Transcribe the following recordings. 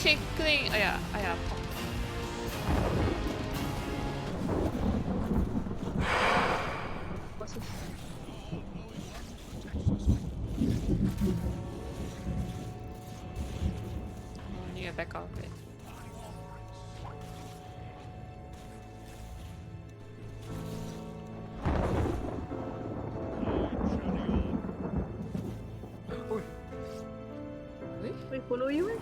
kyckling. Ja, ja. Nya backup. May follow you eh.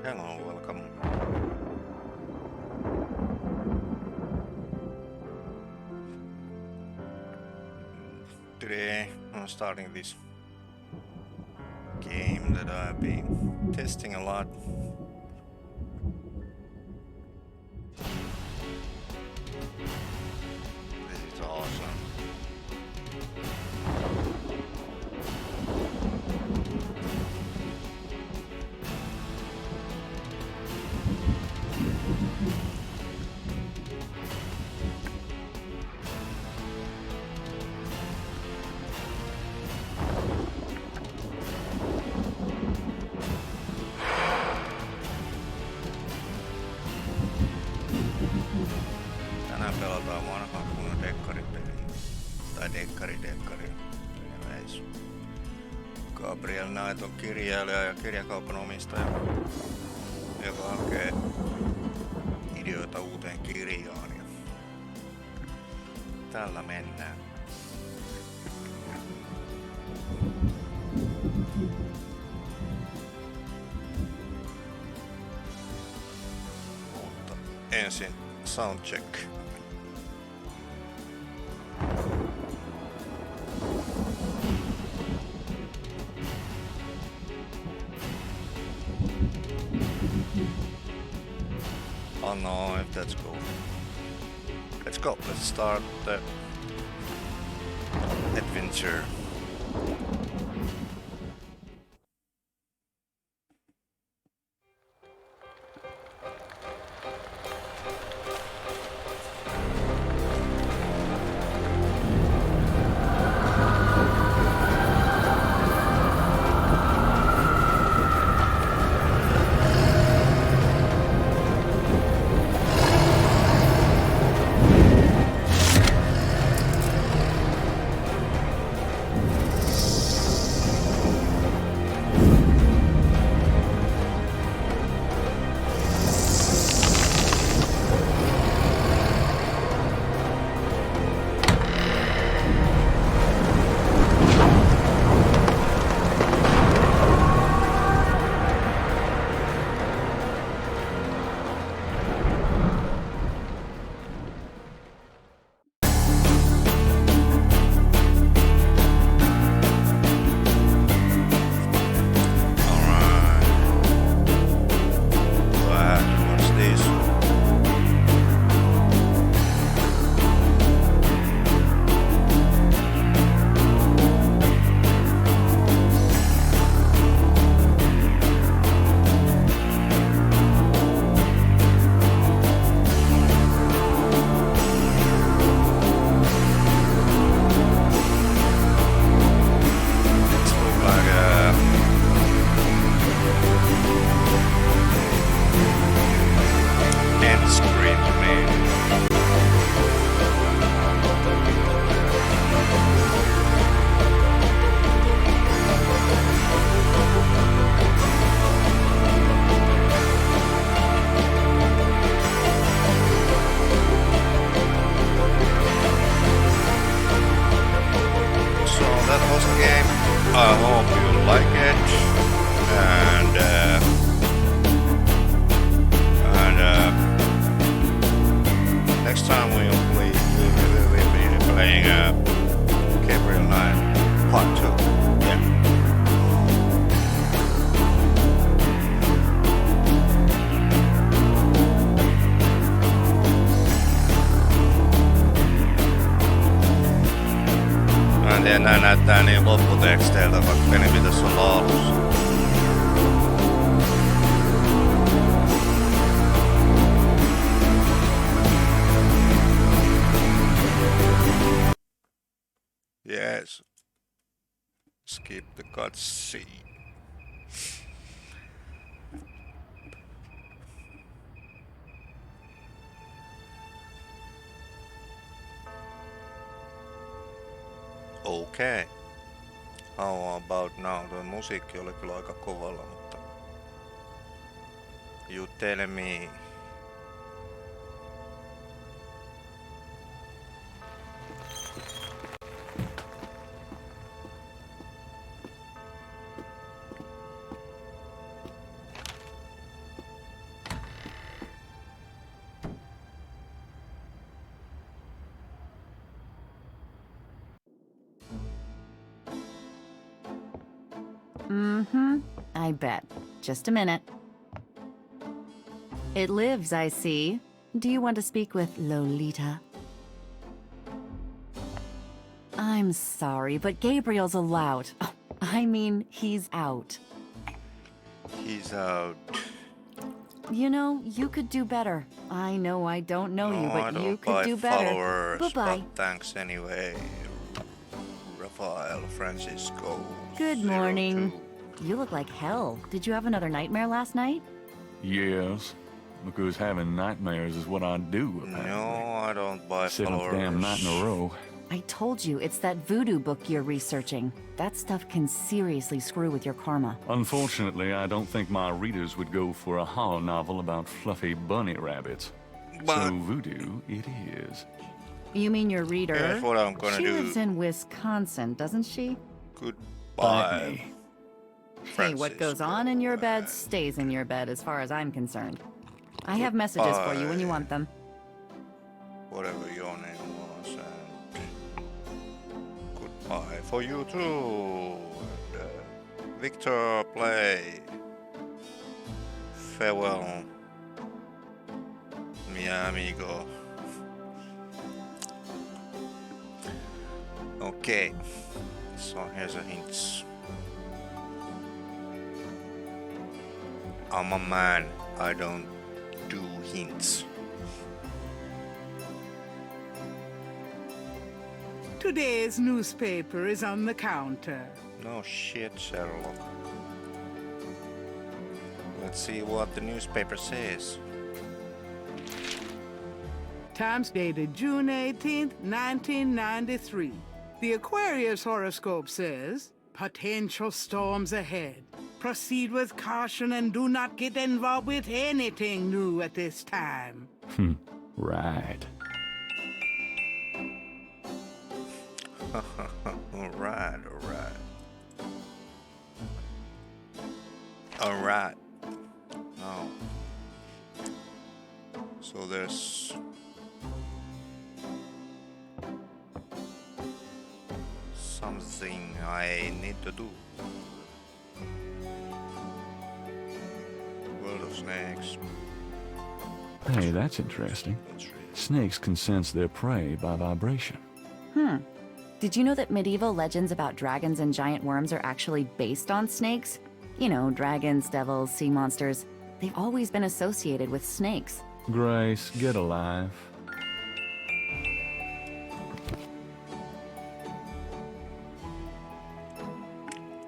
Hello, welcome. Today I'm starting this game that I've been testing a lot. This is awesome. Tänään pelataan vanhaa kunnon dekkaripeliä. Tai dekkari. Anyways. Gabriel Knight on kirjailija ja kirjakaupan omistaja, joka hakee ideoita uuteen kirjaan. Ja tällä mennään. Mutta ensin soundcheck. Oh no, if that's cool. Let's go. Let's start the adventure. game. I hope you like it. And next time we'll be playing Gabriel Knight Part 2. Yeah. Mä en tiedä, nää näyttää niin lopputeksteiltä, vaikka peli pitäisi olla alussa. Yes. Skip the cutscene. Okay. How about now? Tuo musiikki oli kyllä aika kovalla, mutta... You tell me. Mm-hmm. I bet. Just a minute. It lives, I see. Do you want to speak with Lolita? I'm sorry, but Gabriel's allowed. I mean, he's out. He's out. You know, you could do better. I know I don't know you, but you could do better. Followers, Bye-bye. but thanks anyway. Rafael Francisco. Good morning. You look like hell. Did you have another nightmare last night? Yes, because having nightmares is what I do, apparently. No, I don't buy Seventh followers. damn night in a row. I told you, it's that voodoo book you're researching. That stuff can seriously screw with your karma. Unfortunately, I don't think my readers would go for a horror novel about fluffy bunny rabbits. But- So voodoo it is. You mean your reader? Here's what I'm gonna She do. lives in Wisconsin, doesn't she? Goodbye. me. Hey, what goes on in your bed stays in your bed as far as I'm concerned. I have messages for you when you want them. Whatever your name was, and goodbye for you too. And, Victor, play. Farewell, mi amigo. Okay, so here's a hint. I'm a man, I don't do hints. Today's newspaper is on the counter. No shit, Sherlock. Let's see what the newspaper says. Times dated June 18th, 1993. The Aquarius horoscope says, potential storms ahead. Proceed with caution and do not get involved with anything new at this time. Right. Alright. Alright. Now. So there's something I need to do. World of Snakes. Hey, that's interesting. Let's read. Snakes can sense their prey by vibration. Did you know that medieval legends about dragons and giant worms are actually based on snakes? You know, dragons, devils, sea monsters. They've always been associated with snakes. Grace, get alive.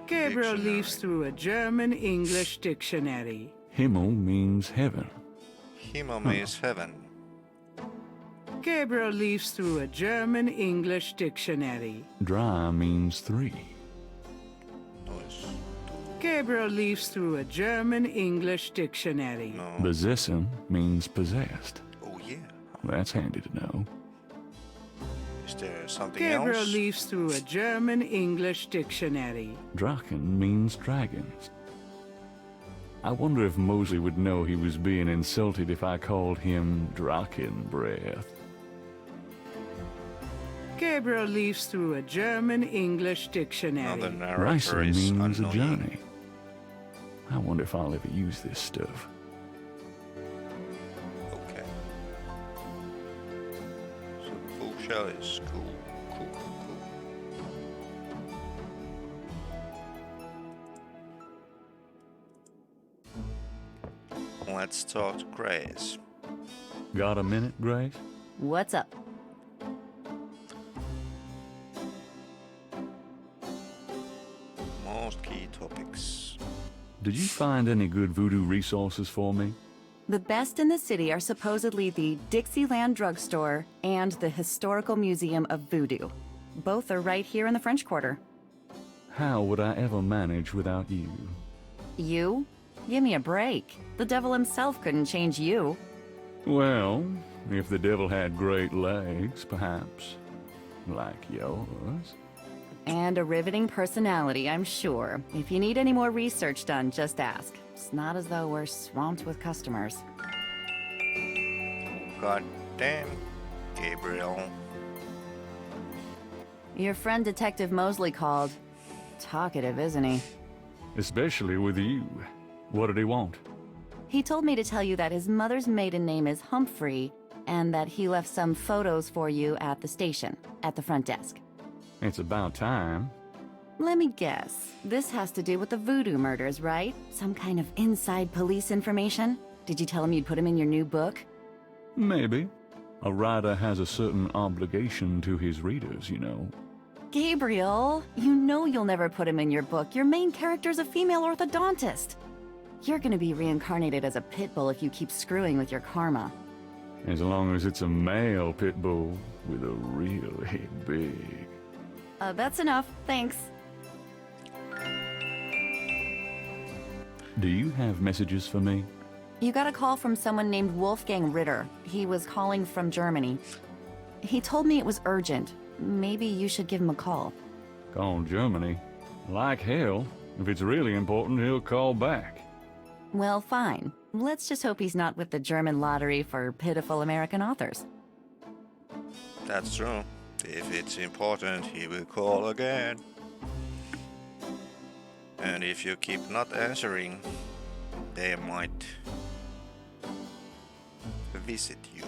Gabriel Dictionary. leafs through a German-English dictionary. Himmel means heaven. Himmel means heaven. Gabriel leafs through a German-English dictionary. Dry means 3. Noise. Gabriel leafs through a German-English dictionary. No. Besessen means possessed. Oh yeah. That's handy to know. Is there something Gabriel else? leafs through a German-English dictionary. Draken means dragons. I wonder if Mosley would know he was being insulted if I called him Drakenbreath. Gabriel leafs through a German-English dictionary. Another narrator Ricin is means a annoying. journey. I wonder if I'll ever use this stuff. Okay. So bookshelf is cool. Cool, cool, cool. Let's talk to Grace. Got a minute, Grace? What's up? Most key topics. Did you find any good voodoo resources for me? The best in the city are supposedly the Dixieland Drugstore and the Historical Museum of Voodoo. Both are right here in the French Quarter. How would I ever manage without you? You? Give me a break. The devil himself couldn't change you. Well, if the devil had great legs, perhaps. Like yours. And a riveting personality, I'm sure. If you need any more research done, just ask. It's not as though we're swamped with customers. God damn, Gabriel. Your friend Detective Mosley called. Talkative, isn't he? Especially with you. What did he want? He told me to tell you that his mother's maiden name is Humphrey, and that he left some photos for you at the station, at the front desk. It's about time. Let me guess. This has to do with the voodoo murders, right? Some kind of inside police information? Did you tell him you'd put him in your new book? Maybe. A writer has a certain obligation to his readers, you know. Gabriel, you know you'll never put him in your book. Your main character's a female orthodontist. You're gonna be reincarnated as a pit bull if you keep screwing with your karma. As long as it's a male pit bull with a really big... That's enough. Thanks. Do you have messages for me? You got a call from someone named Wolfgang Ritter. He was calling from Germany. He told me it was urgent. Maybe you should give him a call. Call Germany? Like hell. If it's really important, he'll call back. Well, fine. Let's just hope he's not with the German lottery for pitiful American authors. That's true. If it's important, he will call again. And if you keep not answering, they might visit you.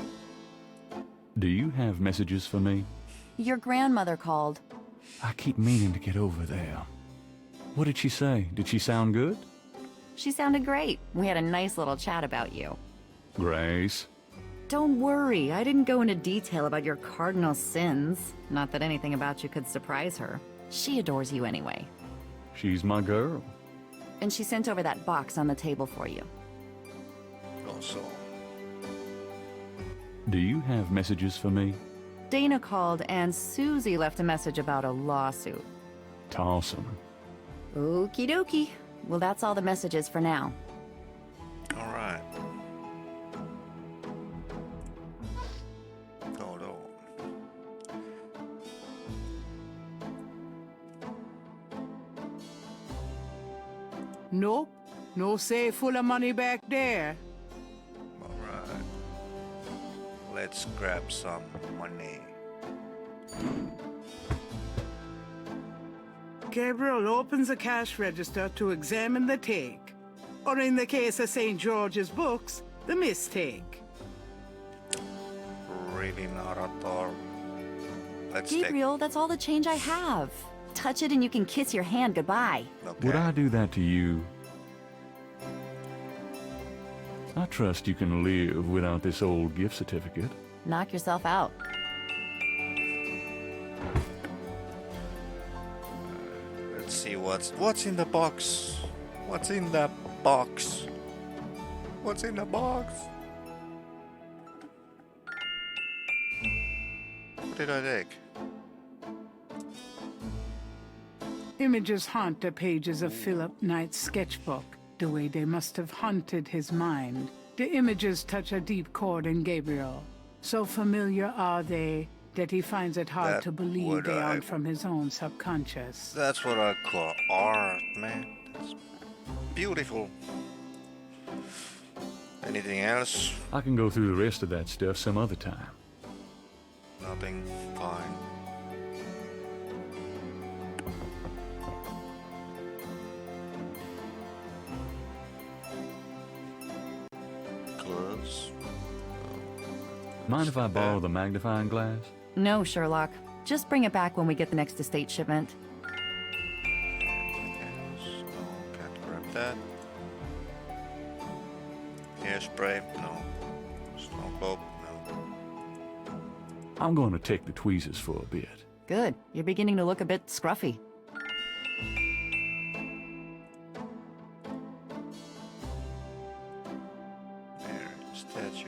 Do you have messages for me? Your grandmother called. I keep meaning to get over there. What did she say? Did she sound good? She sounded great. We had a nice little chat about you. Grace. Don't worry, I didn't go into detail about your cardinal sins. Not that anything about you could surprise her. She adores you anyway. She's my girl. And she sent over that box on the table for you. Also, Do you have messages for me? Dana called and Susie left a message about a lawsuit. Toss 'em. Okie dokie. Well, that's all the messages for now. alright. Hold on. Nope. No safe full of money back there. Alright. Let's grab some money. Gabriel opens a cash register to examine the take. Or in the case of St. George's books, the mistake. Really not at all. Let's Gabriel, that's all the change I have. Touch it and you can kiss your hand goodbye. take. Okay. Would I do that to you? I trust you can live without this old gift certificate. Knock yourself out. Let's see what's in the box. What's in the box? What's in the box? What did I take? Images haunt the pages of Philip Knight's sketchbook, the way they must have haunted his mind. The images touch a deep chord in Gabriel. So familiar are they that he finds it hard That to believe would they I- aren't from his own subconscious. That's what I call art, man. That's beautiful. Anything else? I can go through the rest of that stuff some other time. Nothing. Fine. Gloves. Mind if I borrow the magnifying glass? No, Sherlock. Just bring it back when we get the next estate shipment. Anything else? No, can't grab that. Hairspray? No. Snow globe? No. I'm going to take the tweezers for a bit. Good. You're beginning to look a bit scruffy. Mary, statue.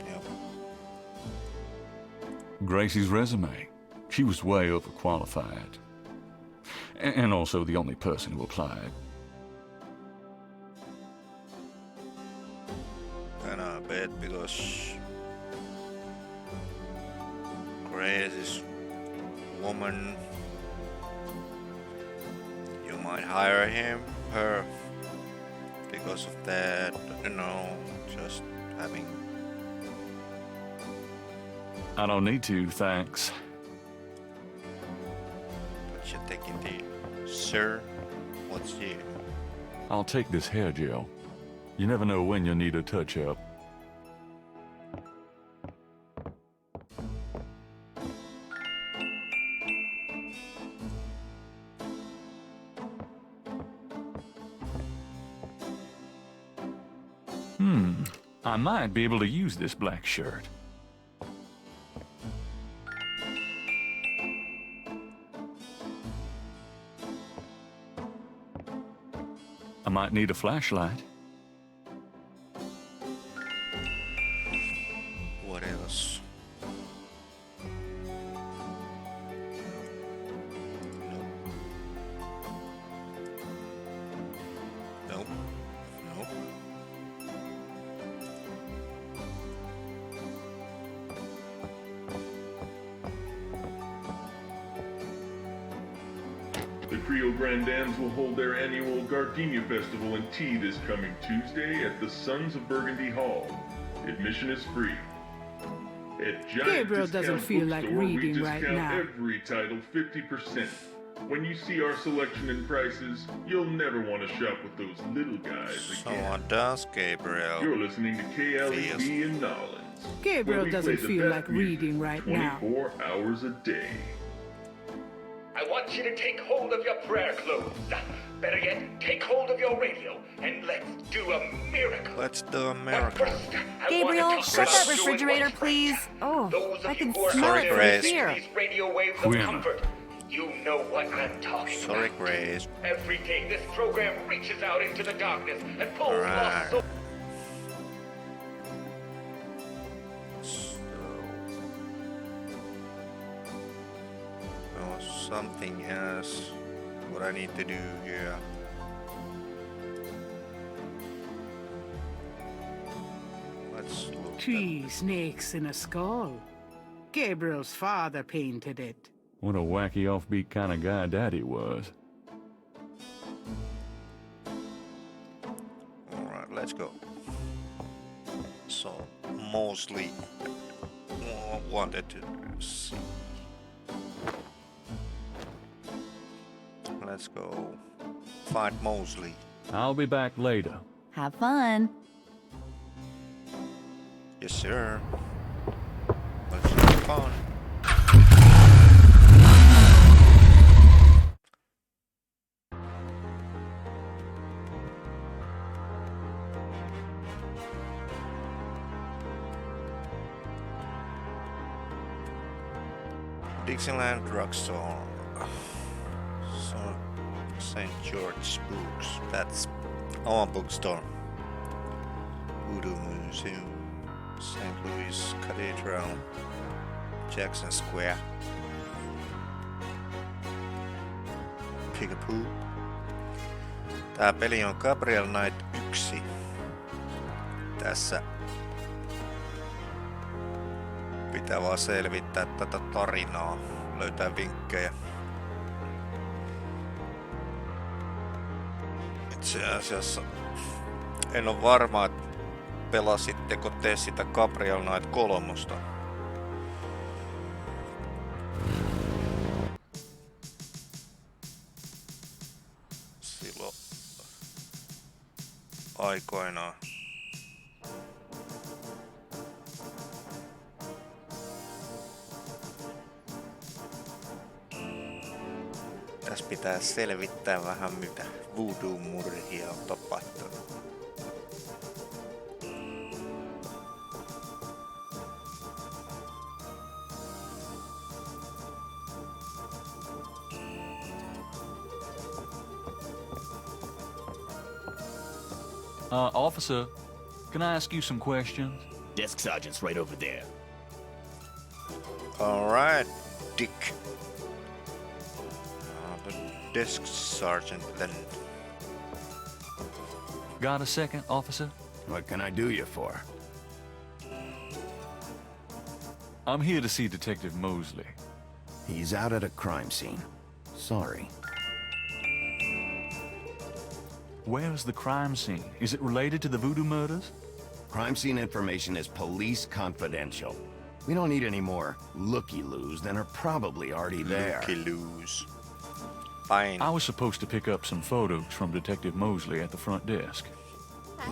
Yep. Gracie's resume. She was way overqualified. And also the only person who applied. And I bet because Grace is woman, you might hire her because of that, you know, just having. I don't need to, thanks. What you taking there, sir? What's here? I'll take this hair gel. You never know when you'll need a touch-up. I might be able to use this black shirt. I might need a flashlight. What else? Nope. Nope. The Creole Grandams will hold their annual Gardenia Festival and Tea this coming Tuesday at the Sons of Burgundy Hall. Admission is free. At Giant Gabriel doesn't Discount feel like Bookstore, we reading right discount now. every title 50%. When you see our selection and prices, you'll never want to shop with those little guys So again. what does Gabriel? You're listening to KLEB Feels. in Nolens. Gabriel where we doesn't play the feel best like music reading right now. 24 hours a day. I want you to take hold of your prayer clothes. Better yet, take hold of your radio and let's do a miracle. Let's do a But miracle. first, I Gabriel, wanna talk shut that about doing refrigerator, what's please. right. Oh, Those I of can you who are smell out it Sorry, there Grace. listening here. to these radio waves of Quinn. comfort, you know what I'm talking Sorry, about. Grace. Every day, this program reaches out into the darkness and pulls Alright. lost souls. Something else. What I need to do here. Let's look. Tree snakes in a skull. Gabriel's father painted it. What a wacky offbeat kind of guy Daddy was. Alright, let's go. So, Mosley wanted to see. Let's go find Mosley. I'll be back later. Have fun. Yes, sir. Let's have fun. Dixieland Drugstore. So, St. George Books. That's our bookstore. Voodoo Museum. St. Louis Cathedral. Jackson Square. Peekapoo. Tää peli on Gabriel Knight 1. Tässä Pitää vaan selvittää tätä tarinaa, löytää vinkkejä. Itse asiassa en ole varma, että pelasitteko te sitä Gabriel Knight 3. Silloin aikoinaan. Tässä pitää selvittää vähän mitä voodoo-murhia on tapahtunut. Officer, can I ask you some questions? Desk sergeant's right over there. Alright, Dick. The desk sergeant then. Got a second, officer? What can I do you for? I'm here to see Detective Mosley. He's out at a crime scene. Sorry. Where's the crime scene? Is it related to the voodoo murders? Crime scene information is police confidential. We don't need any more looky-loos than are probably already there. Looky-loos. Fine. I was supposed to pick up some photos from Detective Mosley at the front desk.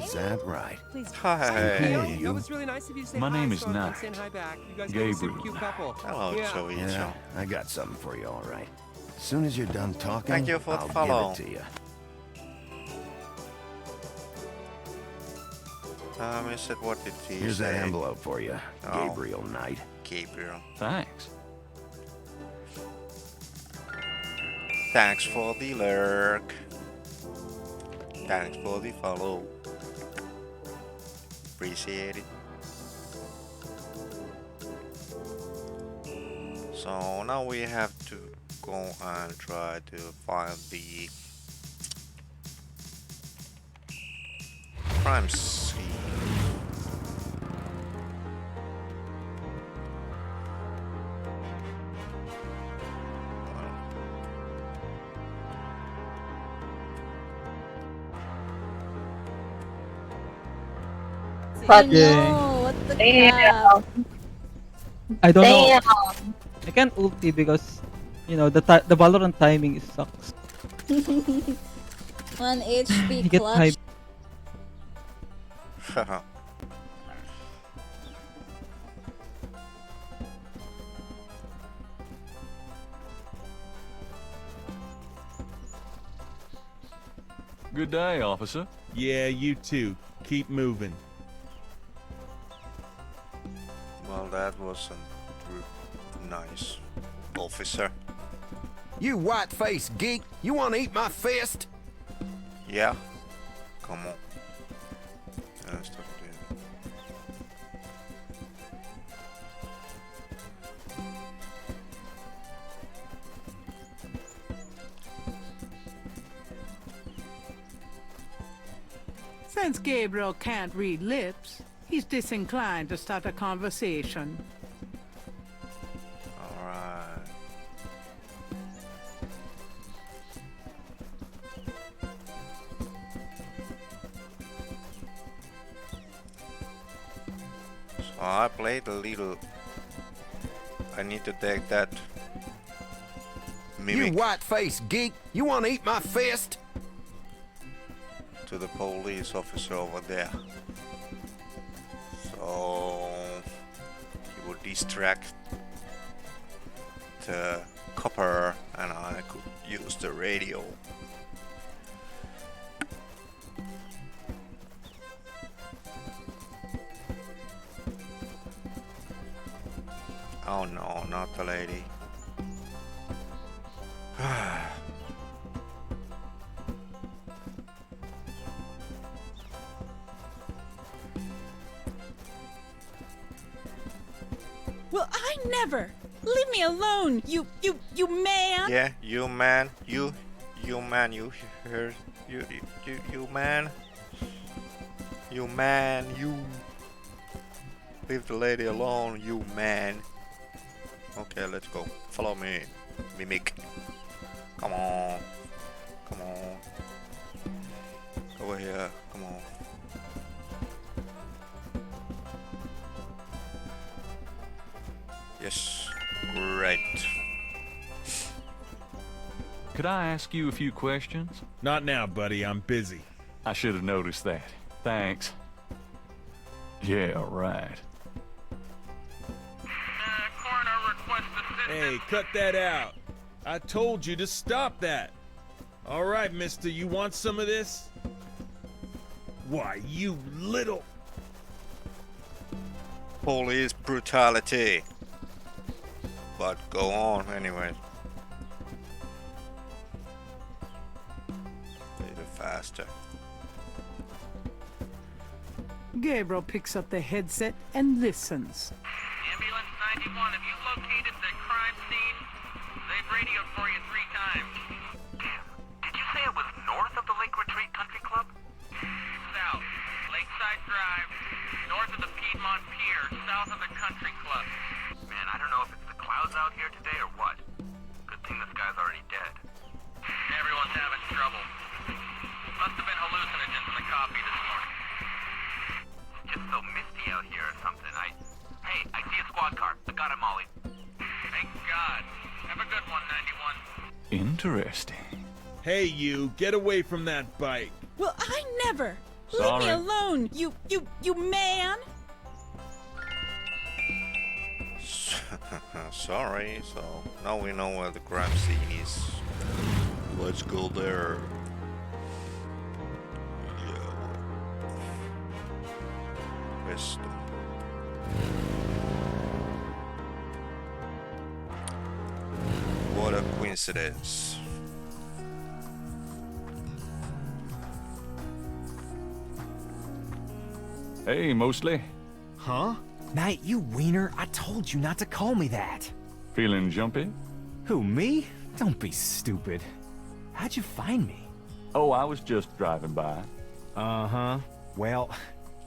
Is that right? Hi. Hey, you. That was really nice of you to say My hi, name is so I'm Knight. saying hi back. You guys are a super Gabriel cute couple. Hello, Yeah. Joey. Yeah, I got something for you, all right. As soon as you're done talking, Thank you for the I'll follow. give it to you. Mister, what did he Here's say? that envelope for you, Oh. Gabriel Knight. Gabriel. Thanks. Thanks for the lurk. Thanks for the follow. Appreciate it. So now we have to go and try to find the crime scene. Fuck. No, what the Damn. crap? I don't know. Damn. I can't ulti because, you know, the Valorant timing sucks. 1 HP You get clutch. high. Haha. Good day, officer. Yeah, you too. Keep moving. Well, that wasn't nice, officer. You white-faced geek! You want to eat my fist? Yeah. Come on. Stop doing that. Since Gabriel can't read lips, he's disinclined to start a conversation. Alright. So I played a little. I need to take that You mimic white-faced geek! You want to eat my fist? to the police officer over there. So he would distract the copper and I could use the radio. Oh no, not the lady. Well, I never. Leave me alone, you man. Yeah, you man, you man, you heard, you man, you man, you. Leave the lady alone, you man. Okay, let's go. Follow me, Mimic. Come on. Come on. Over here. Come on. Yes. Great. Could I ask you a few questions? Not now, buddy. I'm busy. I should have noticed that. Thanks. Yeah, right. Coroner requests assistance. Hey, cut that out. I told you to stop that. All right, mister, you want some of this? Why, you little... Police brutality. But go on anyway. A little faster. Gabriel picks up the headset and listens. Ambulance 91, have you located the crime scene? They've radioed for you 3 times. Damn. Did you say it was north of the Lake Retreat Country Club? South. Lakeside Drive. North of the Piedmont Pier. South of the Country Club. Man, I don't know if it's the clouds out here today or what. Good thing this guy's already dead. Everyone's having trouble. Must have been hallucinogens in the coffee this morning. It's just so misty out here or something. Hey, I see a squad car. I got it, Molly. Thank God. Have a good one, 91. Interesting. Hey, you, get away from that bike. Well, I never. Leave Sorry. me alone, you man. Sorry, so now we know where the crime scene is. Let's go there. Wisdom. What a coincidence. Hey, Mosley. Huh? Knight, you wiener, I told you not to call me that. Feeling jumpy? Who, me? Don't be stupid. How'd you find me? Oh, I was just driving by. Uh-huh. Well,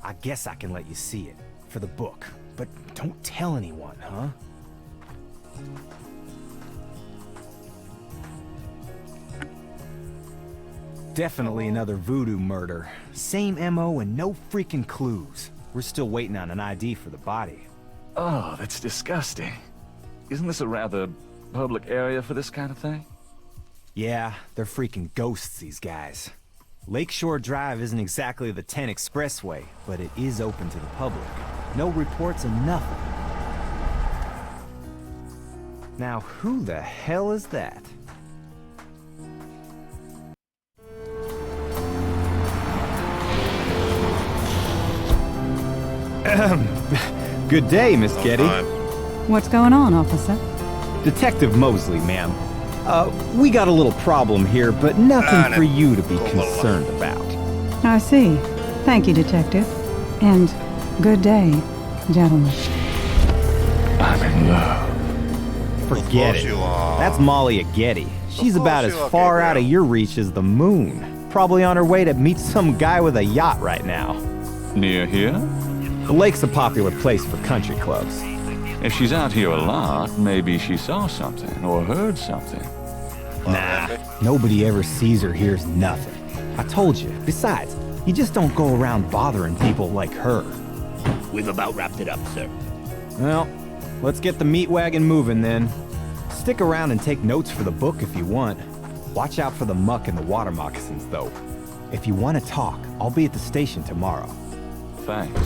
I guess I can let you see it. For the book. But don't tell anyone, huh? Definitely another voodoo murder. Same MO and no freaking clues. We're still waiting on an ID for the body. Oh, that's disgusting. Isn't this a rather public area for this kind of thing? Yeah, they're freaking ghosts, these guys. Lakeshore Drive isn't exactly the 10 expressway, but it is open to the public. No reports and nothing. Now, who the hell is that? Good day, Miss Getty. What's going on, officer? Detective Mosley, ma'am. We got a little problem here, but nothing for you to be concerned about. I see. Thank you, Detective. And good day, gentlemen. I'm in love. Forget it. That's Molly at Getty. She's about as far out of your reach as the moon. Probably on her way to meet some guy with a yacht right now. Near here? The lake's a popular place for country clubs. If she's out here a lot, maybe she saw something or heard something. Nah, nobody ever sees or hears nothing. I told you. Besides, you just don't go around bothering people like her. We've about wrapped it up, sir. Well, let's get the meat wagon moving then. Stick around and take notes for the book if you want. Watch out for the muck and the water moccasins, though. If you want to talk, I'll be at the station tomorrow. Thanks.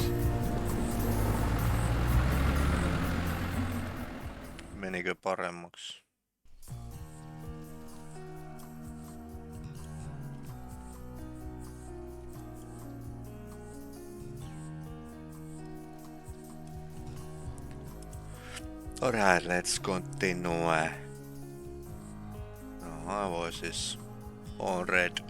Menikö paremmaksi? Alright, let's continue. No, my voice is on red.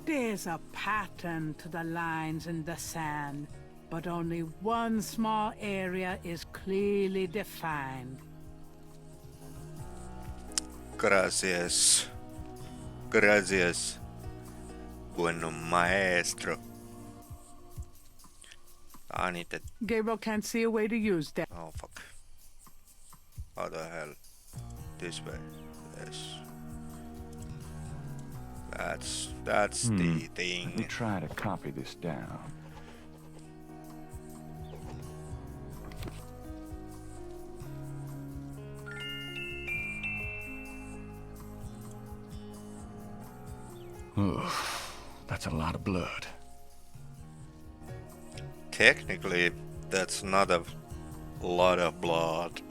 There's a pattern to the lines in the sand, but only one small area is clearly defined. Gracias. Gracias. Bueno maestro. I need that. Gabriel can't see a way to use that. Oh fuck. How the hell? This way. Yes. That's the thing. Let me try to copy this down. Ugh, that's a lot of blood. Technically, that's not a lot of blood.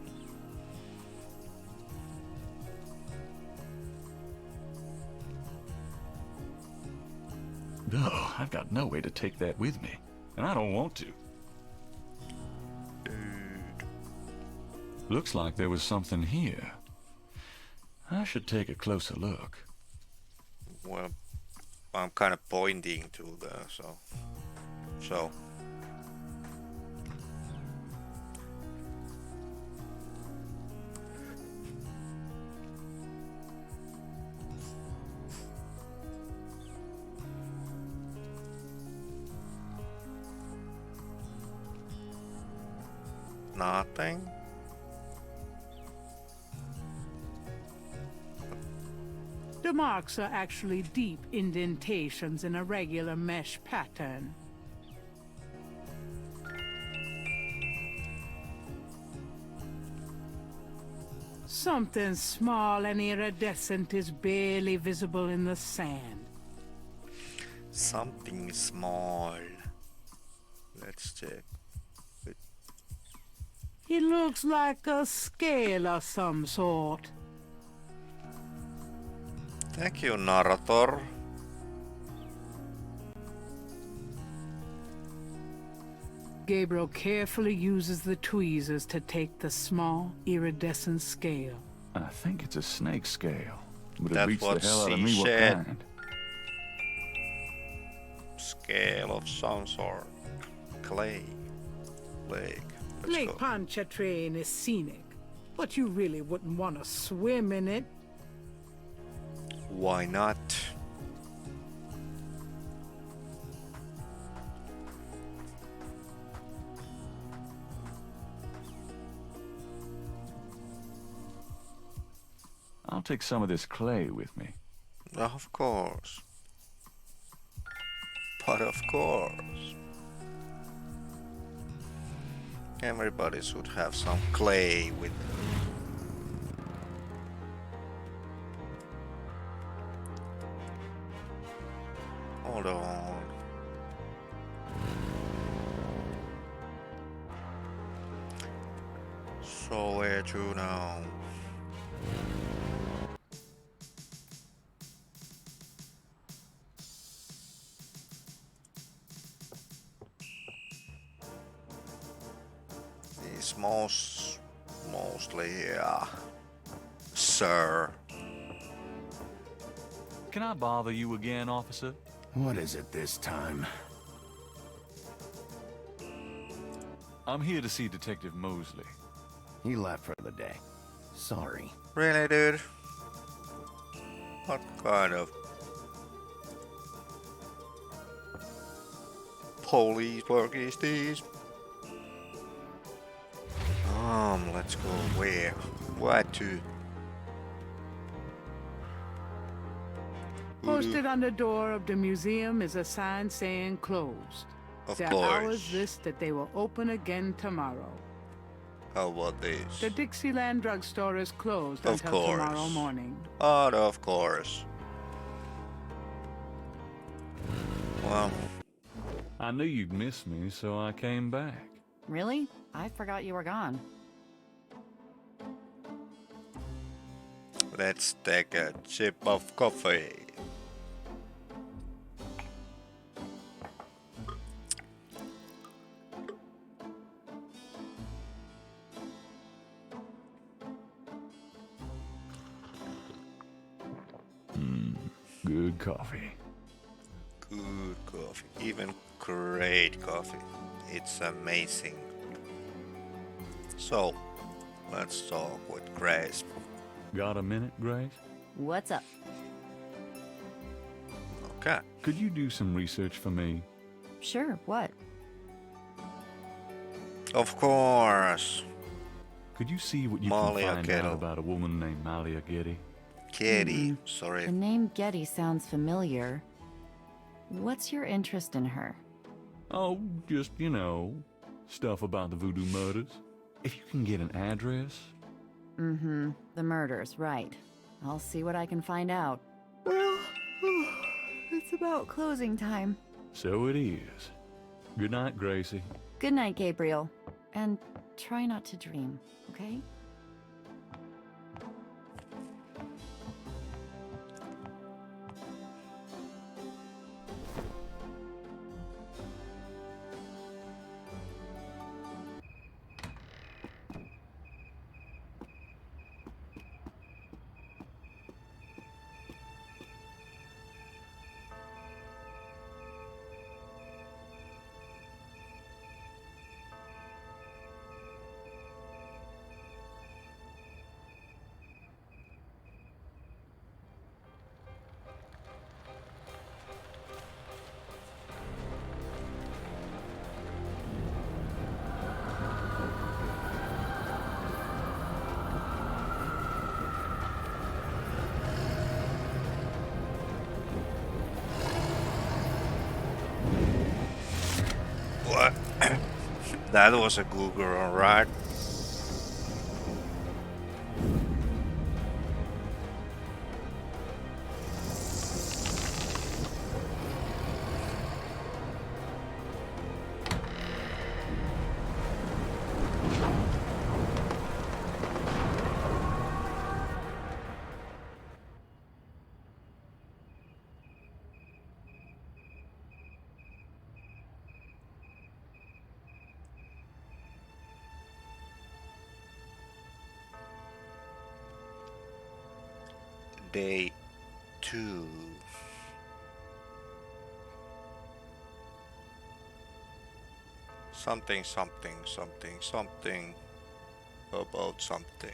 No, I've got no way to take that with me, and I don't want to. Looks like there was something here. I should take a closer look. Well, I'm kind of pointing to the so. Nothing. The marks are actually deep indentations in a regular mesh pattern. Something small and iridescent is barely visible in the sand. Something small. Let's check. It looks like a scale of some sort. Thank you, narrator. Gabriel carefully uses the tweezers to take the small, iridescent scale. I think it's a snake scale, but it That's beats what the hell out of she me what said. kind. Scale of some sort. Clay. Lake. Let's Lake go. Pontchartrain is scenic, but you really wouldn't want to swim in it. Why not? I'll take some of this clay with me. Of course. But of course. Everybody should have some clay with them. Hold on. So where to now? It's mostly here, sir. Can I bother you again, officer? What is it this time? I'm here to see Detective Mosley. He left for the day. Sorry. Really, dude? What kind of police work is this? Let's go where? What to? Posted on the door of the museum is a sign saying closed. Of Their course. hours list that they will open again tomorrow. How about this? The Dixieland drugstore is closed Of until course. tomorrow morning. Oh, of course. Well, I knew you'd miss me, so I came back. Really? I forgot you were gone. let's take a sip of coffee. Good coffee. Good coffee. Even great coffee. It's amazing. So, let's talk with Grace. Got a minute, Grace? What's up? Okay. Could you do some research for me? Sure, what? Of course. Could you see what you Malia can find Getty. out about a woman named Malia Getty? Getty. Sorry. The name Getty sounds familiar. What's your interest in her? Oh, just, you know, stuff about the voodoo murders. If you can get an address. Mm-hmm. The murders, right. I'll see what I can find out. Well, it's about closing time. So it is. Good night, Gracie. Good night, Gabriel. And try not to dream, okay? What? That was a Google, alright. Day 2. Something about something.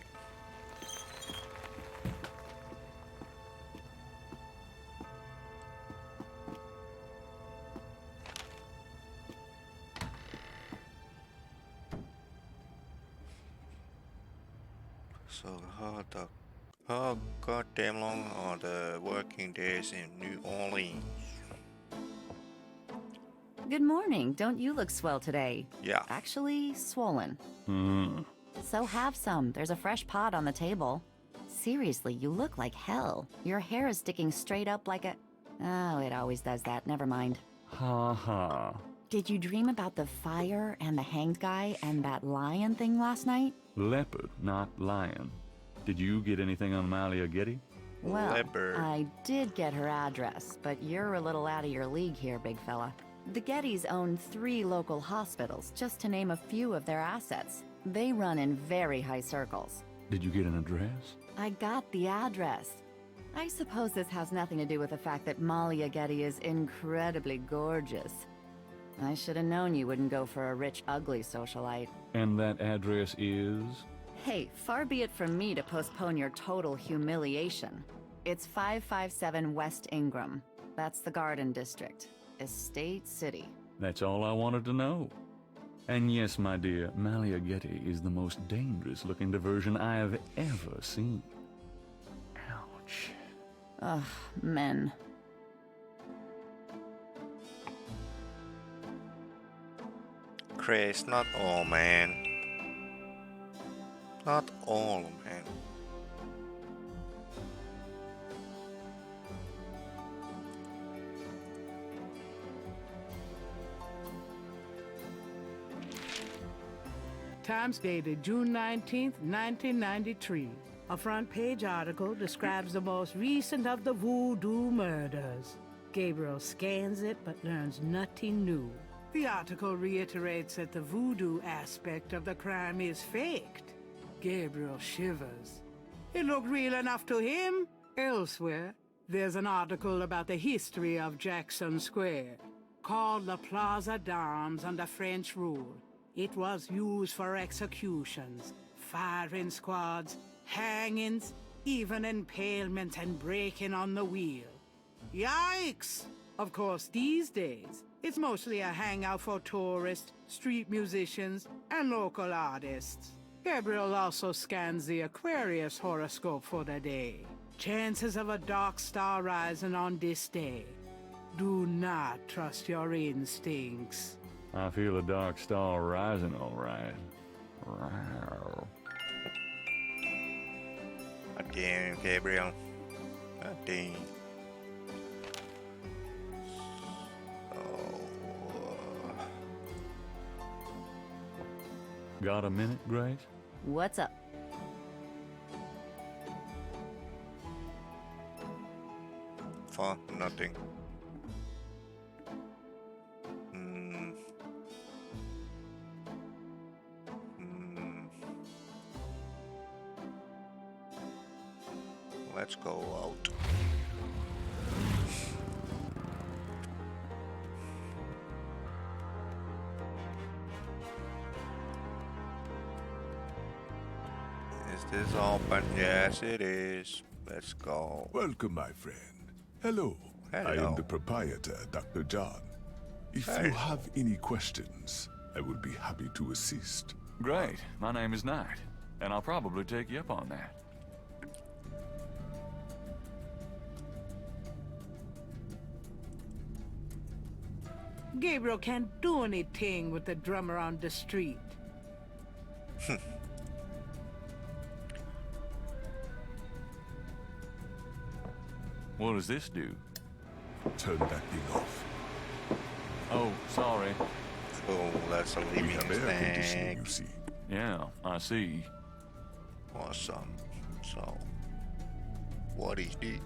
So how goddamn long are the working days in New Orleans? Good morning. Don't you look swell today? Yeah. Actually, swollen. Hmm. So have some. There's a fresh pot on the table. Seriously, you look like hell. Your hair is sticking straight up like a... Oh, it always does that. Never mind. Ha ha. Did you dream about the fire and the hanged guy and that lion thing last night? Leopard, not lion. Did you get anything on Malia Getty? Well, Leopard. I did get her address, but you're a little out of your league here, big fella. The Gettys own 3 local hospitals, just to name a few of their assets. They run in very high circles. Did you get an address? I got the address. I suppose this has nothing to do with the fact that Malia Getty is incredibly gorgeous. I should have known you wouldn't go for a rich, ugly socialite. And that address is? Hey, far be it from me to postpone your total humiliation. It's 557 West Ingram. That's the Garden District. Estate City. That's all I wanted to know. And yes, my dear, Malia Getty is the most dangerous looking diversion I have ever seen. Ouch. Ugh, men. Chris, not all, man. Not all, man. Times dated June 19th, 1993. A front-page article describes the most recent of the voodoo murders. Gabriel scans it but learns nothing new. The article reiterates that the voodoo aspect of the crime is faked. Gabriel shivers. It looked real enough to him. Elsewhere, there's an article about the history of Jackson Square, called the Plaza d'Armes under French rule. It was used for executions, firing squads, hangings, even impalements and breaking on the wheel. Yikes! Of course, these days, it's mostly a hangout for tourists, street musicians, and local artists. Gabriel also scans the Aquarius horoscope for the day. Chances of a dark star rising on this day. Do not trust your instincts. I feel a dark star rising, all right. Rawr. Again, Gabriel. Again. Got a minute, Grace? What's up? For nothing. Let's go out. Is this open? Yes, it is. Let's go. Welcome, my friend. Hello. I am the proprietor, Dr. John. If you have any questions, I will be happy to assist. Great. My name is Knight, and I'll probably take you up on that. Gabriel can't do anything with the drummer on the street. What does this do? Turn that thing off. Oh, sorry. Oh, that's a living We have air conditioning, you see. Yeah, I see. Awesome. So, what is this?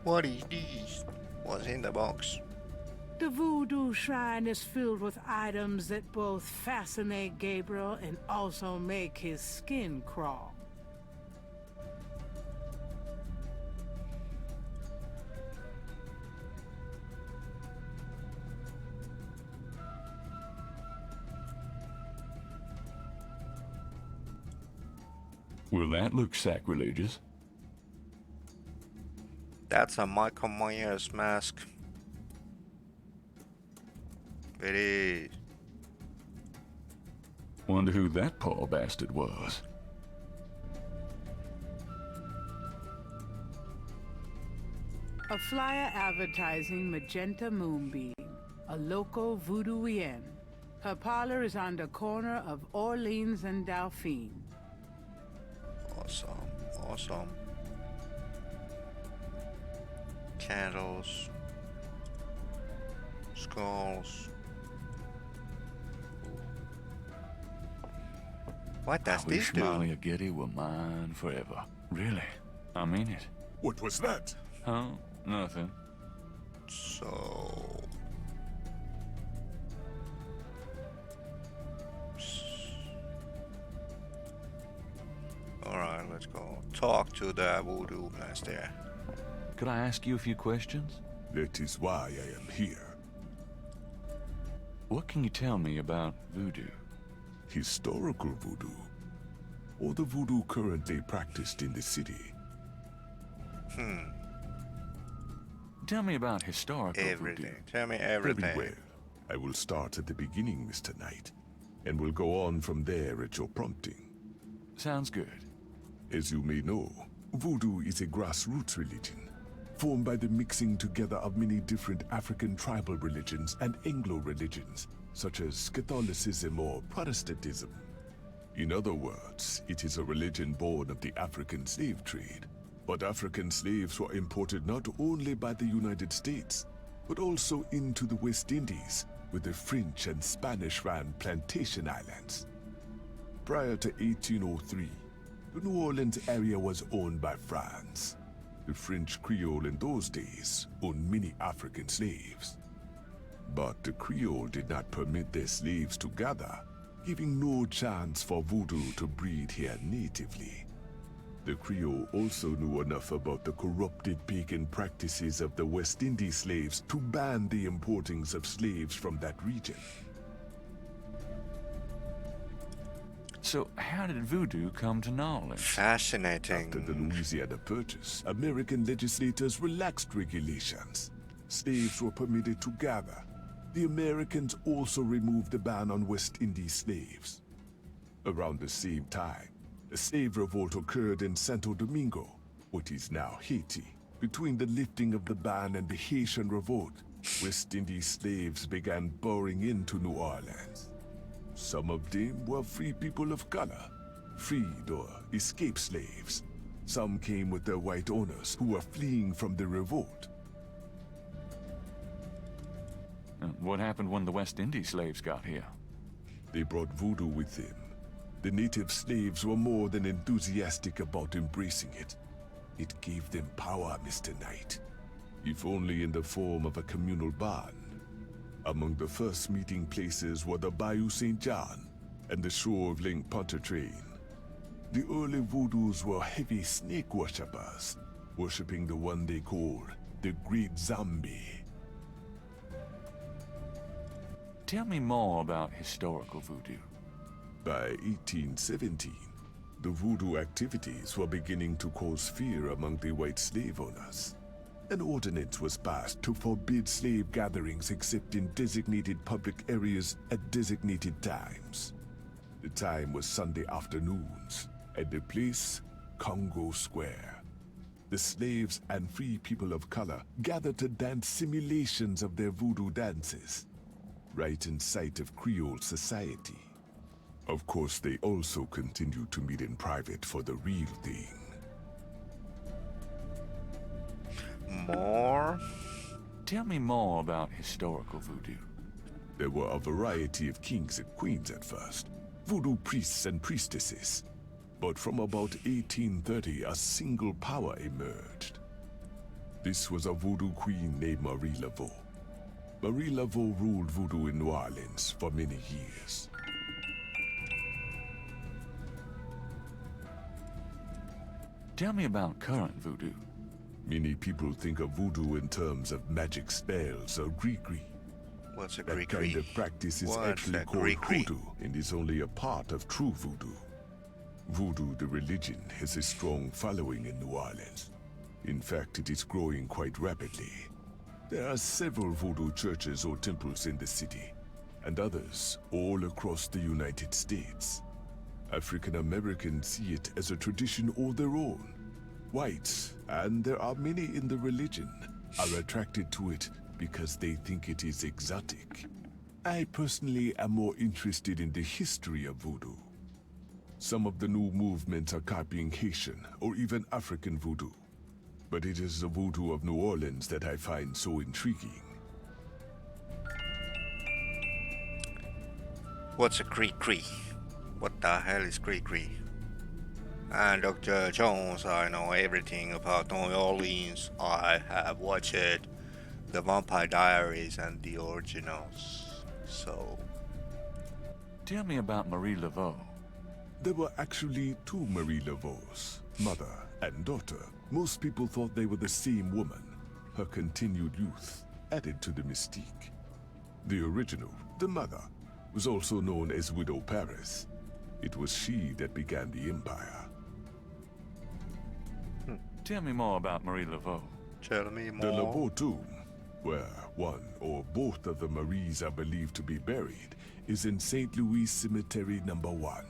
What is this? What's in the box? The Voodoo Shrine is filled with items that both fascinate Gabriel and also make his skin crawl. Will that look sacrilegious? That's a Michael Myers mask. It is. Wonder who that poor bastard was. A flyer advertising Magenta Moonbeam, a local voodooienne. Her parlor is on the corner of Orleans and Dauphine. Awesome. Awesome. Candles. Skulls. What does I this wish do? Malia Getty were mine forever. Really. I mean it. What was that? Huh? Nothing. So... Alright, let's go. Talk to the voodoo master. Could I ask you a few questions? That is why I am here. What can you tell me about voodoo? Historical voodoo, or the voodoo currently practiced in the city? Tell me about historical Everything. voodoo. Tell me everything. Very well. I will start at the beginning, Mr. Knight, and will go on from there at your prompting. Sounds good. As you may know, voodoo is a grassroots religion, formed by the mixing together of many different African tribal religions and Anglo religions, such as Catholicism or Protestantism. In other words, it is a religion born of the African slave trade. But African slaves were imported not only by the United States, but also into the West Indies, where the French and Spanish ran plantation islands. Prior to 1803, the New Orleans area was owned by France. The French Creole in those days owned many African slaves. But the Creole did not permit their slaves to gather, giving no chance for voodoo to breed here natively. The Creole also knew enough about the corrupted pagan practices of the West Indies slaves to ban the importings of slaves from that region. So how did voodoo come to New Orleans? Fascinating. After the Louisiana Purchase, American legislators relaxed regulations. slaves were permitted to gather. The Americans also removed the ban on West Indies slaves. Around the same time, a slave revolt occurred in Santo Domingo, what is now Haiti. Between the lifting of the ban and the Haitian revolt, West Indies slaves began pouring into New Orleans. Some of them were free people of color, freed or escaped slaves. Some came with their white owners who were fleeing from the revolt. What happened when the West Indies slaves got here? They brought voodoo with them. The native slaves were more than enthusiastic about embracing it. It gave them power, Mr. Knight, if only in the form of a communal bond. Among the first meeting places were the Bayou St. John and the shore of Lake Pontchartrain. The early voodoos were heavy snake worshippers, worshipping the one they called the Great Zombie. Tell me more about historical voodoo. By 1817, the voodoo activities were beginning to cause fear among the white slave owners. An ordinance was passed to forbid slave gatherings except in designated public areas at designated times. The time was Sunday afternoons, and the place, Congo Square. The slaves and free people of color gathered to dance simulations of their voodoo dances, right in sight of Creole society. Of course, they also continued to meet in private for the real thing. More? Tell me more about historical voodoo. There were a variety of kings and queens at first, voodoo priests and priestesses. But from about 1830, a single power emerged. This was a voodoo queen named Marie Laveau. Marie Laveau ruled voodoo in New Orleans for many years. Tell me about current voodoo. Many people think of voodoo in terms of magic spells or gree-gree. What's a That gree-gree? kind of practice is What's actually a called gree-gree? hoodoo and is only a part of true voodoo. Voodoo, the religion, has a strong following in New Orleans. In fact, it is growing quite rapidly. There are several voodoo churches or temples in the city, and others all across the United States. African Americans see it as a tradition all their own. Whites, and there are many in the religion, are attracted to it because they think it is exotic. I personally am more interested in the history of voodoo. Some of the new movements are copying Haitian or even African voodoo. But it is the voodoo of New Orleans that I find so intriguing. What's a gree-gree? What the hell is gree-gree? And Dr. Jones, I know everything about New Orleans. I have watched The Vampire Diaries and the originals. So... Tell me about Marie Laveau. There were actually two Marie Laveaus, mother and daughter. Most people thought they were the same woman. Her continued youth added to the mystique. The original, the mother, was also known as Widow Paris. It was she that began the empire. Tell me more about Marie Laveau. Tell me more. The Laveau tomb, where one or both of the Maries are believed to be buried, is in St. Louis Cemetery No. 1.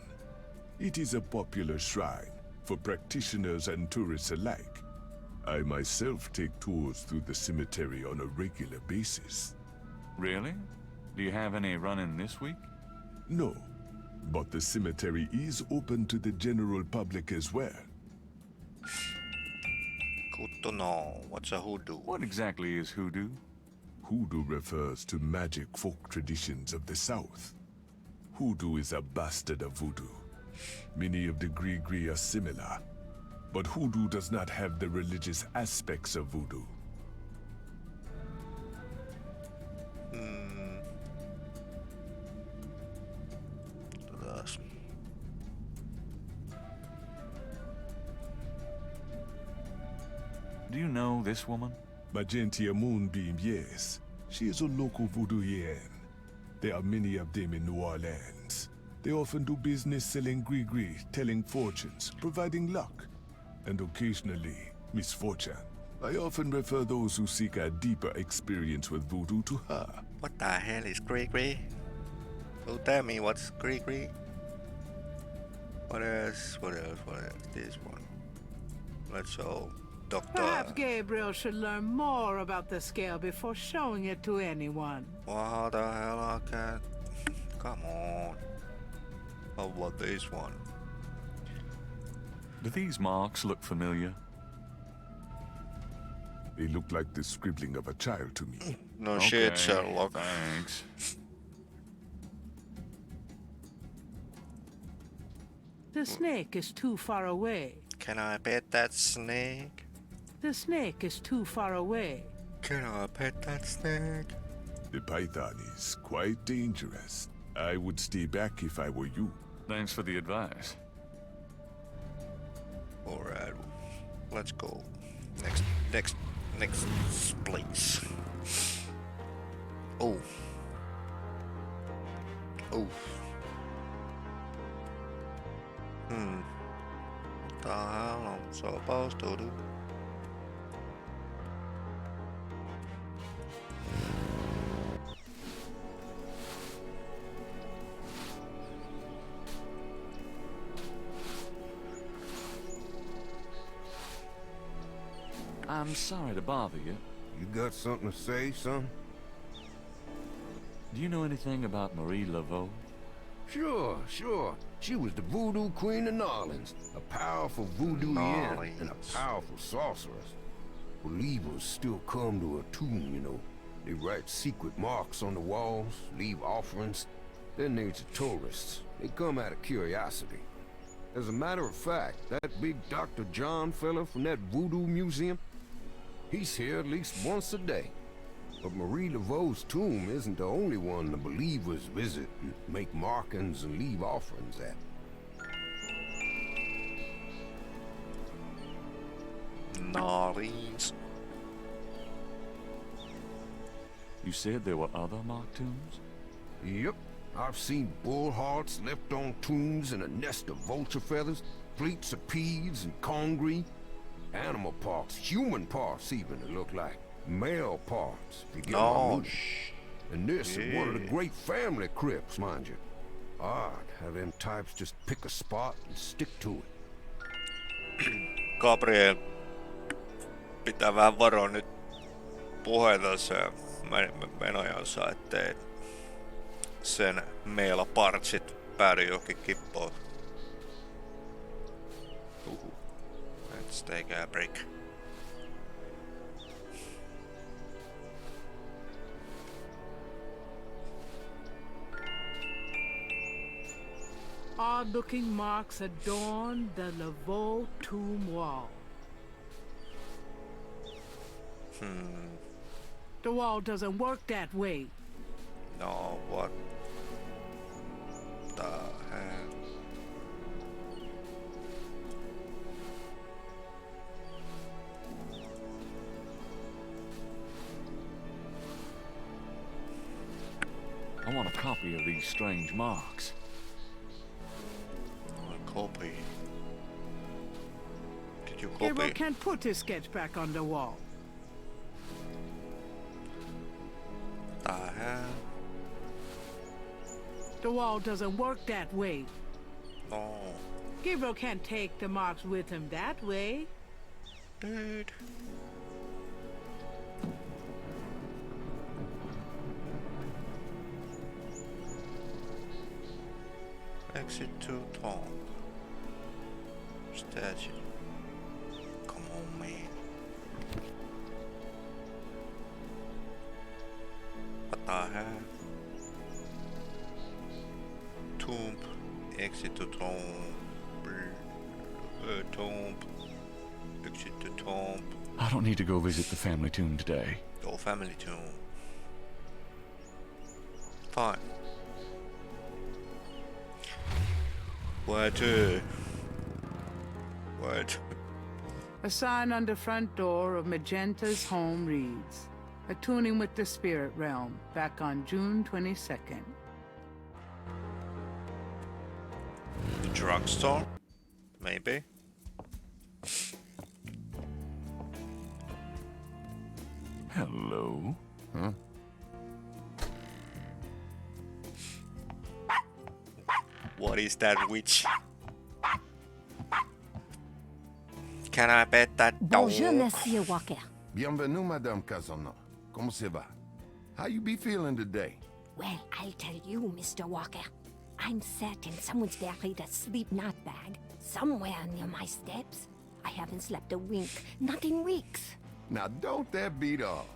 It is a popular shrine for practitioners and tourists alike. I myself take tours through the cemetery on a regular basis. Really? Do you have any running this week? No, but the cemetery is open to the general public as well. Good to know. What's a hoodoo? What exactly is hoodoo? Hoodoo refers to magic folk traditions of the South. Hoodoo is a bastard of voodoo. Many of the gree-gree are similar, but hoodoo does not have the religious aspects of voodoo. Do you know this woman? Magentia Moonbeam, yes. She is a local voodooian. There are many of them in New Orleans. They often do business selling gree-gree, telling fortunes, providing luck, and occasionally misfortune. I often refer those who seek a deeper experience with voodoo to her. What the hell is Gree? So tell me what's Gree? What else? This one. Let's show Doctor. Perhaps Gabriel should learn more about the scale before showing it to anyone. What the hell I can't. Come on. How about this one? Do these marks look familiar? They look like the scribbling of a child to me. No shit, Okay, Sherlock. Thanks. The snake is too far away. Can I pet that snake? The snake is too far away. Can I pet that snake? The python is quite dangerous. I would stay back if I were you. Thanks for the advice. Alright, let's go. Next place. Oh. What the hell I'm supposed to do? I'm sorry to bother you. You got something to say, son? Do you know anything about Marie Laveau? Sure. She was the voodoo queen of Narlands, a powerful voodooian and a powerful sorceress. Believers still come to her tomb, you know. They write secret marks on the walls, leave offerings. Then there's the tourists. They come out of curiosity. As a matter of fact, that big Dr. John fella from that voodoo museum, he's here at least once a day. But Marie Laveau's tomb isn't the only one the believers visit and make markings and leave offerings at. Narlings. You said there were other mock tombs? Yep. I've seen bull hearts left on tombs and a nest of vulture feathers, fleets of peas and congreve, animal parts, human parts even, it look like. Male parts, if you get my meaning. And this is one of the great family crypts, mind you. Odd how them types just pick a spot and stick to it. Gabriel, pitää vähän varoa nyt puheitansa ja menojansa, ettei sen meelapartsit päädy johonkin kippoon. Let's take a break. Odd-looking marks adorn the Laveau tomb wall. The wall doesn't work that way. No, what the hell? I want a copy of these strange marks. Copy. Did you Gabriel copy? can't put his sketch back on the wall. The hell? The wall doesn't work that way. No. Gabriel can't take the marks with him that way. Dude. Exit to tomb. Statue. Come on, man. What the hell? Tomb. Exit to tomb. Tomb. Exit to tomb. I don't need to go visit the family tomb today. Your family tomb. Fine. What? A sign on the front door of Magenta's home reads, "Attuning with the spirit realm," back on June 22nd. The drugstore? Maybe. Hello. Huh? What is that witch? Can I pet that dog? Bonjour, Monsieur Walker. Bienvenue, Madame Casanova. Comment ça va? How you be feeling today? Well, I'll tell you, Mr. Walker. I'm certain someone's buried a sleep knot bag somewhere near my steps. I haven't slept a wink, not in weeks. Now, don't that beat all.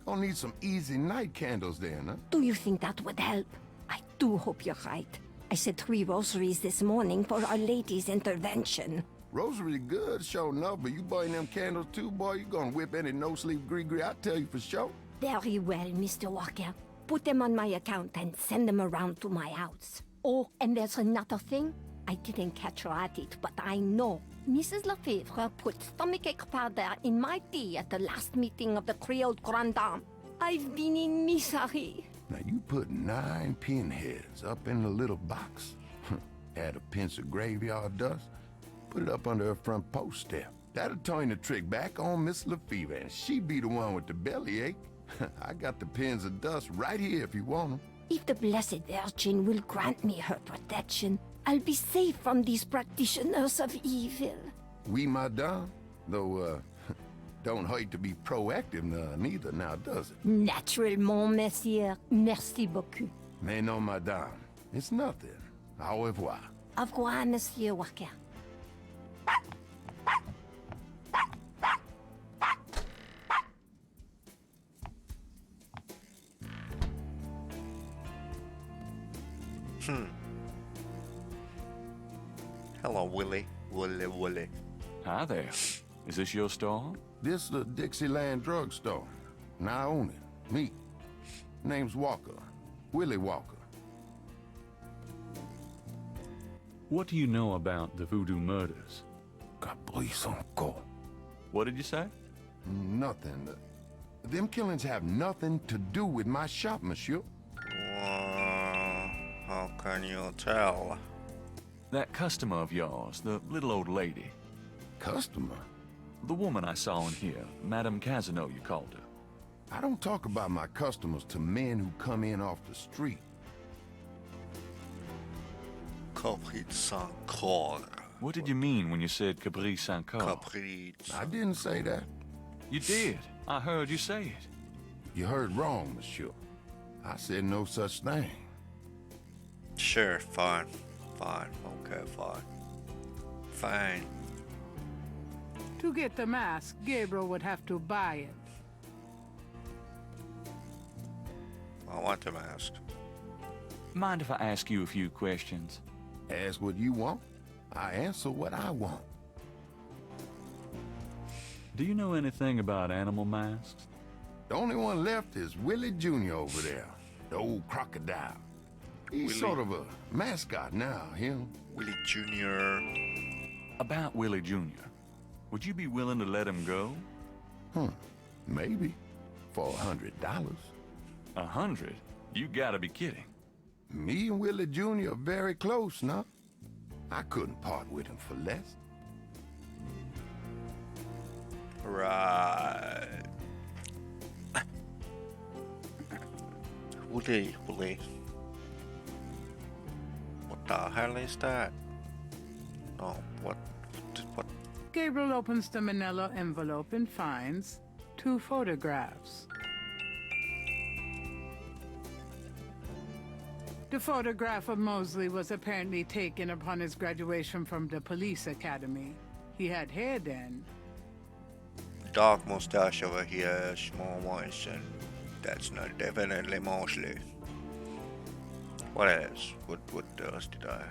Gonna need some easy night candles then, huh? Do you think that would help? I do hope you're right. I said 3 rosaries this morning for Our Lady's intervention. Rosary good, sure enough, but you burn them candles too, boy, you gonna whip any no-sleep gree-gree, I tell you for sure. Very well, Mr. Walker. Put them on my account and send them around to my house. Oh, and there's another thing. I didn't catch her at it, but I know. Mrs. Lefebvre put stomachache powder in my tea at the last meeting of the Creole Grand Dame. I've been in misery. Now, you put 9 pinheads up in a little box. Add a pinch of graveyard dust, put it up under her front post step. That'll turn the trick back on Miss Lefebvre, and she be the one with the bellyache. I got the pins of dust right here if you want them. If the Blessed Virgin will grant me her protection, I'll be safe from these practitioners of evil. Oui, madame. Though, don't hurt to be proactive neither now, does it? Naturellement, monsieur. Merci beaucoup. Mais non, madame. It's nothing. Au revoir. Au revoir, Monsieur Walker. Hello, Willie. Willie. Hi there. Is this your store? This the Dixieland drugstore. And I own it. Me. Name's Walker. Willie Walker. What do you know about the Voodoo murders? Caprice encore. What did you say? Nothing. Them killings have nothing to do with my shop, monsieur. How can you tell? That customer of yours, the little old lady. Customer? The woman I saw in here, Madame Casanova, you called her. I don't talk about my customers to men who come in off the street. Caprice encore. What did you mean when you said Caprice encore? Caprice. I didn't say that. You did. I heard you say it. You heard wrong, monsieur. I said no such thing. Sure, fine. Fine. Okay, fine. Fine. To get the mask, Gabriel would have to buy it. I want the mask. Mind if I ask you a few questions? Ask what you want. I answer what I want. Do you know anything about animal masks? The only one left is Willie Jr. over there, the old crocodile. He's sort of a mascot now, him. Willie Jr. About Willie Jr. Would you be willing to let him go? Maybe. For $100. 100? You gotta be kidding. Me and Willie Jr. are very close now. I couldn't part with him for less. Right. Willie. What the hell is that? No, what? Gabriel opens the manila envelope and finds 2 photographs. The photograph of Mosley was apparently taken upon his graduation from the police academy. He had hair then. Dark mustache over here, small voice, and that's not definitely Mosley. What else? What else did I?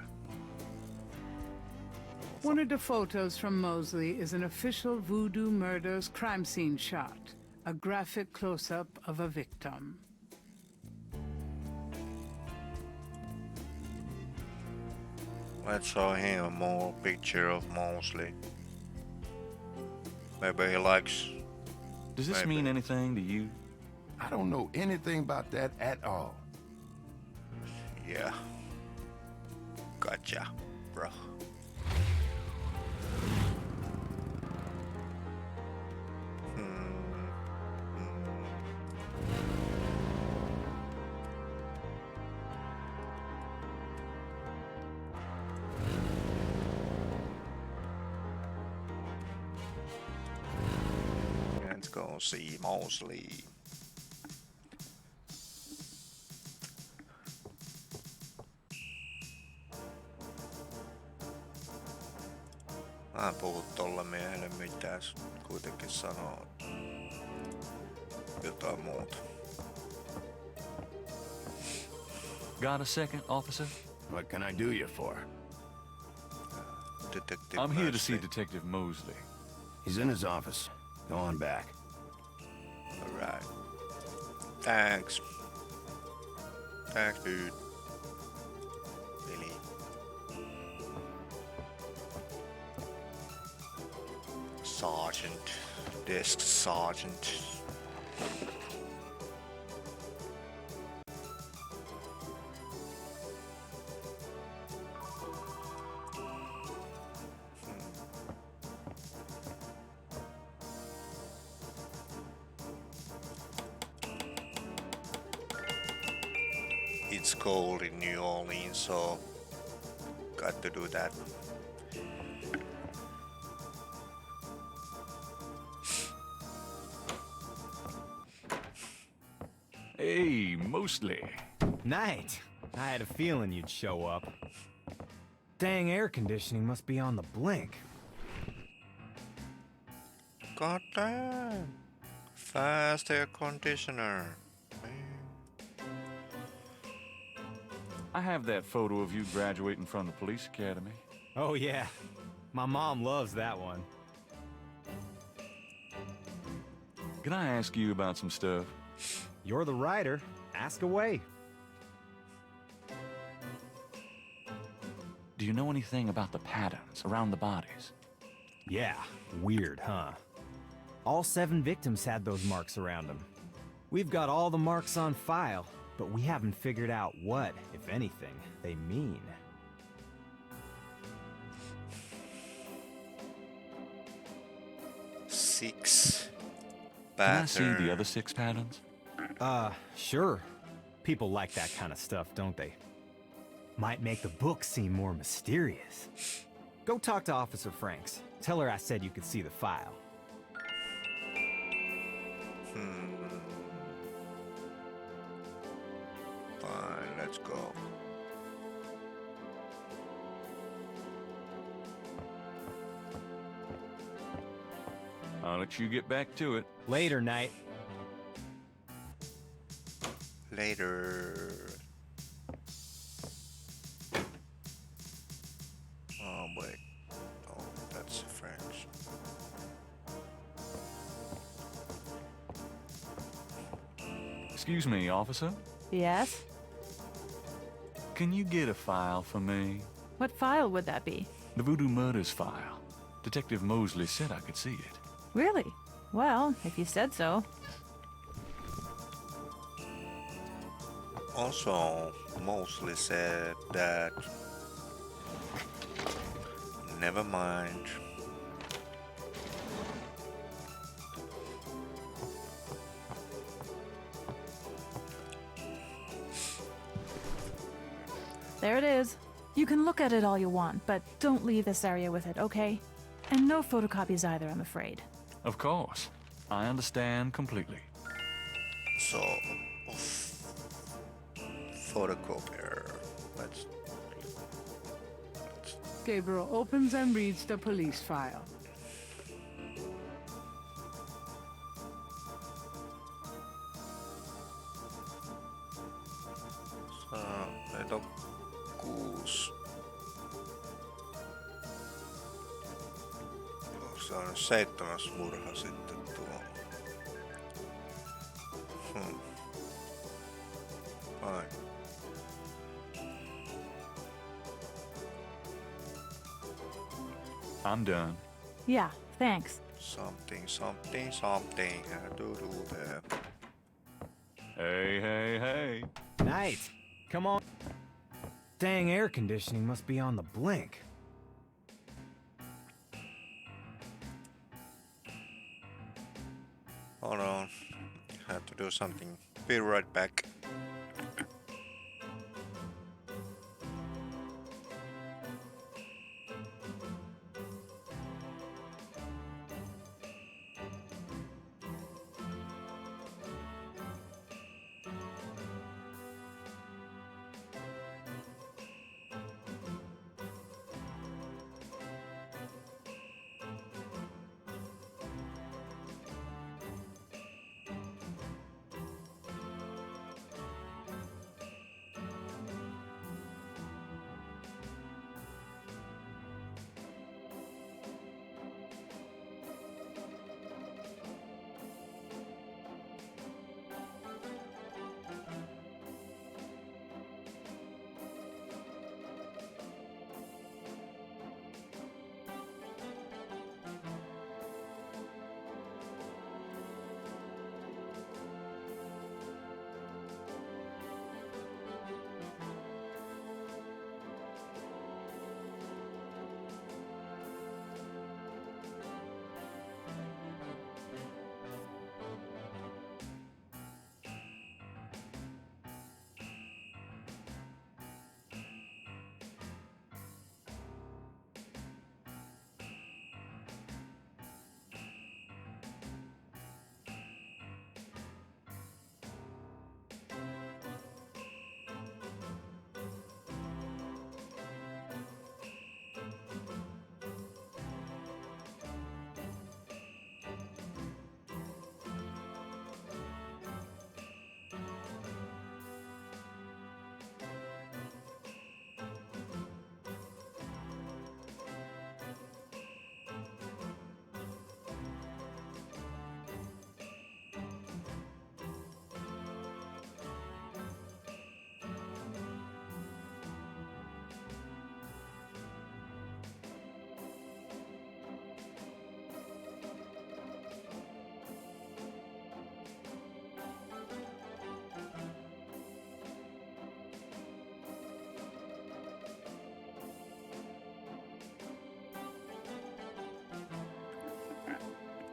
One of the photos from Mosley is an official Voodoo Murders crime scene shot, a graphic close-up of a victim. Let's show him a more picture of Mosley. Maybe he likes. Does this mean anything to you? I don't know anything about that at all. Yeah. Gotcha, bro. go see Mosley. Mä en puhu tolle miehelle mitään, kuitenkin sanoo jotain muuta. Got a second, officer? What can I do you for? Detective I'm here to see Mosley. Detective Mosley. He's in his office. Go on back. Alright. Thanks. Thanks, dude. Really. Sergeant. Desk sergeant. It's cold in New Orleans, so got to do that. Hey, Mosley. Night. I had a feeling you'd show up. Dang air conditioning must be on the blink. God damn. Fast air conditioner. I have that photo of you graduating from the police academy. Oh yeah. My mom loves that one. Can I ask you about some stuff? You're the writer. Ask away. Do you know anything about the patterns around the bodies? Yeah, weird, huh? All 7 victims had those marks around them. We've got all the marks on file, but we haven't figured out what, if anything, they mean. Six Can I see the pattern. other 6 patterns? Sure. People like that kind of stuff, don't they? Might make the book seem more mysterious. Go talk to Officer Franks. Tell her I said you could see the file. Fine, let's go. I'll let you get back to it. Later, Knight. Later. Oh wait. Oh, that's French. Excuse me, officer. Yes? Can you get a file for me? What file would that be? The Voodoo Murders file. Detective Mosley said I could see it. Really? Well, if you said so. Also, Mosley said that. Never mind. There it is. You can look at it all you want, but don't leave this area with it, okay? And no photocopies either, I'm afraid. Of course. I understand completely. So, photocopier. Let's. Gabriel opens and reads the police file. Meillä on 6. Se on 7. murha sitten tuo. Fine. I'm done. Yeah, thanks. Something I do there. Hey, hey, hey. Knight, come on. Dang air conditioning must be on the blink. Hold on. I have to do something. Be right back.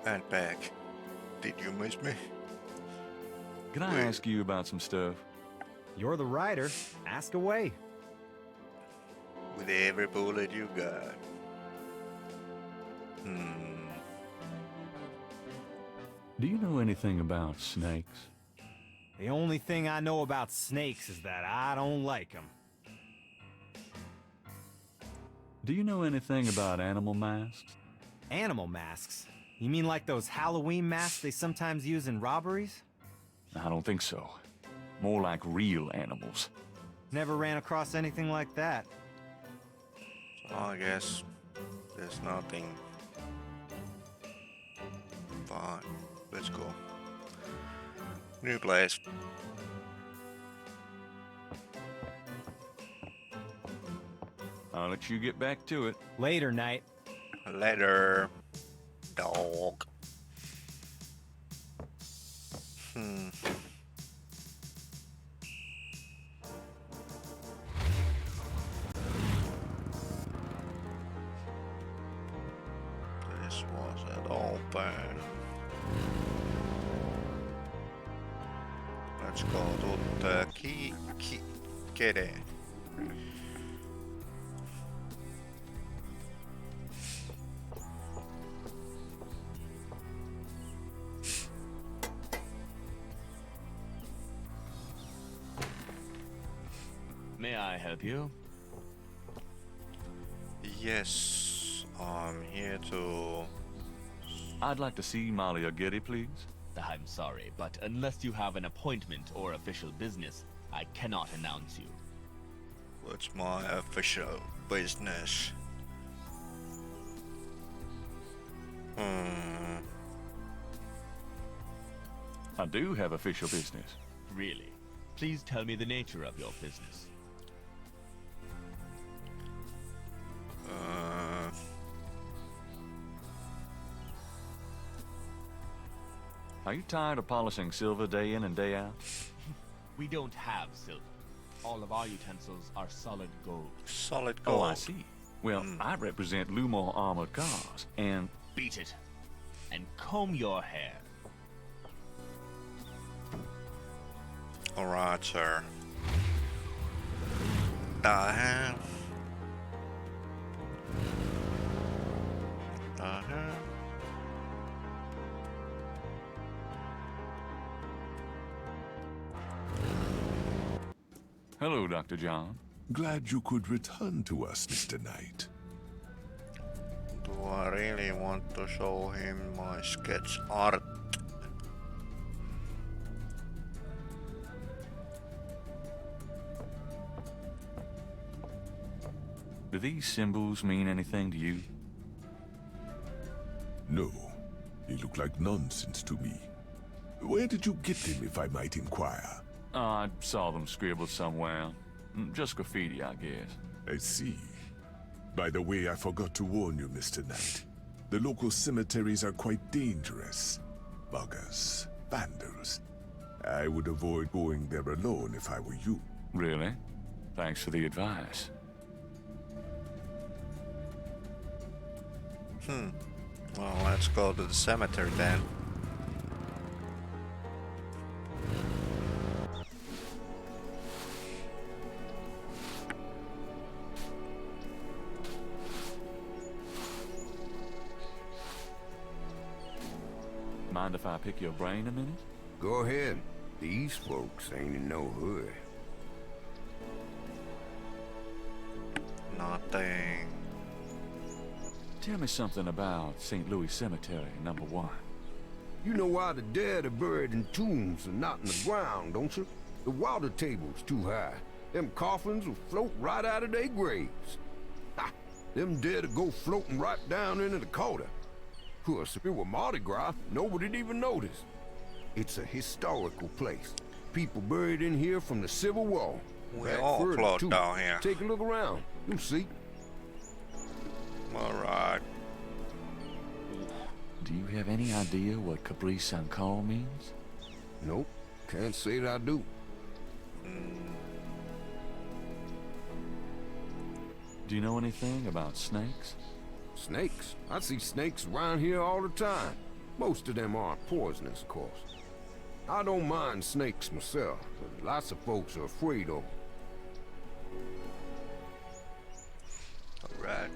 And back. Did you miss me? Can I ask you about some stuff? You're the writer. Ask away. With every bullet you got. Do you know anything about snakes? The only thing I know about snakes is that I don't like them. Do you know anything about animal masks? Animal masks? You mean like those Halloween masks they sometimes use in robberies? I don't think so. More like real animals. Never ran across anything like that. So I guess there's nothing. Fine, let's go. New place. I'll let you get back to it. Later, Knight. Later, dog. This wasn't open. Let's go to the key. Get it. May I help you? Yes, I'm here to... I'd like to see Malia Getty, please. I'm sorry, but unless you have an appointment or official business, I cannot announce you. What's my official business? I do have official business. Really? Please tell me the nature of your business. Are you tired of polishing silver day in and day out? We don't have silver. All of our utensils are solid gold. Solid gold. Oh, I see. Well, I represent Lumor Armored Cars, and... Beat it. And comb your hair. Alright, sir. The hell? The hell? Hello, Dr. John. Glad you could return to us, Mr. Knight. Do I really want to show him my sketch art? Do these symbols mean anything to you? No. They look like nonsense to me. Where did you get them, if I might inquire? I saw them scribbled somewhere. Just graffiti, I guess. I see. By the way, I forgot to warn you, Mr. Knight. The local cemeteries are quite dangerous. Buggers, vandals. I would avoid going there alone if I were you. Really? Thanks for the advice. Well, let's go to the cemetery then. Mind if I pick your brain a minute? Go ahead. These folks ain't in no hurry. Nothing. Tell me something about St. Louis Cemetery, number 1. You know why the dead are buried in tombs and not in the ground, don't you? The water table's too high. Them coffins will float right out of their graves. Ha! Them dead will go floating right down into the Dakota. Of course, if it were Mardi Gras, nobody'd even notice. It's a historical place. People buried in here from the Civil War. We Back all further, float too. down here. Take a look around. You'll see. Alright. Do you have any idea what Capri San Call means? Nope. Can't say that I do. Do you know anything about snakes? Snakes? I see snakes around here all the time. Most of them aren't poisonous, of course. I don't mind snakes myself, but lots of folks are afraid of them. Alright.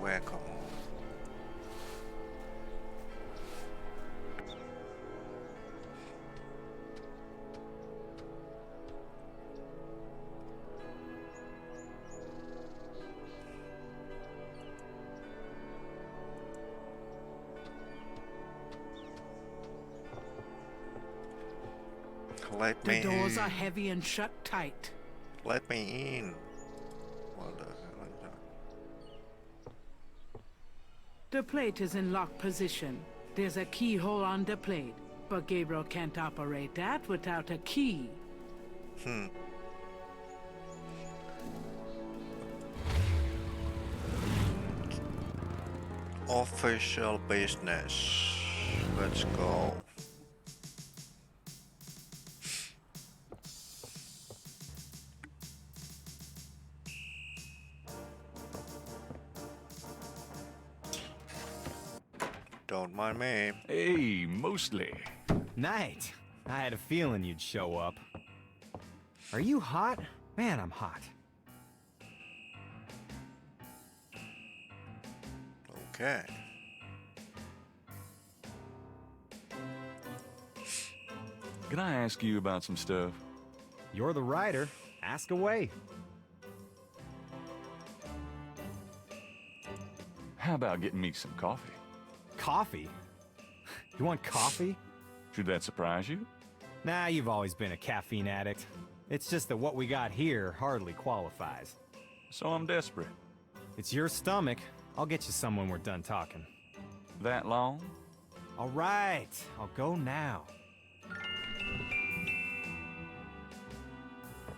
Welcome. Let The me doors in. are heavy and shut tight. Let me in. What the hell is that? The plate is in locked position. There's a keyhole on the plate, but Gabriel can't operate that without a key. Official business. Let's go. Don't mind me. Hey, Mostly. Knight, I had a feeling you'd show up. Are you hot? Man, I'm hot. Okay. Can I ask you about some stuff? You're the writer. Ask away. How about getting me some coffee? Coffee? You want coffee? Should that surprise you? Nah, you've always been a caffeine addict. It's just that what we got here hardly qualifies. So I'm desperate. It's your stomach. I'll get you some when we're done talking. That long? All right, I'll go now.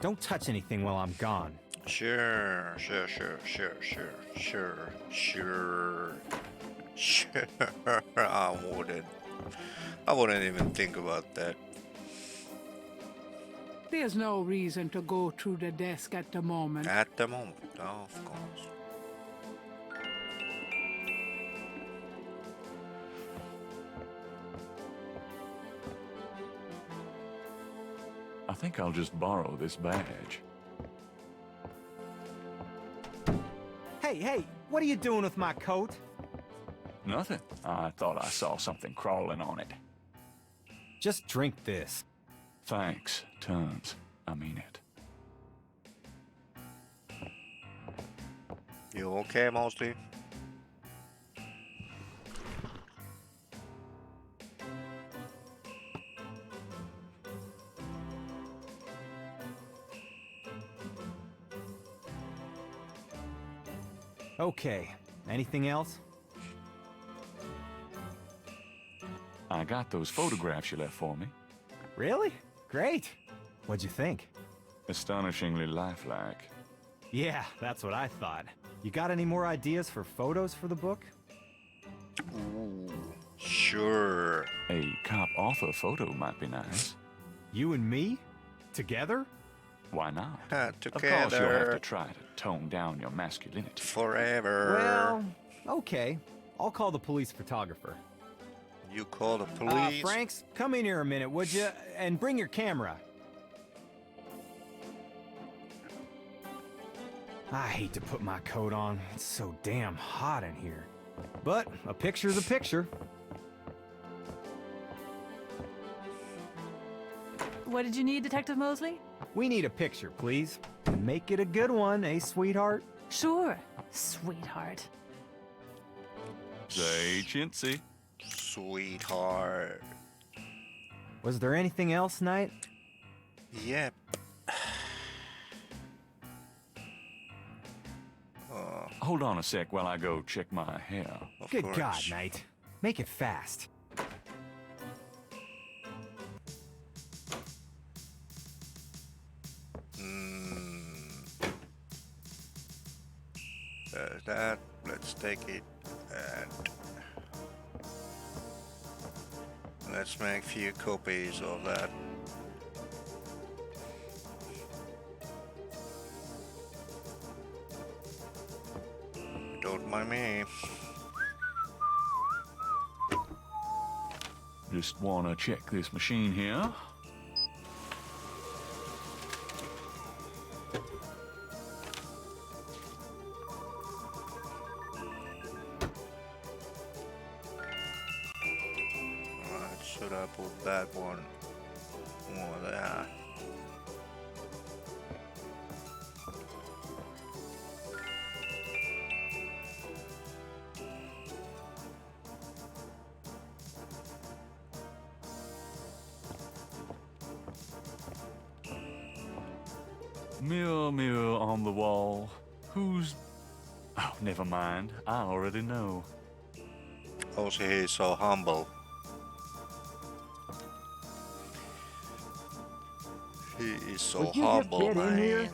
Don't touch anything while I'm gone. Sure. I wouldn't even think about that. There's no reason to go through the desk at the moment. At the moment, of course. I think I'll just borrow this badge. Hey, what are you doing with my coat? Nothing. I thought I saw something crawling on it. Just drink this. Thanks, tons. I mean it. You okay, Mostly? Okay, anything else? I got those photographs you left for me. Really? Great. What'd you think? Astonishingly lifelike. Yeah, that's what I thought. You got any more ideas for photos for the book? Ooh, sure. A cop-author photo might be nice. You and me? Together? Why not? Together. Of course you'll have to try to tone down your masculinity. Forever. Well, okay. I'll call the police photographer. You call the police? Franks, come in here a minute, would you? And bring your camera. I hate to put my coat on. It's so damn hot in here. But a picture's a picture. What did you need, Detective Mosley? We need a picture, please. And make it a good one, eh, sweetheart? Sure, sweetheart. Say chintzy. Sweetheart. Was there anything else, Knight? Yep. Hold on a sec while I go check my hair. Good God, Knight. Make it fast. That. Let's take it and let's make a few copies of that. mind me. Just wanna check this machine here. Alright, should I put that one over there? Mirror, mirror on the wall, who's... Oh, never mind. I already know. Oh, see, he's so humble. He is so Would you just humble, get in here? man.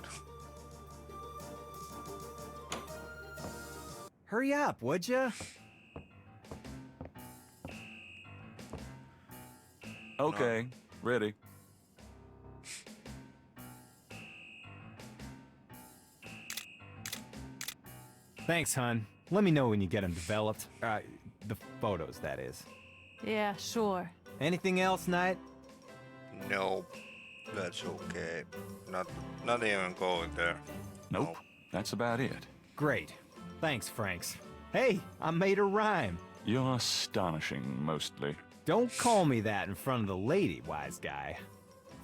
Hurry up, would ya? Okay, ready. Thanks, hun. Let me know when you get them developed. The photos, that is. Yeah, sure. Anything else, Knight? No, that's okay. Not even going there. Nope, that's about it. Great. Thanks, Franks. Hey, I made her rhyme. You're astonishing, mostly. Don't call me that in front of the lady, wise guy.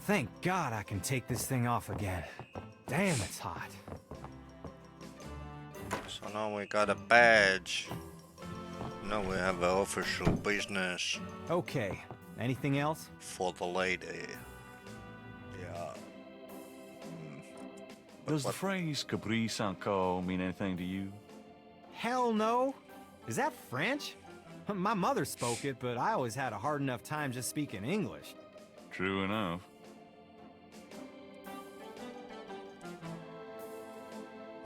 Thank God I can take this thing off again. Damn, it's hot. So now we got a badge. Now we have an official business. Okay. Anything else? For the lady. Yeah. Does the phrase caprice encore mean anything to you? Hell no. Is that French? My mother spoke it, but I always had a hard enough time just speaking English. True enough.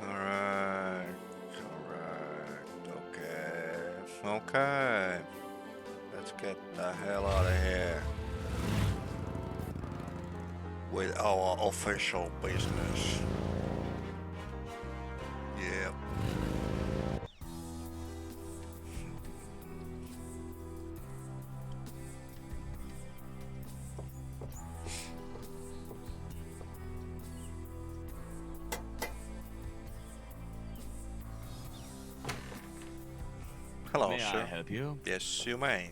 Alright. Okay. Let's get the hell out of here. With our official business. Yep. Hello, May sir. I help you? Yes, you may.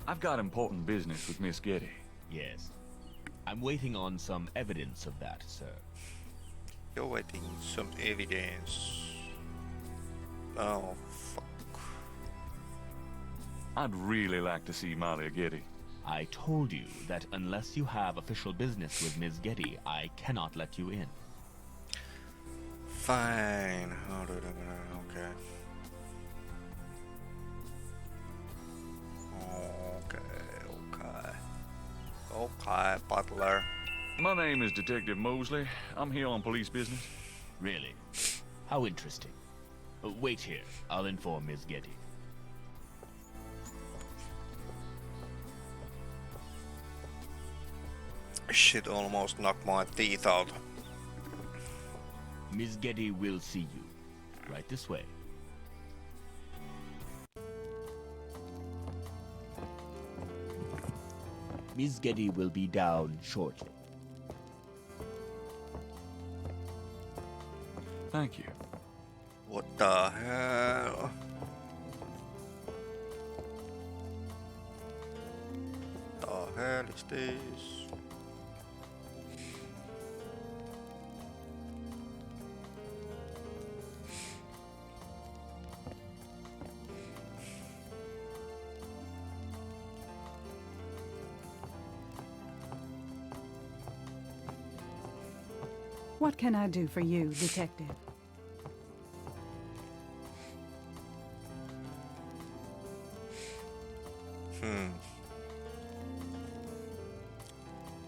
I've got important business with Miss Getty. Yes. I'm waiting on some evidence of that, sir. You're waiting some evidence. Oh, fuck. I'd really like to see Malia Getty. I told you that unless you have official business with Ms. Getty, I cannot let you in. Fine. Okay. Okay, butler. My name is Detective Mosley. I'm here on police business. Really? How interesting. Wait here. I'll inform Ms. Getty. Shit almost knocked my teeth out. Ms. Getty will see you. Right this way. Ms. Getty will be down shortly. Thank you. What the hell? The hell is this? What can I do for you, Detective?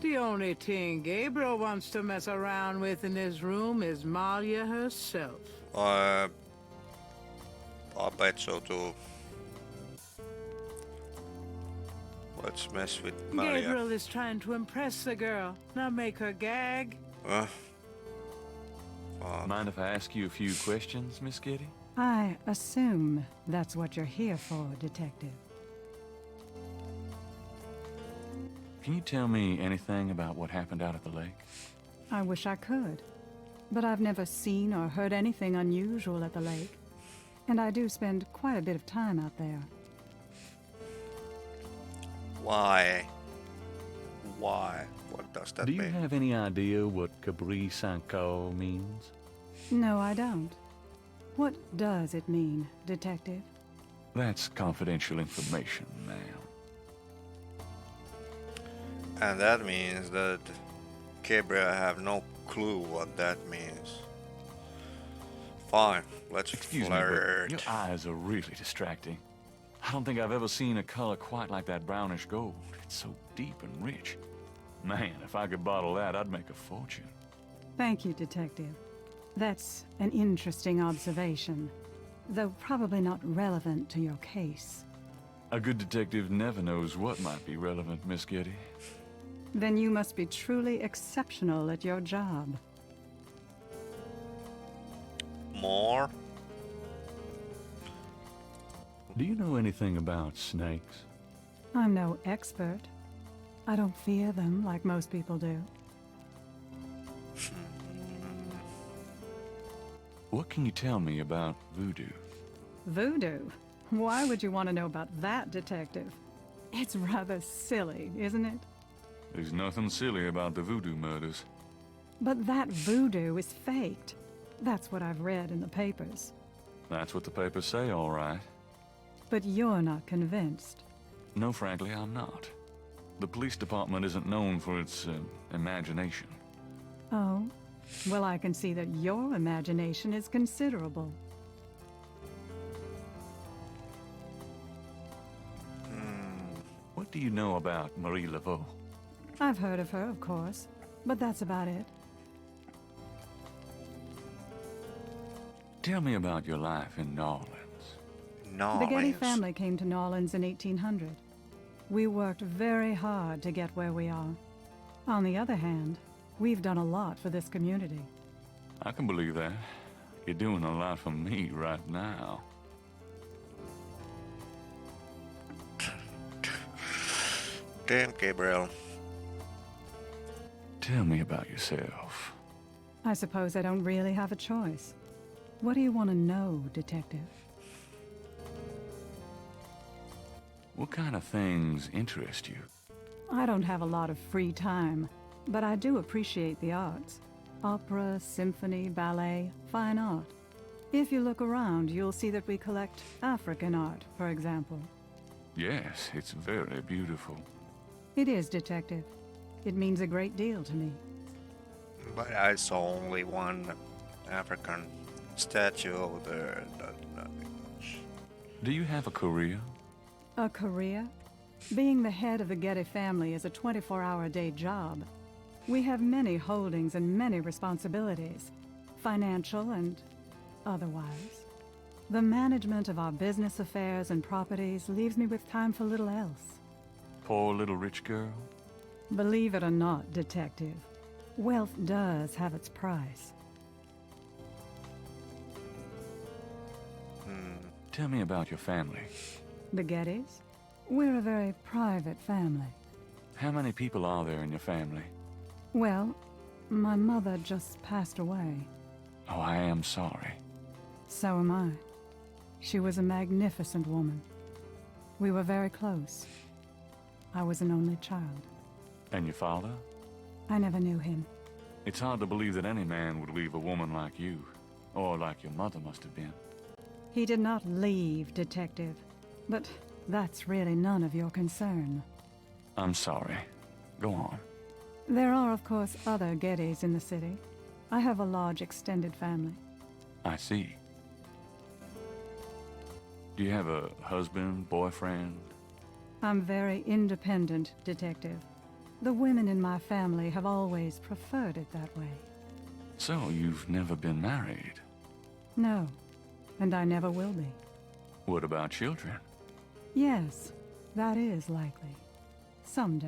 The only thing Gabriel wants to mess around with in this room is Malia herself. I bet so too. Let's mess with Malia. Gabriel is trying to impress the girl, not make her gag. Mind if I ask you a few questions, Miss Getty? I assume that's what you're here for, Detective. Can you tell me anything about what happened out at the lake? I wish I could, but I've never seen or heard anything unusual at the lake. And I do spend quite a bit of time out there. Why? Why? What does that mean? Do you mean? have any idea what Cabri Sanko means? No, I don't. What does it mean, Detective? That's confidential information, ma'am. And that means that Gabriel have no clue what that means. Fine, let's Excuse flirt. me, but your eyes are really distracting. I don't think I've ever seen a color quite like that brownish gold. It's so deep and rich. Man, if I could bottle that, I'd make a fortune. Thank you, Detective. That's an interesting observation, though probably not relevant to your case. A good detective never knows what might be relevant, Miss Getty. Then you must be truly exceptional at your job. More? Do you know anything about snakes? I'm no expert. I don't fear them like most people do. What can you tell me about voodoo? Voodoo? Why would you want to know about that, Detective? It's rather silly, isn't it? There's nothing silly about the voodoo murders. But that voodoo is faked. That's what I've read in the papers. That's what the papers say, all right. But you're not convinced. No, frankly, I'm not. The police department isn't known for its imagination. Oh? Well, I can see that your imagination is considerable. What do you know about Marie Laveau? I've heard of her, of course, but that's about it. Tell me about your life in New Orleans. The Getty family came to New Orleans in 1800. We worked very hard to get where we are. On the other hand, we've done a lot for this community. I can believe that. You're doing a lot for me right now. Damn, Gabriel. Tell me about yourself. I suppose I don't really have a choice. What do you want to know, Detective? What kind of things interest you? I don't have a lot of free time, but I do appreciate the arts. Opera, symphony, ballet, fine art. If you look around, you'll see that we collect African art, for example. Yes, it's very beautiful. It is, Detective. It means a great deal to me. But I saw only one African statue over there. Do you have a career? A career? Being the head of the Getty family is a 24-hour-a-day job. We have many holdings and many responsibilities, financial and otherwise. The management of our business affairs and properties leaves me with time for little else. Poor little rich girl? Believe it or not, Detective, wealth does have its price. Tell me about your family. The Gettys? We're a very private family. How many people are there in your family? Well, my mother just passed away. Oh, I am sorry. So am I. She was a magnificent woman. We were very close. I was an only child. And your father? I never knew him. It's hard to believe that any man would leave a woman like you, or like your mother must have been. He did not leave, Detective, but that's really none of your concern. I'm sorry. Go on. There are, of course, other Gettys in the city. I have a large extended family. I see. Do you have a husband, boyfriend? I'm very independent, Detective. The women in my family have always preferred it that way. So, you've never been married? No, and I never will be. What about children? Yes, that is likely. Someday.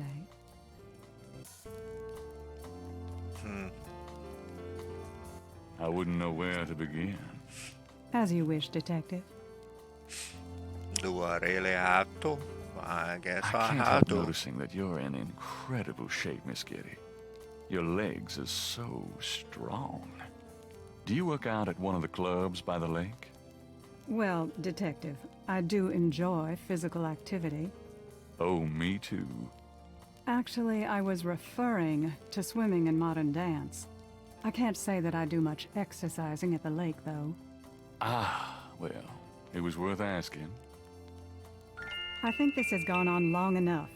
I wouldn't know where to begin. As you wish, Detective. Do I really have to? I guess I can't have help to. noticing that you're in incredible shape, Miss Getty. Your legs are so strong. Do you work out at one of the clubs by the lake? Well, Detective, I do enjoy physical activity. Oh, me too. Actually, I was referring to swimming and modern dance. I can't say that I do much exercising at the lake, though. Ah, well, it was worth asking. I think this has gone on long enough.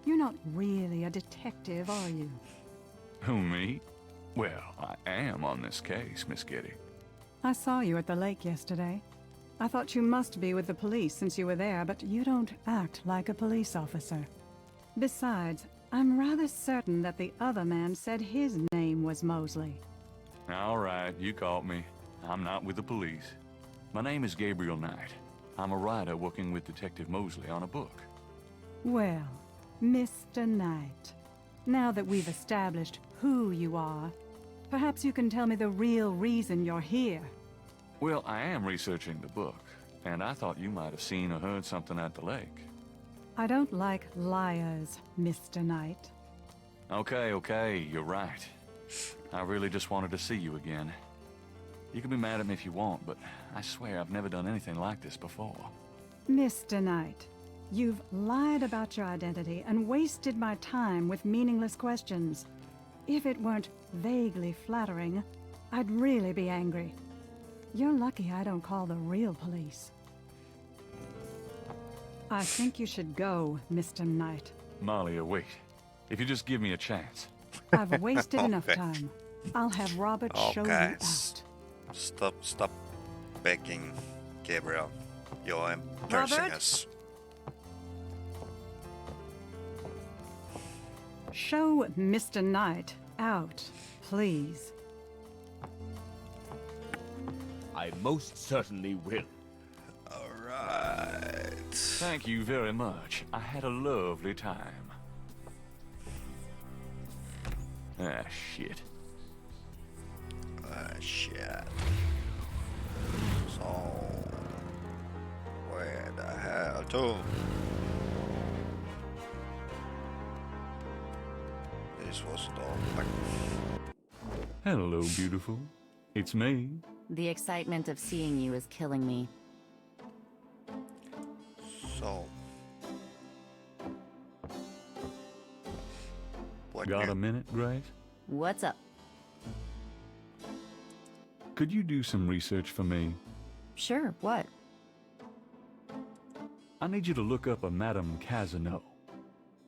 You're not really a detective, are you? Who, me? Well, I am on this case, Miss Getty. I saw you at the lake yesterday. I thought you must be with the police since you were there, but you don't act like a police officer. Besides, I'm rather certain that the other man said his name was Mosley. All right, you caught me. I'm not with the police. My name is Gabriel Knight. I'm a writer working with Detective Mosley on a book. Well, Mr. Knight, now that we've established who you are, perhaps you can tell me the real reason you're here. Well, I am researching the book, and I thought you might have seen or heard something at the lake. I don't like liars, Mr. Knight. Okay, you're right. I really just wanted to see you again. You can be mad at me if you want, but I swear I've never done anything like this before. Mr. Knight, you've lied about your identity and wasted my time with meaningless questions. If it weren't vaguely flattering, I'd really be angry. You're lucky I don't call the real police. I think you should go, Mr. Knight. Malia, wait. If you just give me a chance. I've wasted enough time. I'll have Robert show you out. Stop begging, Gabriel. You're embarrassing Robert? us. Show Mr. Knight out, please. I most certainly will. Alright. Thank you very much. I had a lovely time. Ah, shit. Shit. So, where the hell to? This was the... Hello, beautiful. It's me. The excitement of seeing you is killing me. So... Got a minute, Grace? What's up? Could you do some research for me? Sure, what? I need you to look up a Madame Casino.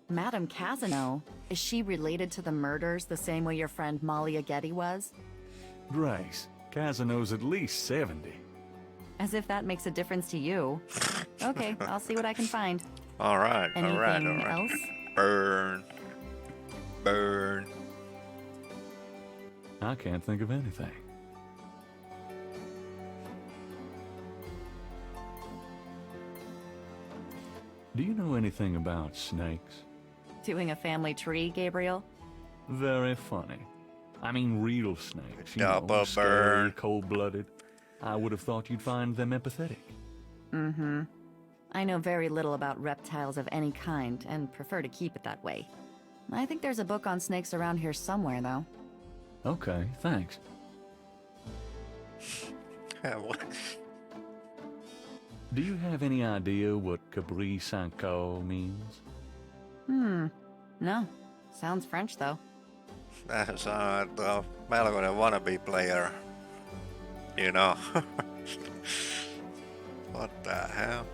Madame Casino? Is she related to the murders the same way your friend Malia Getty was? Grace, Casino's at least 70. As if that makes a difference to you. Okay, I'll see what I can find. Alright, Anything alright. else? Burn. I can't think of anything. Do you know anything about snakes? Doing a family tree, Gabriel? Very funny. I mean real snakes, you Double know, scary, burn. cold-blooded. I would have thought you'd find them empathetic. Mm-hmm. I know very little about reptiles of any kind, and prefer to keep it that way. I think there's a book on snakes around here somewhere, though. Okay, thanks. Do you have any idea what Cabri Saint-Caux means? No. Sounds French, though. That's melkoinen wannabe player. You know. What the hell?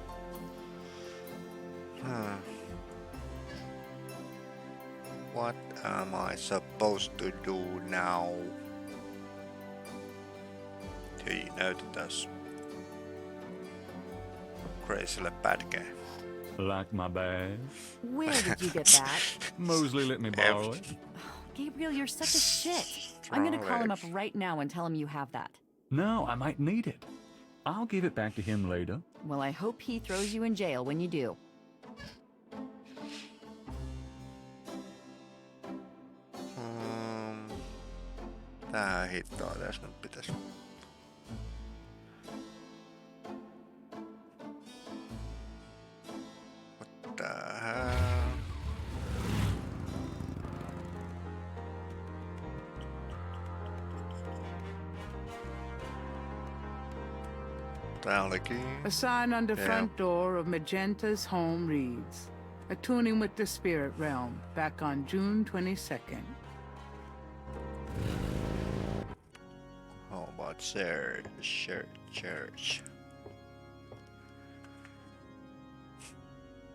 What am I supposed to do now? Näytetään Graceille pätkä. Like my bag? Where did you get that? Mosley let me borrow it. Gabriel, you're such a shit. I'm gonna call him up right now and tell him you have that. No, I might need it. I'll give it back to him later. Well, I hope he throws you in jail when you do. Tää hittoa tässä nyt pitäis. What the hell? Tää olikin. A sign on the Yeah. front door of Magenta's home reads, Attuning with the Spirit Realm, back on June 22nd. How about church?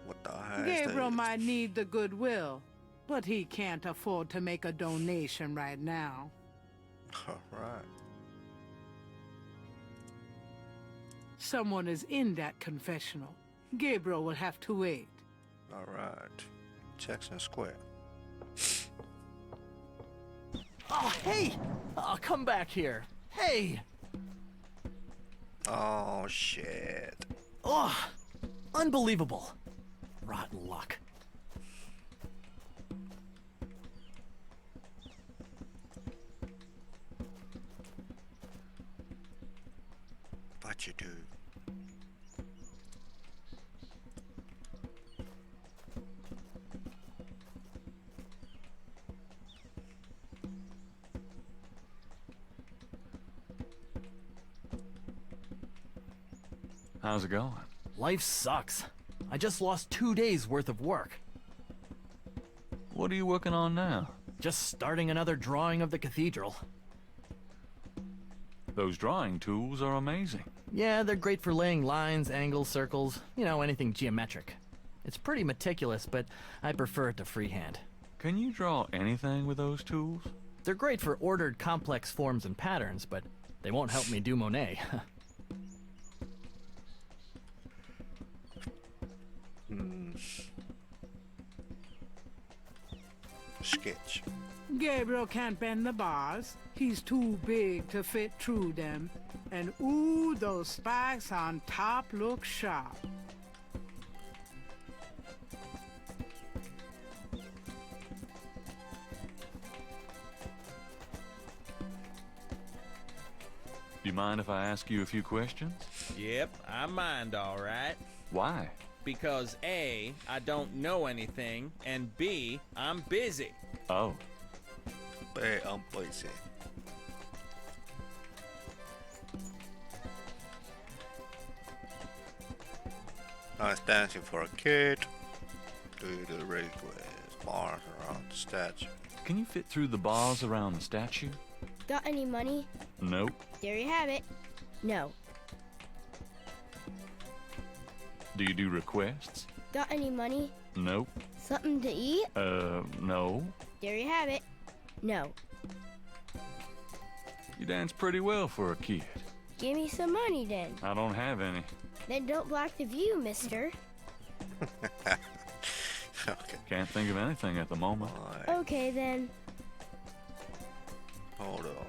What the hell is Gabriel that? might need the goodwill, but he can't afford to make a donation right now. Alright. Someone is in that confessional. Gabriel will have to wait. Alright. Jackson Square. Oh, hey! Oh, come back here. Hey! Oh shit. Oh, unbelievable. Rotten luck. What you do? How's it going? Life sucks. I just lost 2 days worth of work. What are you working on now? Just starting another drawing of the cathedral. Those drawing tools are amazing. Yeah, they're great for laying lines, angles, circles, you know, anything geometric. It's pretty meticulous, but I prefer it to freehand. Can you draw anything with those tools? They're great for ordered, complex forms and patterns, but they won't help me do Monet. Sketch. Gabriel can't bend the bars. He's too big to fit through them. And ooh, those spikes on top look sharp. Do you mind if I ask you a few questions? Yep, I mind all right. Why? Because A, I don't know anything, and B, I'm busy. Oh. Hey, I'm busy. Nice dancing for a kid. Do the request. Bars around the statue. Can you fit through the bars around the statue? Got any money? Nope. There you have it. No. Do you do requests? Got any money? Nope. Something to eat? No. There you have it. No. You dance pretty well for a kid. Give me some money then. I don't have any. Then don't block the view, mister. Okay. Can't think of anything at the moment. Okay then. Hold on.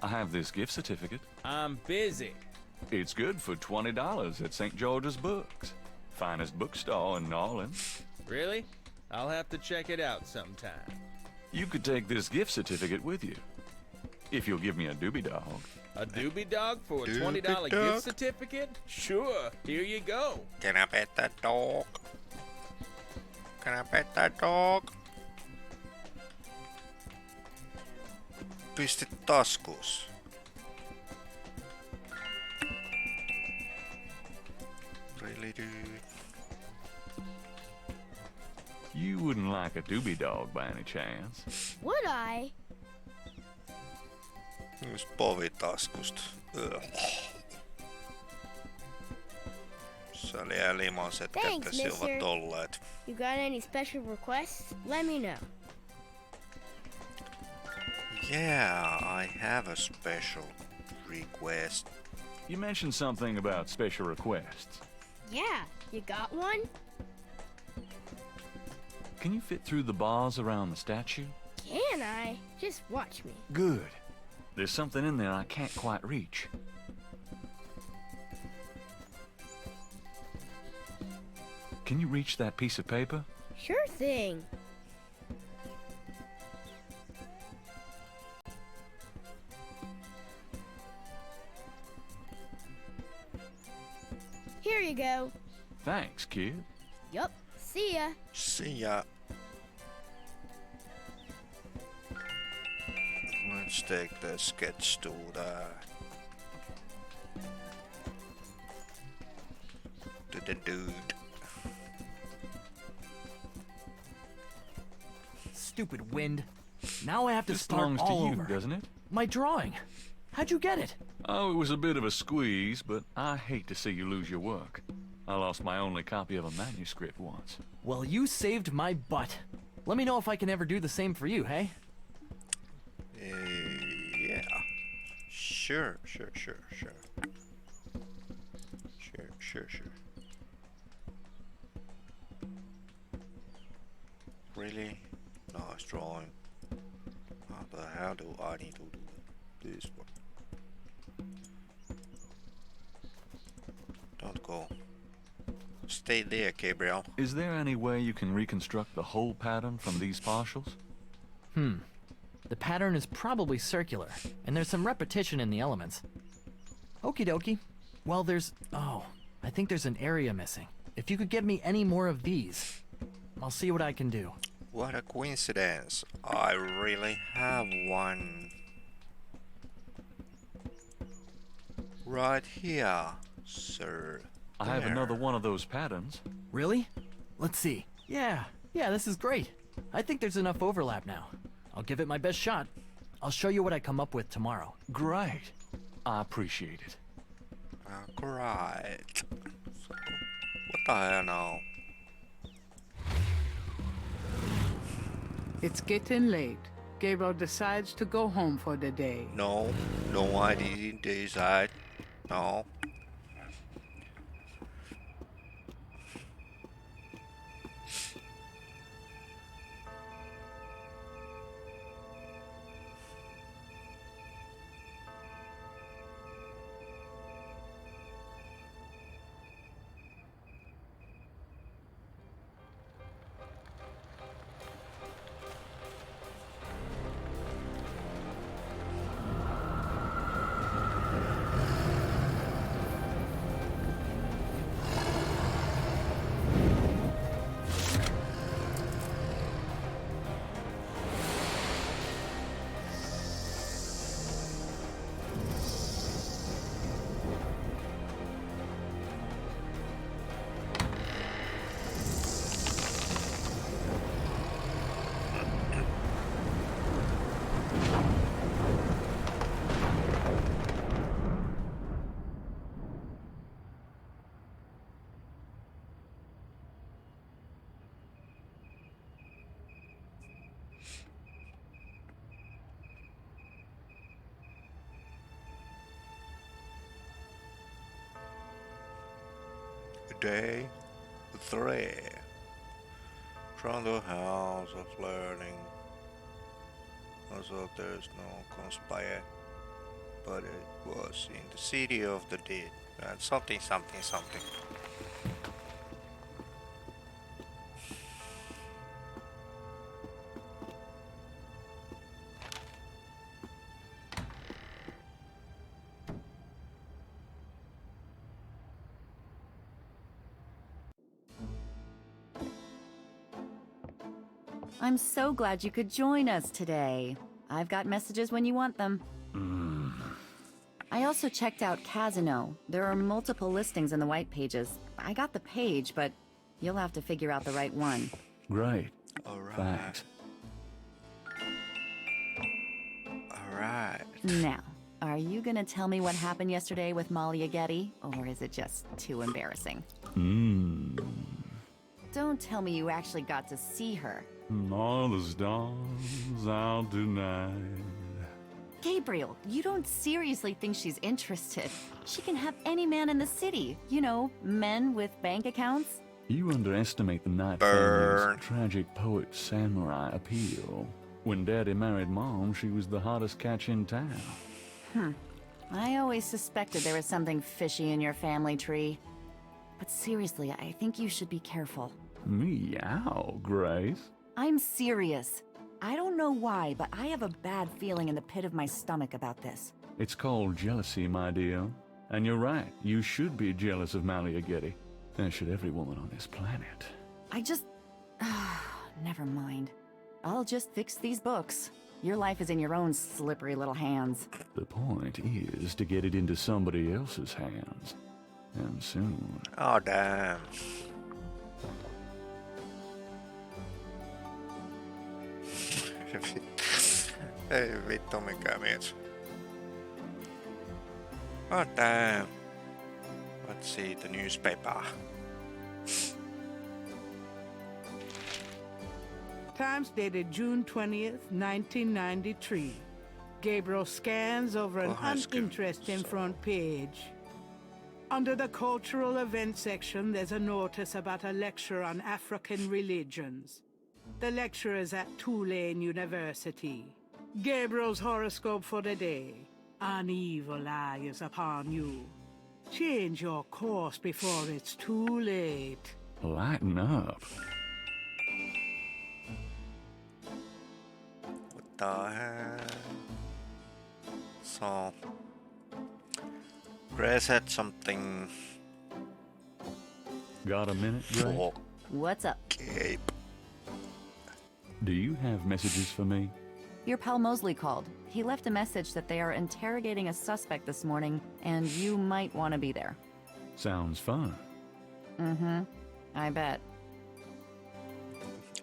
I have this gift certificate. I'm busy. It's good for $20 at St. George's Books. Finest bookstore in New Orleans. Really? I'll have to check it out sometime. You could take this gift certificate with you. If you'll give me a doobie dog. A doobie dog for a Doobie $20 dog? gift certificate? Sure, here you go. Can I pet that dog? Can I pet that dog? Pisti taskuus. Really, dude? You wouldn't like a doobie dog by any chance. Would I? Myös povitaskusta. Se oli ihan limoset, Thanks, ketkä silvat mister. olleet. You got any special requests? Let me know. Yeah, I have a special request. You mentioned something about special requests. Yeah, you got one? Can you fit through the bars around the statue? Can I? Just watch me. Good. There's something in there I can't quite reach. can you reach that piece of paper? Sure thing. Here you go. Thanks, kid. Yup. See ya. See ya. Let's take the sketch to the dude. Stupid wind. Now I have to This start belongs all to you, over. doesn't it? My drawing. How'd you get it? Oh, it was a bit of a squeeze, but I hate to see you lose your work. I lost my only copy of a manuscript once. Well, you saved my butt. Let me know if I can ever do the same for you, hey? Yeah. Sure. Sure. Really? Nice drawing. How the hell do I need to do this one? Don't go. Stay there, Gabriel. Is there any way you can reconstruct the whole pattern from these partials? The pattern is probably circular, and there's some repetition in the elements. Okie dokie. Well, I think there's an area missing. If you could give me any more of these, I'll see what I can do. What a coincidence. I really have one. Right here, sir. I have There. another one of those patterns. Really? Let's see. Yeah, this is great. I think there's enough overlap now. I'll give it my best shot. I'll show you what I come up with tomorrow. Great. I appreciate it. Great. So, what the hell now? It's getting late. Gabriel decides to go home for the day. No, I didn't decide. No. Day 3 from the house of learning. Also, there's no conspire, but it was in the city of the dead. And something. I'm so glad you could join us today. I've got messages when you want them. I also checked out Casino. There are multiple listings in the white pages. I got the page, but you'll have to figure out the right one. Great. Alright. Thanks. Alright. Now, are you gonna tell me what happened yesterday with Malia Getty, or is it just too embarrassing? Don't tell me you actually got to see her. All the stars out tonight. Gabriel, you don't seriously think she's interested. She can have any man in the city. You know, men with bank accounts. You underestimate the Knight Burn. family's tragic poet samurai appeal. When Daddy married Mom, she was the hottest catch in town. I always suspected there was something fishy in your family tree. But seriously, I think you should be careful. Meow, Grace. I'm serious. I don't know why, but I have a bad feeling in the pit of my stomach about this. It's called jealousy, my dear. And you're right, you should be jealous of Malia Getty. As should every woman on this planet. I just... never mind. I'll just fix these books. Your life is in your own slippery little hands. The point is to get it into somebody else's hands. And soon. Oh, damn. Ei vittu mikä mies. Oh, damn. Let's see the newspaper. Times dated June 20th, 1993. Gabriel scans over an uninteresting front page. Under the cultural events section, there's a notice about a lecture on African religions. The lecture is at Tulane University. Gabriel's horoscope for the day. An evil eye is upon you. Change your course before it's too late. Lighten up. What the hell? So... Grace had something... Got a minute, Grace? What's up? Cape. Do you have messages for me? Your pal Mosley called. He left a message that they are interrogating a suspect this morning, and you might want to be there. Sounds fun. Mm-hmm. I bet.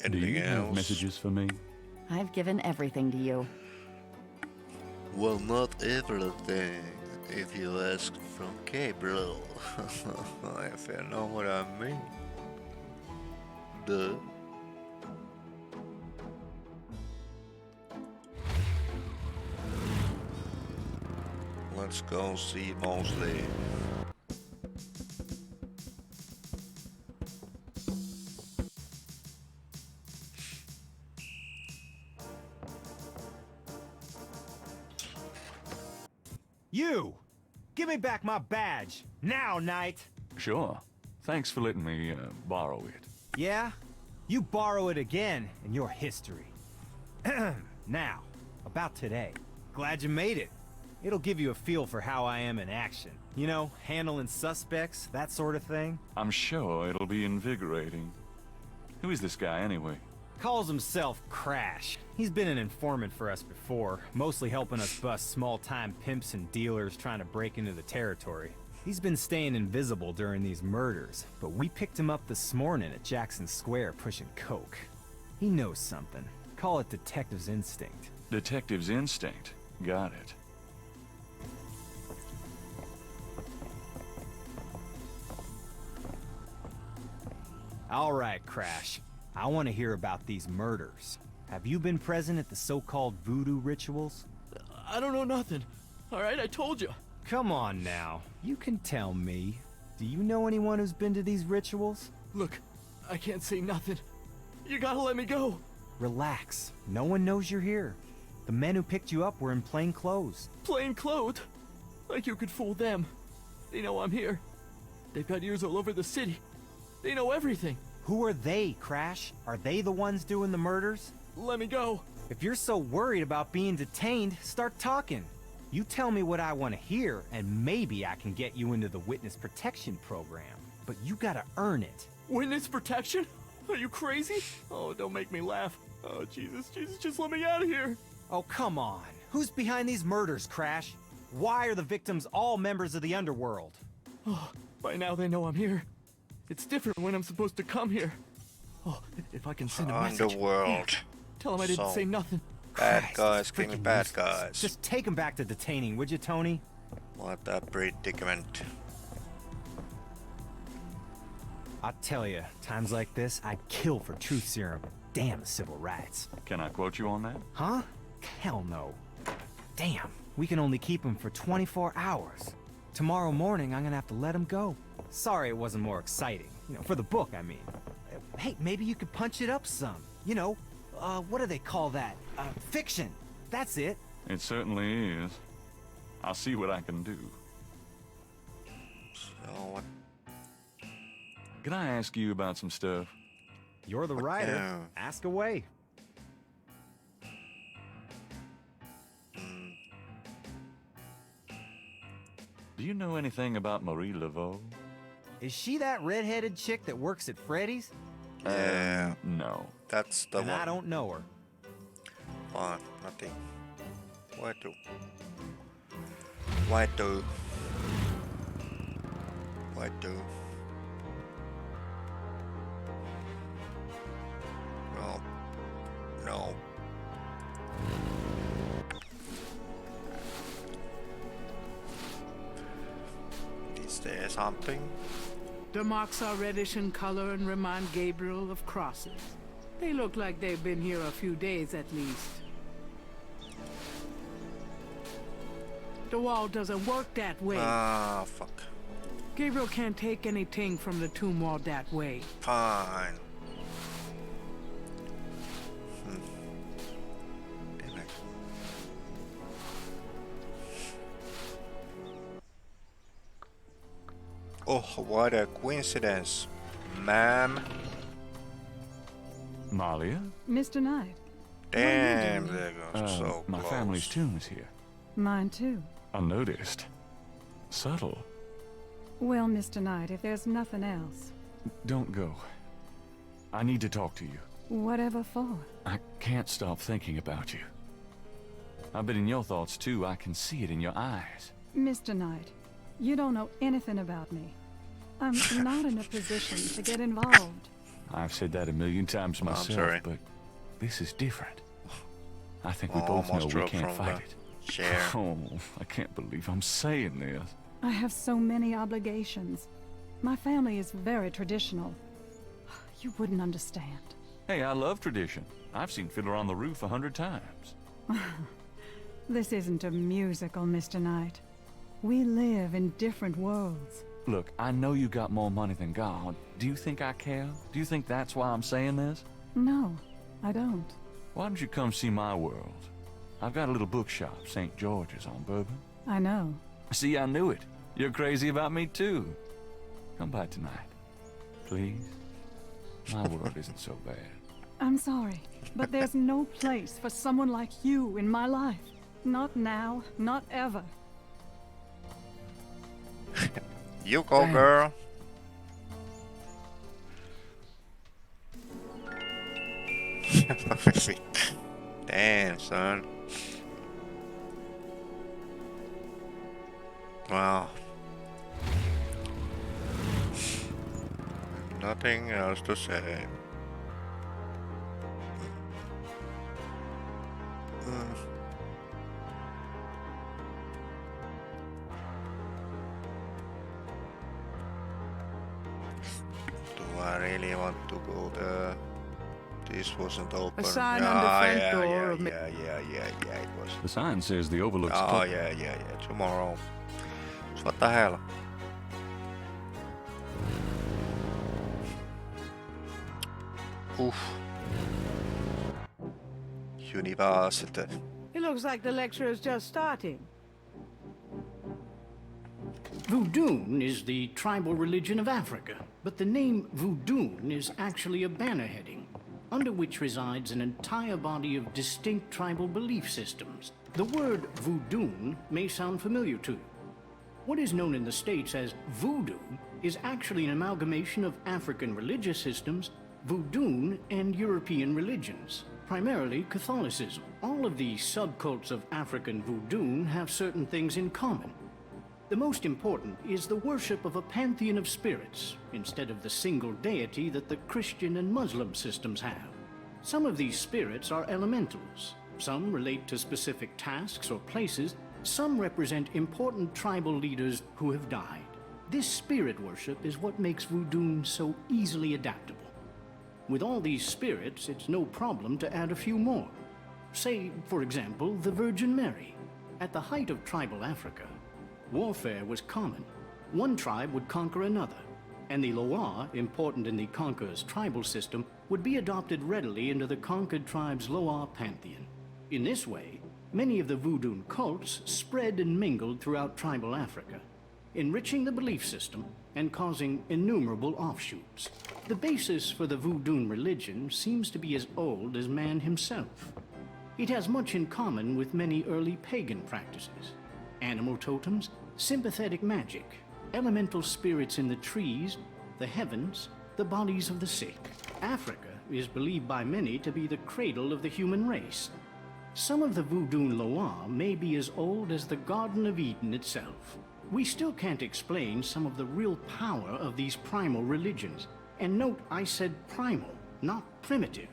Do you have messages for me? I've given everything to you. Well, not everything, if you ask from Gabriel. If you know what I mean. Duh. Let's go see Mosley. You! Give me back my badge! Now, Knight! Sure. Thanks for letting me borrow it. Yeah? You borrow it again, and you're history. Now, about today. Glad you made it. It'll give you a feel for how I am in action. You know, handling suspects, that sort of thing. I'm sure it'll be invigorating. Who is this guy, anyway? Calls himself Crash. He's been an informant for us before, mostly helping us bust small-time pimps and dealers trying to break into the territory. He's been staying invisible during these murders, but we picked him up this morning at Jackson Square pushing coke. He knows something. Call it detective's instinct. Detective's instinct. Got it. All right, Crash. I want to hear about these murders. Have you been present at the so-called voodoo rituals? I don't know nothing. All right, I told you. Come on now. You can tell me. Do you know anyone who's been to these rituals? Look, I can't say nothing. You gotta let me go. Relax. No one knows you're here. The men who picked you up were in plain clothes. Plain clothes? Like you could fool them. They know I'm here. They've got ears all over the city. They know everything. Who are they, Crash? Are they the ones doing the murders? Let me go. If you're so worried about being detained, start talking. You tell me what I want to hear, and maybe I can get you into the witness protection program. But you gotta earn it. Witness protection? Are you crazy? Oh, don't make me laugh. Oh, Jesus, just let me out of here. Oh, come on. Who's behind these murders, Crash? Why are the victims all members of the underworld? Oh, by now they know I'm here. It's different when I'm supposed to come here. Oh, if I can send a message. Underworld. Tell them I didn't say nothing. Bad guys, give me bad guys. Just take him back to detaining, would you, Tony? What a predicament. I tell you, times like this, I'd kill for truth serum. Damn civil rights. Can I quote you on that? Huh? Hell no. Damn, we can only keep him for 24 hours. Tomorrow morning, I'm gonna have to let him go. Sorry it wasn't more exciting. You know, for the book, I mean. Hey, maybe you could punch it up some. You know, what do they call that? Fiction. That's it. It certainly is. I'll see what I can do. So what? can I ask you about some stuff? You're the writer. Yeah. Ask away. Do you know anything about Marie Laveau? Is she that redheaded chick that works at Freddy's? Yeah. No. That's the And one. I don't know her. Fine, nothing. Why do? Why do? Why do? No. No. Is there something? The marks are reddish in color and remind Gabriel of crosses. They look like they've been here a few days at least. The wall doesn't work that way. Ah, fuck. Gabriel can't take anything from the tomb wall that way. Fine. Damn it. Oh, what a coincidence, ma'am. Malia? Mr. Knight. Damn, there goes so My close. family's tomb is here. Mine too. Unnoticed. Subtle. Well, Mr. Knight, if there's nothing else, Don't go. I need to talk to you. whatever for? I can't stop thinking about you. I've been in your thoughts too. I can see it in your eyes. Mr. Knight, you don't know anything about me. I'm not in a position to get involved. I've said that a million times myself, sorry. but this is different. I think we Oh, both know almost we dropped can't from fight the it. chair. Oh, I can't believe I'm saying this. I have so many obligations. My family is very traditional. You wouldn't understand. Hey, I love tradition. I've seen Fiddler on the Roof 100 times. This isn't a musical, Mr. Knight. We live in different worlds. Look, I know you got more money than God. Do you think I care? Do you think that's why I'm saying this? No, I don't. Why don't you come see my world? I've got a little bookshop, St. George's on Bourbon. I know. See, I knew it. You're crazy about me too. Come by tonight. Please? My world isn't so bad. I'm sorry, but there's no place for someone like you in my life. Not now, not ever. You go, girl. Damn, son. Wow. Nothing else to say. Do I really want to go there? This wasn't open. A sign on the front door of yeah, it was. The sign says the overlook's Oh, closed. yeah, tomorrow. So what the hell? Oof. University. It looks like the lecture is just starting. Voodoo is the tribal religion of Africa, but the name Voodoo is actually a banner heading, under which resides an entire body of distinct tribal belief systems. The word voodoo may sound familiar to you. What is known in the States as voodoo is actually an amalgamation of African religious systems, voodoo, and European religions, primarily Catholicism. All of these subcults of African voodoo have certain things in common. The most important is the worship of a pantheon of spirits, instead of the single deity that the Christian and Muslim systems have. Some of these spirits are elementals. Some relate to specific tasks or places. Some represent important tribal leaders who have died. This spirit worship is what makes voodoo so easily adaptable. With all these spirits, it's no problem to add a few more. Say, for example, the Virgin Mary. At the height of tribal Africa, warfare was common. One tribe would conquer another, and the Loa, important in the conqueror's tribal system, would be adopted readily into the conquered tribe's Loa pantheon. In this way, many of the voodoo cults spread and mingled throughout tribal Africa. enriching the belief system and causing innumerable offshoots. The basis for the Voodoo religion seems to be as old as man himself. It has much in common with many early pagan practices: animal totems, sympathetic magic, elemental spirits in the trees, the heavens, the bodies of the sick. Africa is believed by many to be the cradle of the human race. Some of the Voodoo Loa may be as old as the Garden of Eden itself. We still can't explain some of the real power of these primal religions. And note, I said primal, not primitive.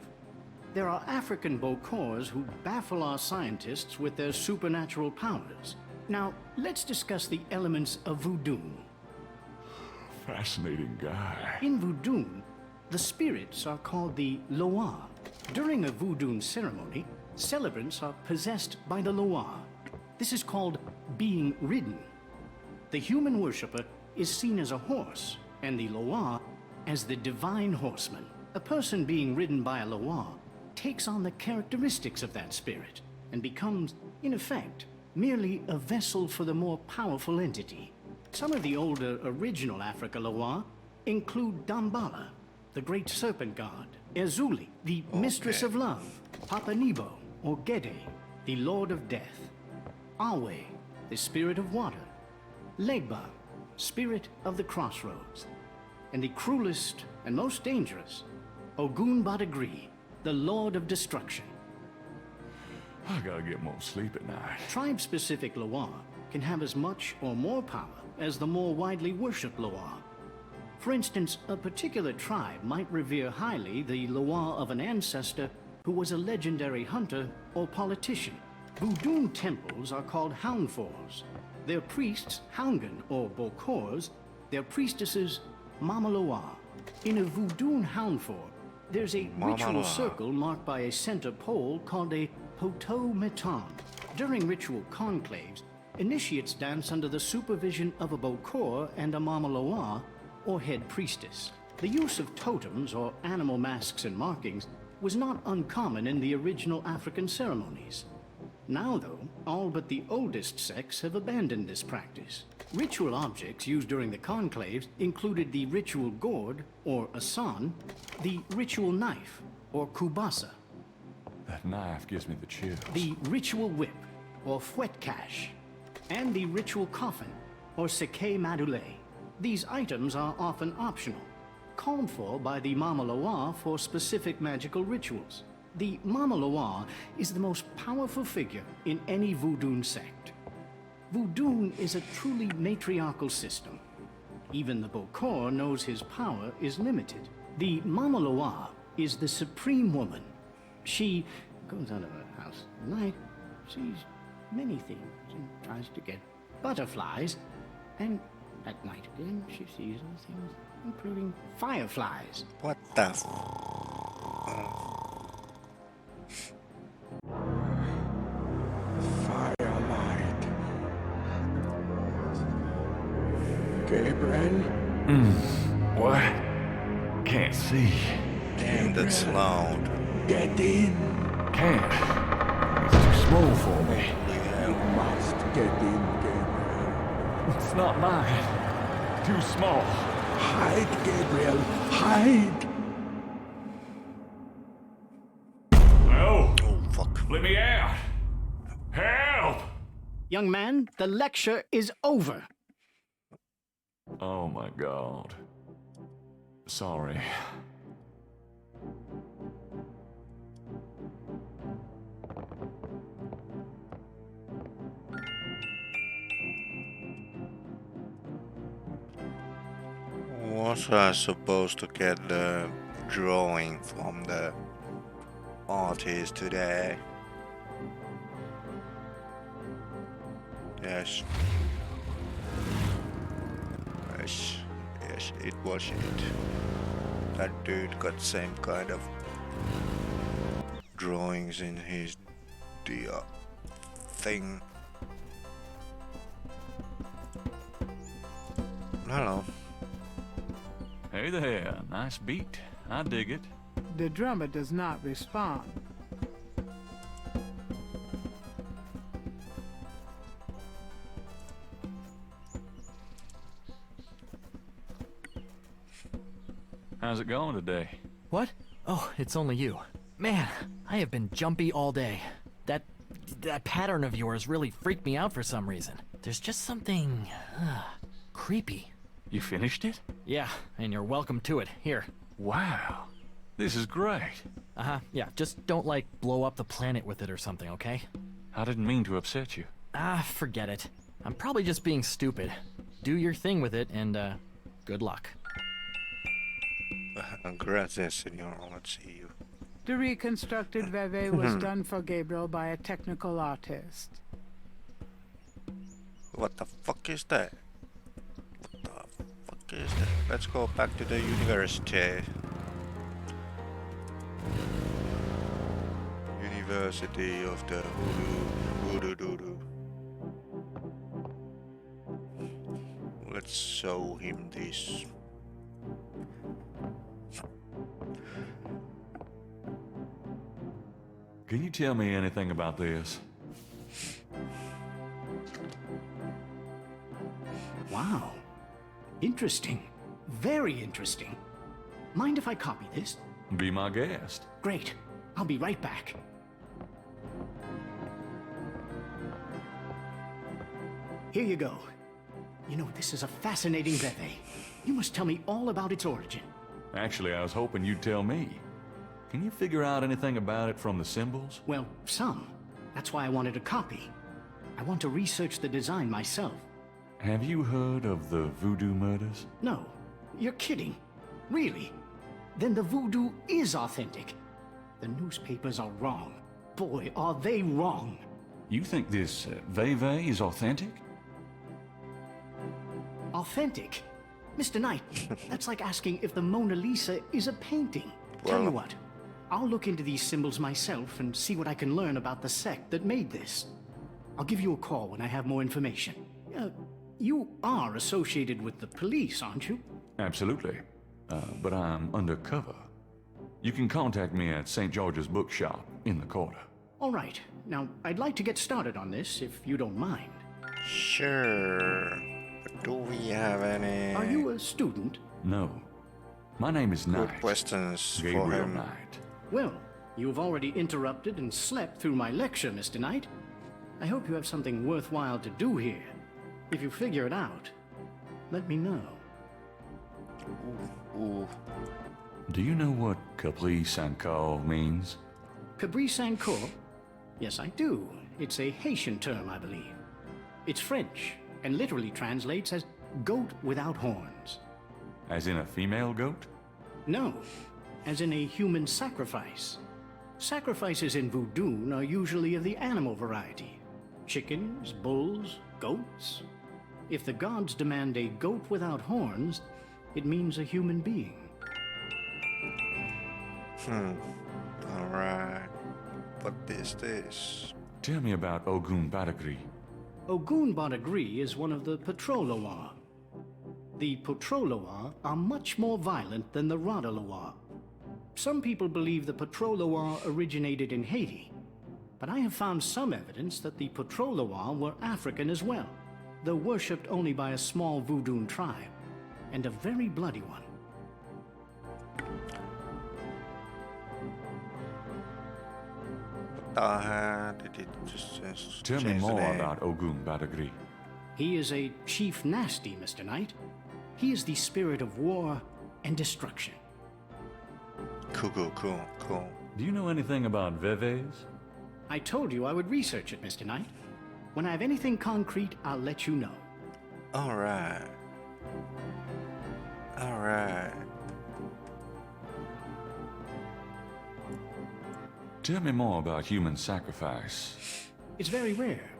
There are African Bokors who baffle our scientists with their supernatural powers. Now, let's discuss the elements of Voodoo. Fascinating guy. In Voodoo, the spirits are called the Loa. During a Voodoo ceremony, celebrants are possessed by the Loa. This is called being ridden. The human worshipper is seen as a horse, and the Loa as the divine horseman. A person being ridden by a Loa takes on the characteristics of that spirit and becomes, in effect, merely a vessel for the more powerful entity. Some of the older original Africa Loa include Dambala, the great serpent god, Ezuli, the mistress of love, Papa Nebo, or Gede, the lord of death, Awe, the spirit of water, Legba, spirit of the crossroads, and the cruelest and most dangerous, Ogun Badagri, the lord of destruction. I gotta get more sleep at night. Tribe-specific Loa can have as much or more power as the more widely worshipped Loa. For instance, a particular tribe might revere highly the Loa of an ancestor who was a legendary hunter or politician. Voodoo temples are called Houndfors. Their priests, Houngan or Bokors, their priestesses, Mama Loa. In a Voodoo Houndfor, there's a ritual circle marked by a center pole called a Poto Meton. During ritual conclaves, initiates dance under the supervision of a Bokor and a Mama Loa, or head priestess. The use of totems or animal masks and markings was not uncommon in the original African ceremonies. Now, though, all but the oldest sects have abandoned this practice. Ritual objects used during the conclaves included the ritual gourd, or asan, the ritual knife, or kubasa, That knife gives me the chills. the ritual whip, or fouetcache, and the ritual coffin, or seke madule. These items are often optional, called for by the Mama Loa for specific magical rituals. The Mama Loa is the most powerful figure in any Voodoo sect. Voodoo is a truly matriarchal system. Even the Bokor knows his power is limited. The Mama Loa is the supreme woman. She goes out of her house at night, sees many things, and tries to get butterflies, and at night again she sees other things, including fireflies. What the Firelight. Gabriel? What? Can't see. Damn, that's loud. Get in. Can't. It's too small for me. You must get in, Gabriel. It's not mine. Too small. Hide, Gabriel. Hide. No. Oh, fuck. Let me out. Help! Young man, the lecture is over. Oh my god. Sorry. Was I supposed to get the drawing from the artist today? Yes. Yes, it was it. That dude got same kind of drawings in his thing. Hello. Hey there, nice beat. I dig it. The drummer does not respond. How's it going today? What? Oh, it's only you. Man, I have been jumpy all day. That pattern of yours really freaked me out for some reason. There's just something creepy. You finished it? Yeah, and you're welcome to it. Here. Wow. This is great. Uh-huh, yeah, just don't, like, blow up the planet with it or something, okay? I didn't mean to upset you. Forget it. I'm probably just being stupid. Do your thing with it, and, good luck. Gracias, senor. Let's see you. The reconstructed Veve was done for Gabriel by a technical artist. What the fuck is that? What the fuck is that? Let's go back to the university. University of the Voodoo Doodoo. Let's show him this. Can you tell me anything about this? Wow. Interesting. Very interesting. Mind if I copy this? Be my guest. Great. I'll be right back. Here you go. You know, this is a fascinating Veve. You must tell me all about its origin. Actually, I was hoping you'd tell me. Can you figure out anything about it from the symbols? Well, some. That's why I wanted a copy. I want to research the design myself. Have you heard of the Voodoo murders? No. You're kidding. Really? Then the voodoo is authentic. The newspapers are wrong. Boy, are they wrong. You think this Veve is authentic? Authentic? Mr. Knight, that's like asking if the Mona Lisa is a painting. Tell you what, I'll look into these symbols myself and see what I can learn about the sect that made this. I'll give you a call when I have more information. You are associated with the police, aren't you? Absolutely. But I'm undercover. You can contact me at St. George's Bookshop in the quarter. All right. Now, I'd like to get started on this, if you don't mind. Sure. But do we have any... Are you a student? No. My name is Knight. Good questions Gabriel for him. Knight. Well, you've already interrupted and slept through my lecture, Mr. Knight. I hope you have something worthwhile to do here. If you figure it out, let me know. Ooh. Do you know what Capri Sancourt means? Capri Sancourt? Yes, I do. It's a Haitian term, I believe. It's French, and literally translates as goat without horns. As in a female goat? No, as in a human sacrifice. Sacrifices in Voodoo are usually of the animal variety. Chickens, bulls, goats. If the gods demand a goat without horns, it means a human being. Alright. What is this? Tell me about Ogun Badagri. Ogun Badagri is one of the Patroloa. The Patroloa are much more violent than the Radaloa. Some people believe the Patroloa originated in Haiti, but I have found some evidence that the Patroloa were African as well, though worshipped only by a small Voodoo tribe, and a very bloody one. Did it just Tell me more about Ogun Badagri. He is a Chief Nasty, Mr. Knight. He is the spirit of war and destruction. Cool. Do you know anything about Veves? I told you I would research it, Mr. Knight. When I have anything concrete, I'll let you know. Alright. Tell me more about human sacrifice. It's very rare.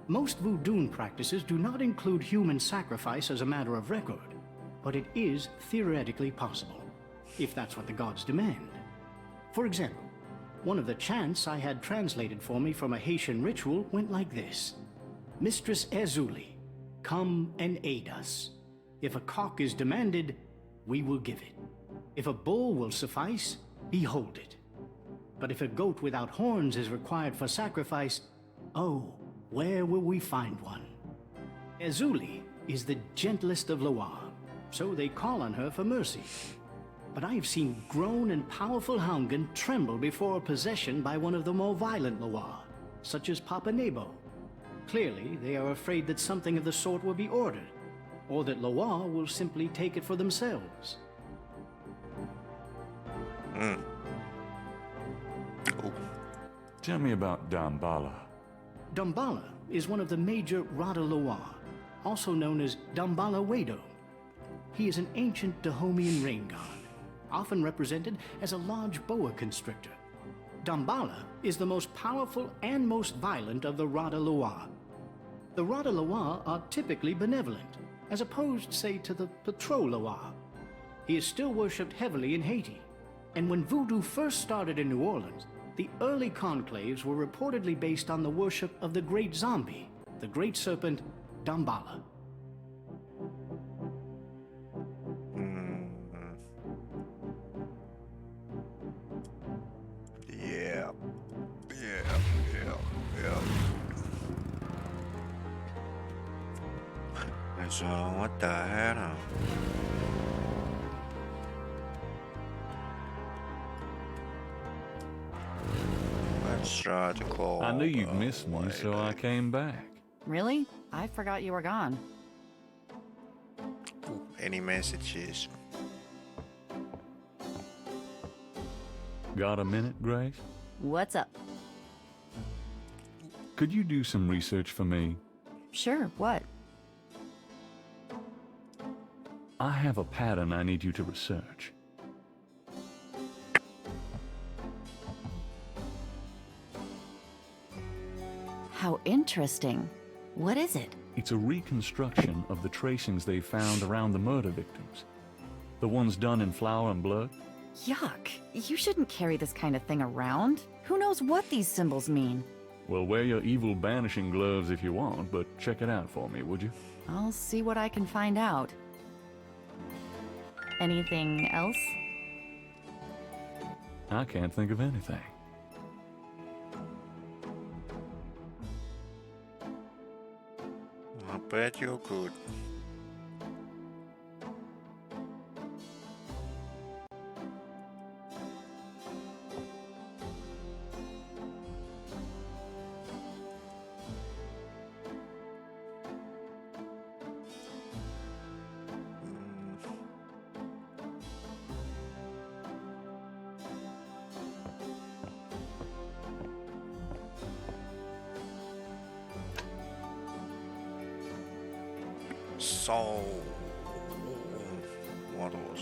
Most Voodoo practices do not include human sacrifice as a matter of record, but it is theoretically possible, if that's what the gods demand. For example, one of the chants I had translated for me from a Haitian ritual went like this. Mistress Ezuli, come and aid us. If a cock is demanded, we will give it. If a bull will suffice, behold it. But if a goat without horns is required for sacrifice, oh, where will we find one? Ezuli is the gentlest of Loa, so they call on her for mercy. but I have seen grown and powerful Houngan tremble before possession by one of the more violent Loa, such as Papa Nebo. Clearly, they are afraid that something of the sort will be ordered, or that Loa will simply take it for themselves. Tell me about Damballa. Damballa is one of the major Rada Loa, also known as Damballa Wado. He is an ancient Dahomian rain god, often represented as a large boa constrictor. Damballa is the most powerful and most violent of the Rada Loa. The Rada Loa are typically benevolent, as opposed, say, to the Patrol Loa. He is still worshipped heavily in Haiti, and when voodoo first started in New Orleans, the early conclaves were reportedly based on the worship of the Great Zombie, the Great Serpent, Damballa. So, what the hell? Let's try to call. I knew you'd miss me, so I came back. Really? I forgot you were gone. Any messages? Got a minute, Grace? What's up? Could you do some research for me? Sure, what? I have a pattern I need you to research. How interesting. What is it? It's a reconstruction of the tracings they found around the murder victims. The ones done in flour and blood. Yuck. You shouldn't carry this kind of thing around. Who knows what these symbols mean? Well, wear your evil banishing gloves if you want, but check it out for me, would you? I'll see what I can find out. Anything else? I can't think of anything. I bet you could. So, what was?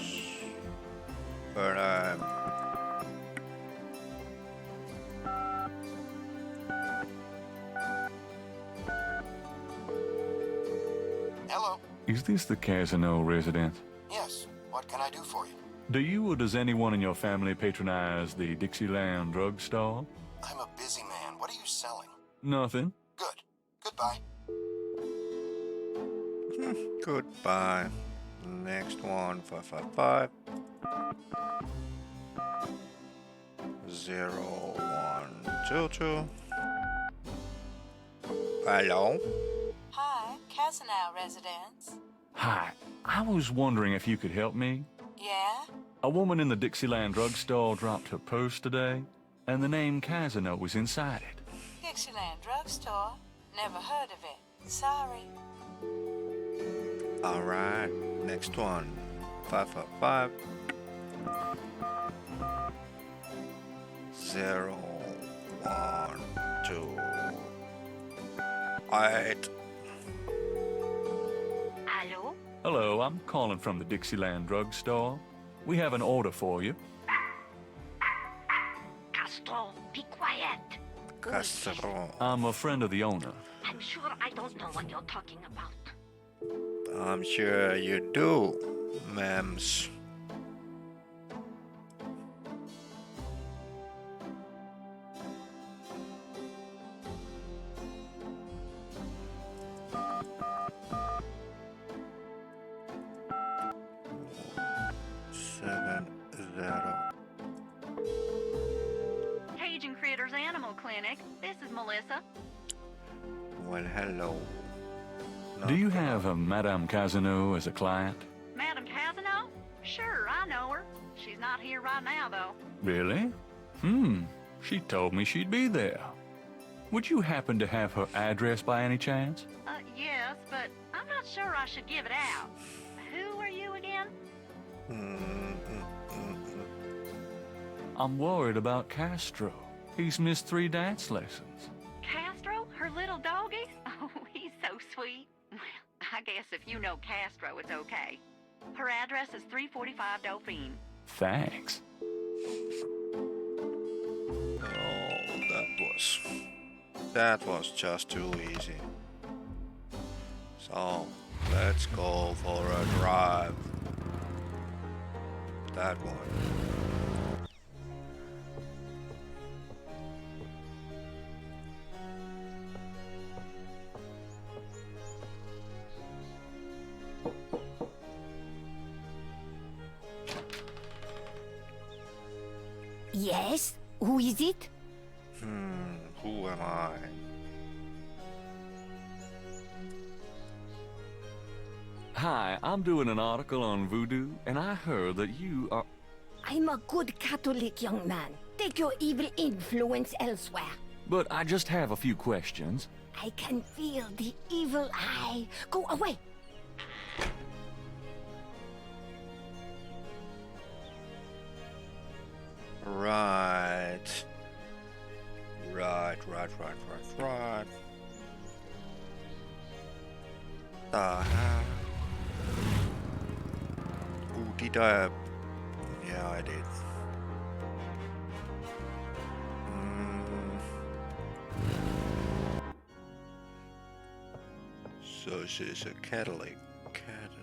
But Hello. Is this the Casino residence? Yes. What can I do for you? Do you or does anyone in your family patronize the Dixieland drugstore? I'm a busy man. What are you selling? Nothing. Good. Goodbye. Goodbye. Next one, 555 0122. Hello? Hi, Casino residence. Hi. I was wondering if you could help me. Yeah? A woman in the Dixieland drugstore dropped her purse today, and the name Casino was inside it. Dixieland drugstore? Never heard of it. Sorry. Alright, next one, 555 0128. Hello? Hello, I'm calling from the Dixieland drugstore. We have an order for you. Castro, be quiet. Castro. I'm a friend of the owner. I'm sure I don't know what you're talking about. I'm sure you do, ma'ams. Cajun Critters Animal Clinic. This is Melissa. Well, hello. Do you have a Madame Casino as a client? Madame Casino? Sure, I know her. She's not here right now, though. Really? She told me she'd be there. Would you happen to have her address by any chance? Yes, but I'm not sure I should give it out. Who are you again? I'm worried about Castro. He's missed 3 dance lessons. Castro? Her little doggy? Oh, he's so sweet. Well, I guess if you know Castro, it's okay. Her address is 345 Dauphine. Thanks. That was just too easy. So, let's go for a drive. That one. Yes? Who is it? Who am I? Hi, I'm doing an article on voodoo, and I heard that you are... I'm a good Catholic young man. Take your evil influence elsewhere. But I just have a few questions. I can feel the evil eye. Go away. Right. The hell? Ooh, did I? Yeah, I did. So she's a Catholic. Catholic.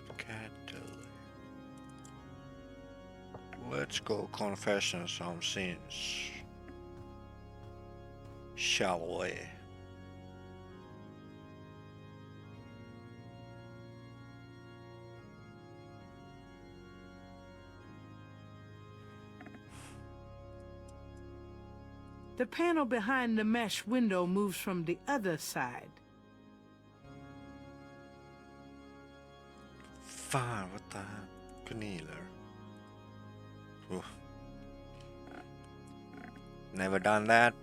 Let's go confession some sins. Shall we? The panel behind the mesh window moves from the other side. Fan, what the hell? Kneeler. Oof. Never done that.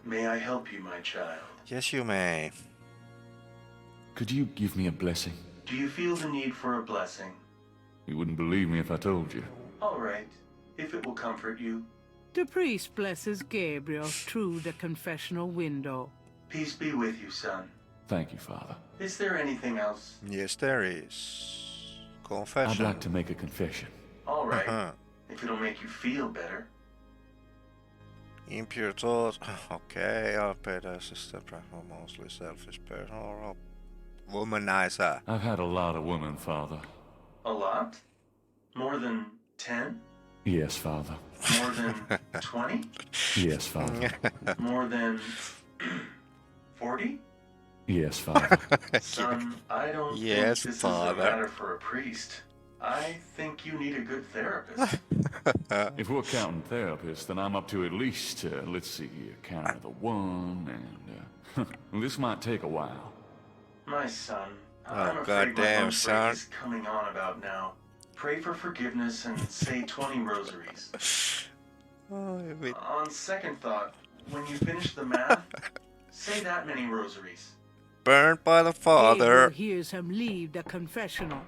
May I help you, my child? Yes, you may. Could you give me a blessing? Do you feel the need for a blessing? You wouldn't believe me if I told you. All right, if it will comfort you. The priest blesses Gabriel through the confessional window. Peace be with you, son. Thank you, Father. Is there anything else? Yes, there is. Confession. I'd like to make a confession. All right, if it'll make you feel better. Impure thoughts. Okay, I'll pay the assistant, mostly selfish person or a womanizer. I've had a lot of women, Father. A lot? More than 10? Yes, Father. More than 20? Yes, Father. More than 40? Yes, Father. Son, I don't think this is a matter for a priest. I think you need a good therapist. If we're counting therapists, then I'm up to at least, let's see here, counting the one, and this might take a while. My son, I'm afraid goddamn, my lunch break son. is coming on about now. Pray for forgiveness and say 20 rosaries. On second thought, when you finish the math, say that many rosaries. Burned by the Father. Gabriel hears him leave the confessional.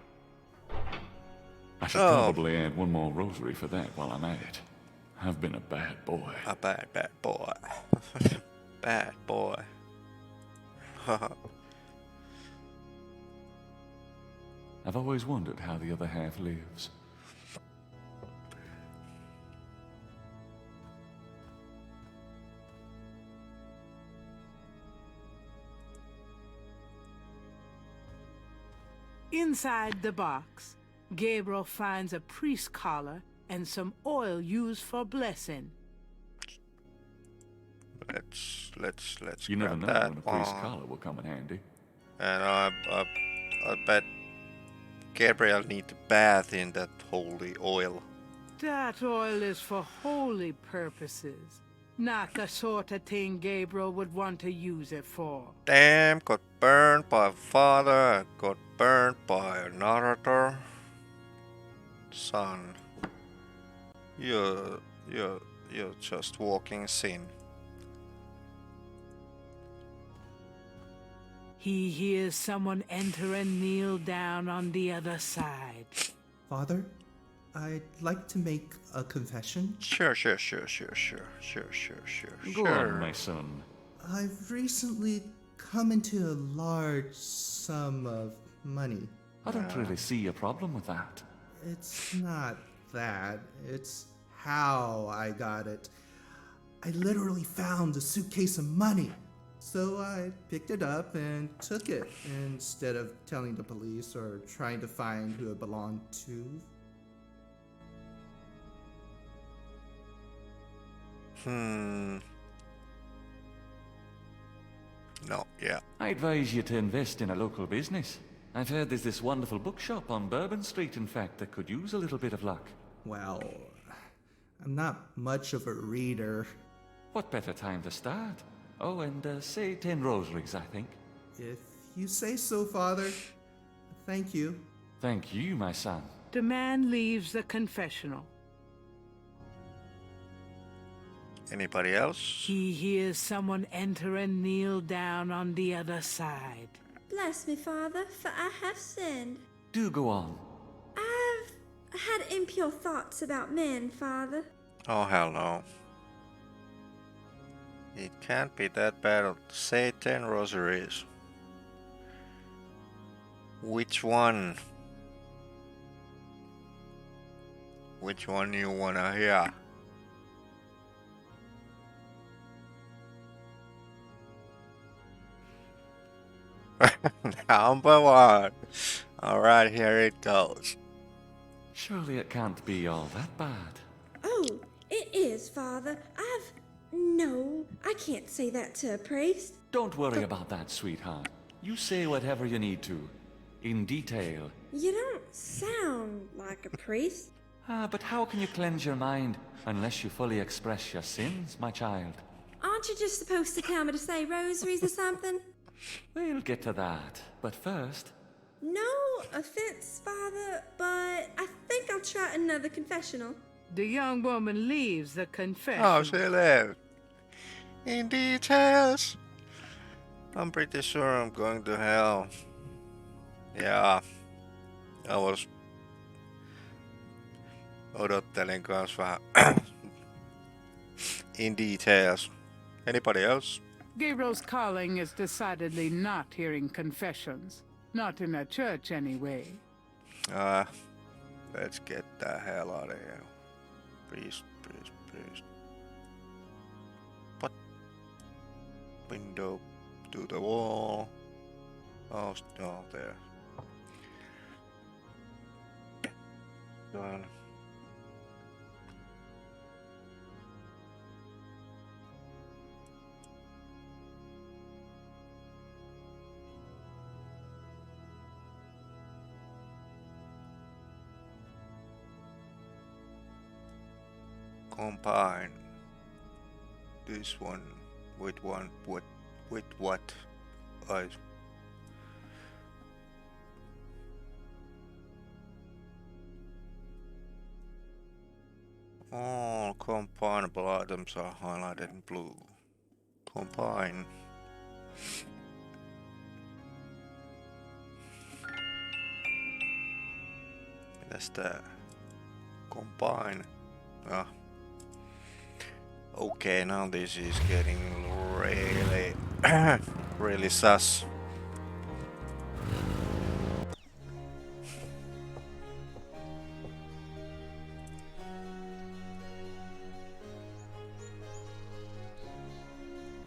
I should probably add one more rosary for that while I'm at it. I've been a bad boy. A bad boy. Bad boy. I've always wondered how the other half lives. Inside the box, Gabriel finds a priest collar and some oil used for blessing. Let's You never grab know that when a priest's one. collar will come in handy. And I bet Gabriel need to bath in that holy oil. That oil is for holy purposes, not the sort of thing Gabriel would want to use it for. Damn, got burned by Father, got burned by another. son. You're just walking sin. He hears someone enter and kneel down on the other side. Father, I'd like to make a confession. Sure. Go on, my son. I've recently come into a large sum of money. I don't really see a problem with that. It's not that. It's how I got it. I literally found a suitcase of money. So I picked it up and took it instead of telling the police or trying to find who it belonged to. No, yeah. I advise you to invest in a local business. I've heard there's this wonderful bookshop on Bourbon Street, in fact, that could use a little bit of luck. Well, I'm not much of a reader. What better time to start? Oh, and say 10 rosaries, I think. If you say so, Father. Thank you. Thank you, my son. The man leaves the confessional. Anybody else? He hears someone enter and kneel down on the other side. Bless me, Father, for I have sinned. Do go on. I've had impure thoughts about men, Father. Oh, hell no. It can't be that bad. Say 10 rosaries. Which one? Which one you wanna hear? Number 1. Alright, here it goes. Surely it can't be all that bad. Oh, it is, Father. No, I can't say that to a priest. Don't worry about that, sweetheart. You say whatever you need to. In detail. You don't sound like a priest. But how can you cleanse your mind unless you fully express your sins, my child? Aren't you just supposed to tell me to say rosaries or something? We'll get to that. But first... No offense, Father, but I think I'll try another confessional. The young woman leaves the confessional. Oh, she left. In details. I'm pretty sure I'm going to hell. Yeah. I was odottelin kanssa vähän in details. Anybody else? Gabriel's calling is decidedly not hearing confessions. Not in a church, anyway. Let's get the hell out of here. Please. What? Window to the wall. Oh, no, there. Done. Combine this one with what I all combinable items are highlighted in blue. Combine. That's that. Combine. Ah. Okay, now this is getting really, really sus.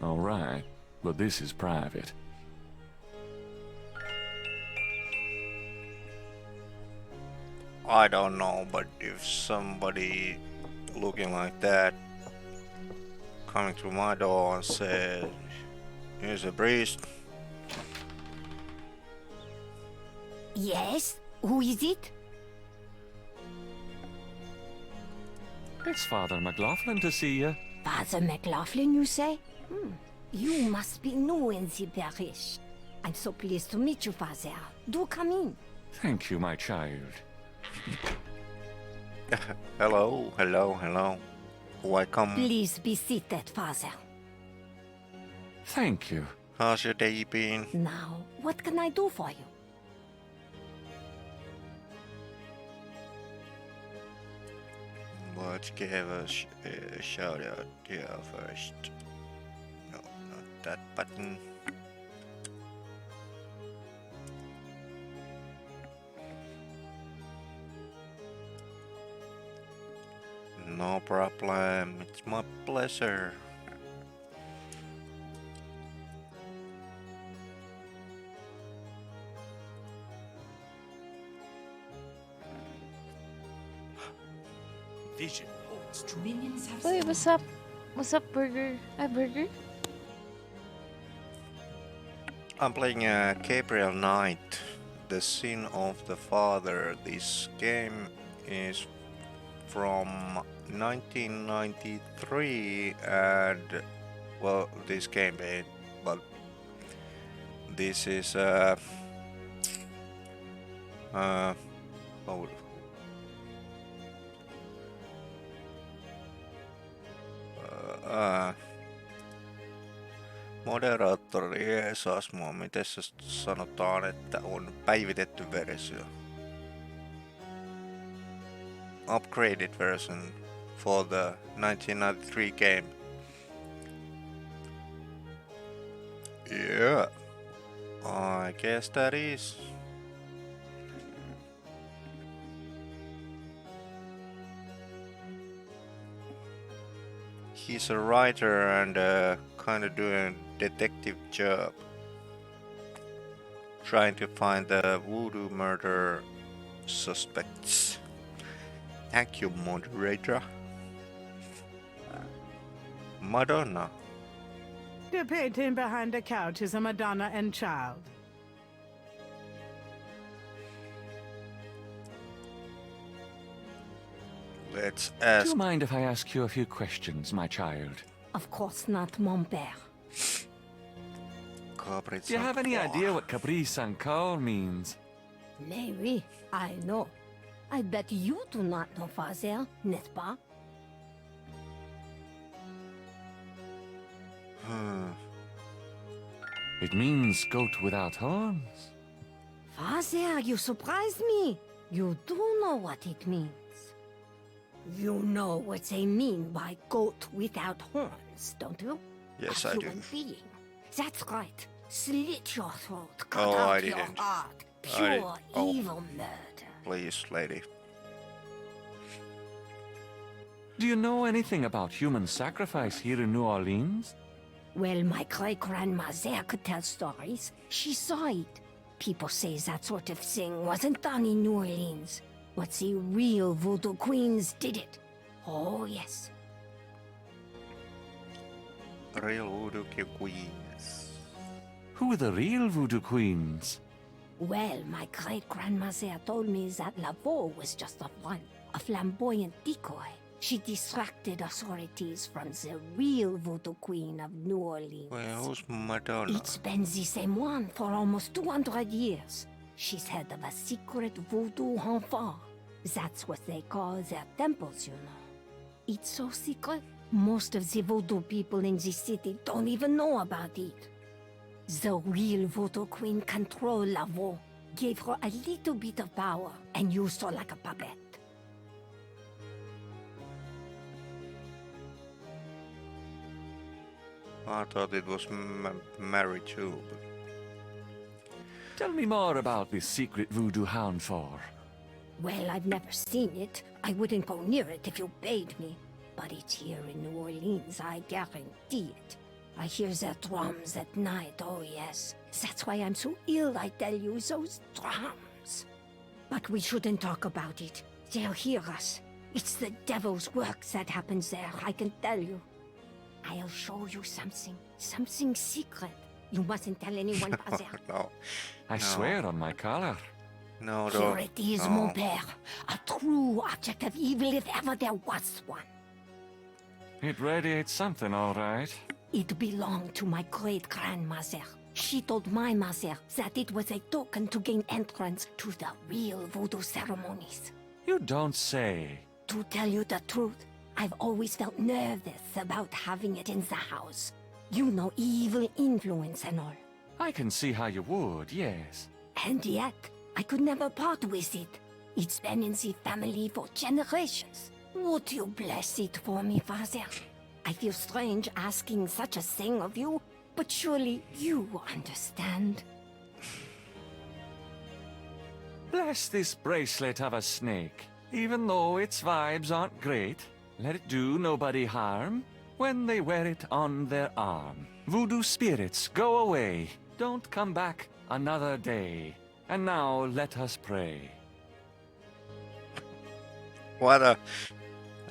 All right, but this is private. I don't know, but if somebody looking like that coming to my door and said, "Here's a priest." Yes? Who is it? It's Father McLaughlin to see you. Father McLaughlin, you say? You must be new in the parish. I'm so pleased to meet you, Father. Do come in. Thank you, my child. Hello, hello, hello. Welcome. Please be seated, Father. Thank you. How's your day been? Now, what can I do for you? Let's give a shout out here first. No, not that button. No problem, it's my pleasure. Vision holds true. Wait, what's up? What's up, Burger? Hi, Burger. I'm playing Gabriel Knight, The Sin of the Father. This game is from 1993 and well, this campaign, but this is moderaattori jeesas mua, miten se sanotaan, että on päivitetty versio. Upgraded version for the 1993 game. Yeah, I guess that is. He's a writer and kind of doing a detective job, trying to find the voodoo murder suspects. Thank you, moderator. Madonna. The painting behind the couch is a Madonna and child. Let's Do ask. you mind if I ask you a few questions, my child? Of course not, mon père. Do you have any idea what Caprice and Call means? Maybe. I know. I bet you do not know, Father, n'est-ce pas? It means goat without horns. Father, you surprised me. You do know what it means. You know what they mean by goat without horns, don't you? Yes, a I do. human being. That's right. Slit your throat, cut Oh, I out your didn't. heart. I Pure didn't. Oh. evil murder. Please, lady. Do you know anything about human sacrifice here in New Orleans? Well, my great-grandmother could tell stories. She saw it. People say that sort of thing wasn't done in New Orleans, but the real voodoo queens did it. Oh, yes. Real voodoo queens. Who are the real voodoo queens? Well, my great-grandmother told me that Lavaux was just a front, a flamboyant decoy. She distracted authorities from the real voodoo queen of New Orleans. Well, who's Madonna? It's been the same one for almost 200 years. She's head of a secret voodoo enfant. That's what they call their temples, you know. It's so secret, most of the voodoo people in the city don't even know about it. The real voodoo queen controlled Lavaux, gave her a little bit of power, and used her like a puppet. I thought it was Mary too. Tell me more about this secret voodoo hound for. Well, I've never seen it. I wouldn't go near it if you bade me. But it's here in New Orleans, I guarantee it. I hear their drums at night, oh yes. That's why I'm so ill, I tell you, those drums. But we shouldn't talk about it. They'll hear us. It's the devil's work that happens there, I can tell you. I'll show you something. Something secret. You mustn't tell anyone, Father. No. I swear on my collar. No, Here don't. it is, No. mon père. A true object of evil if ever there was one. It radiates something, all right. It belonged to my great-grandmother. She told my mother that it was a token to gain entrance to the real voodoo ceremonies. You don't say. To tell you the truth, I've always felt nervous about having it in the house. You know, evil influence and all. I can see how you would, yes. And yet, I could never part with it. It's been in the family for generations. Would you bless it for me, Father? I feel strange asking such a thing of you, but surely you understand. Bless this bracelet of a snake. Even though its vibes aren't great, let it do nobody harm when they wear it on their arm. Voodoo spirits, go away. Don't come back another day. And now let us pray. What a...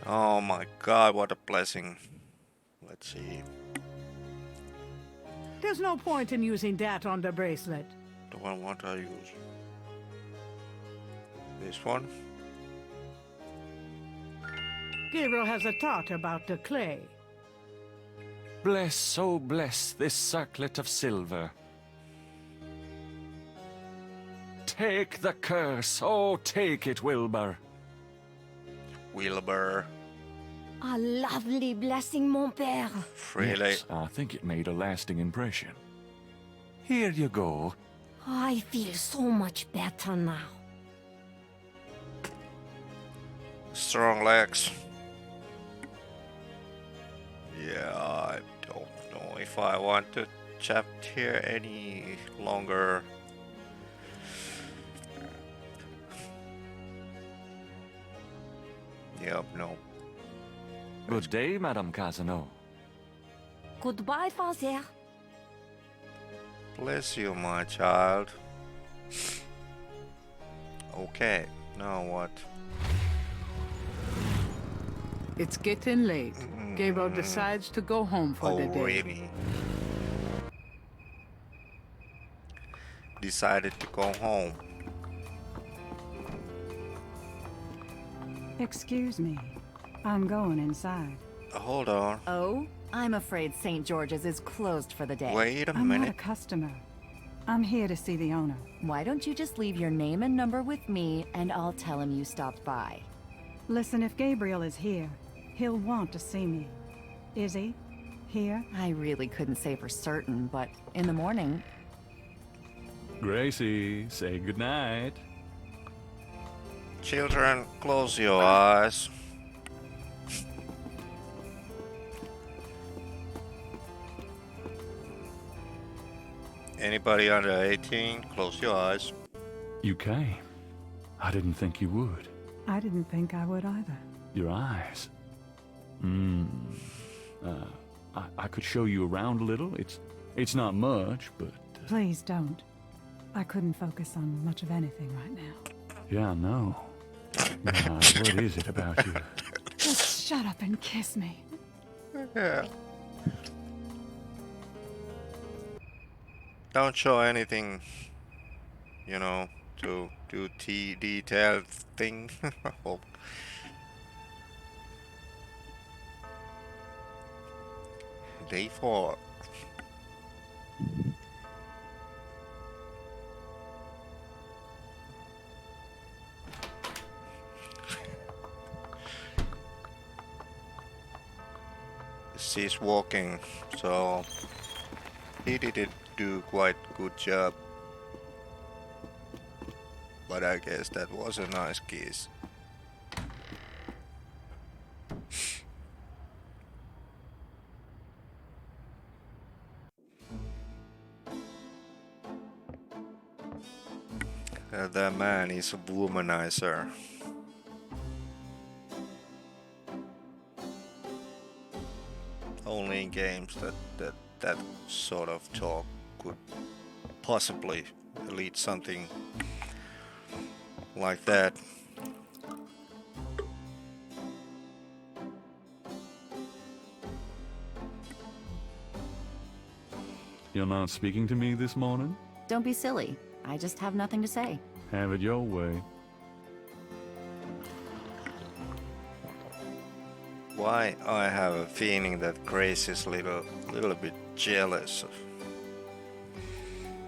Oh my god, what a blessing. Let's see. There's no point in using that on the bracelet. The one what I use. This one? Gabriel has a thought about the clay. Bless, oh bless this circlet of silver. Take the curse, oh take it, Wilbur. Wilbur. A lovely blessing, mon père. Really? Yes, I think it made a lasting impression. Here you go. I feel so much better now. Strong legs. Yeah, I don't know if I want to chat here any longer. Yep, no. Good day, Madame Casino. Goodbye, Father. Bless you, my child. Okay, now what? It's getting late. Gabriel decides to go home for the day. Really? Decided to go home. Excuse me. I'm going inside. Hold on. Oh? I'm afraid St. George's is closed for the day. Wait a I'm not a minute. customer. I'm here to see the owner. Why don't you just leave your name and number with me, and I'll tell him you stopped by. Listen, if Gabriel is here, he'll want to see me. Is he? Here? I really couldn't say for certain, but in the morning... Gracie, say goodnight. Children, close your eyes. Anybody under 18, close your eyes. You came. I didn't think you would. I didn't think I would either. Your eyes. I could show you around a little. It's not much, but... Please don't. I couldn't focus on much of anything right now. Yeah, I know. Yeah, what is it about you? Just shut up and kiss me. Yeah. Don't show anything, you know, to do detailed thing. Oh. Day 4. She's walking, so he didn't do quite good job. But I guess that was a nice kiss. That man is a womanizer. Only in games that sort of talk could possibly lead something like that. You're not speaking to me this morning? Don't be silly. I just have nothing to say. Have it your way. Why I have a feeling that Grace is a little bit jealous.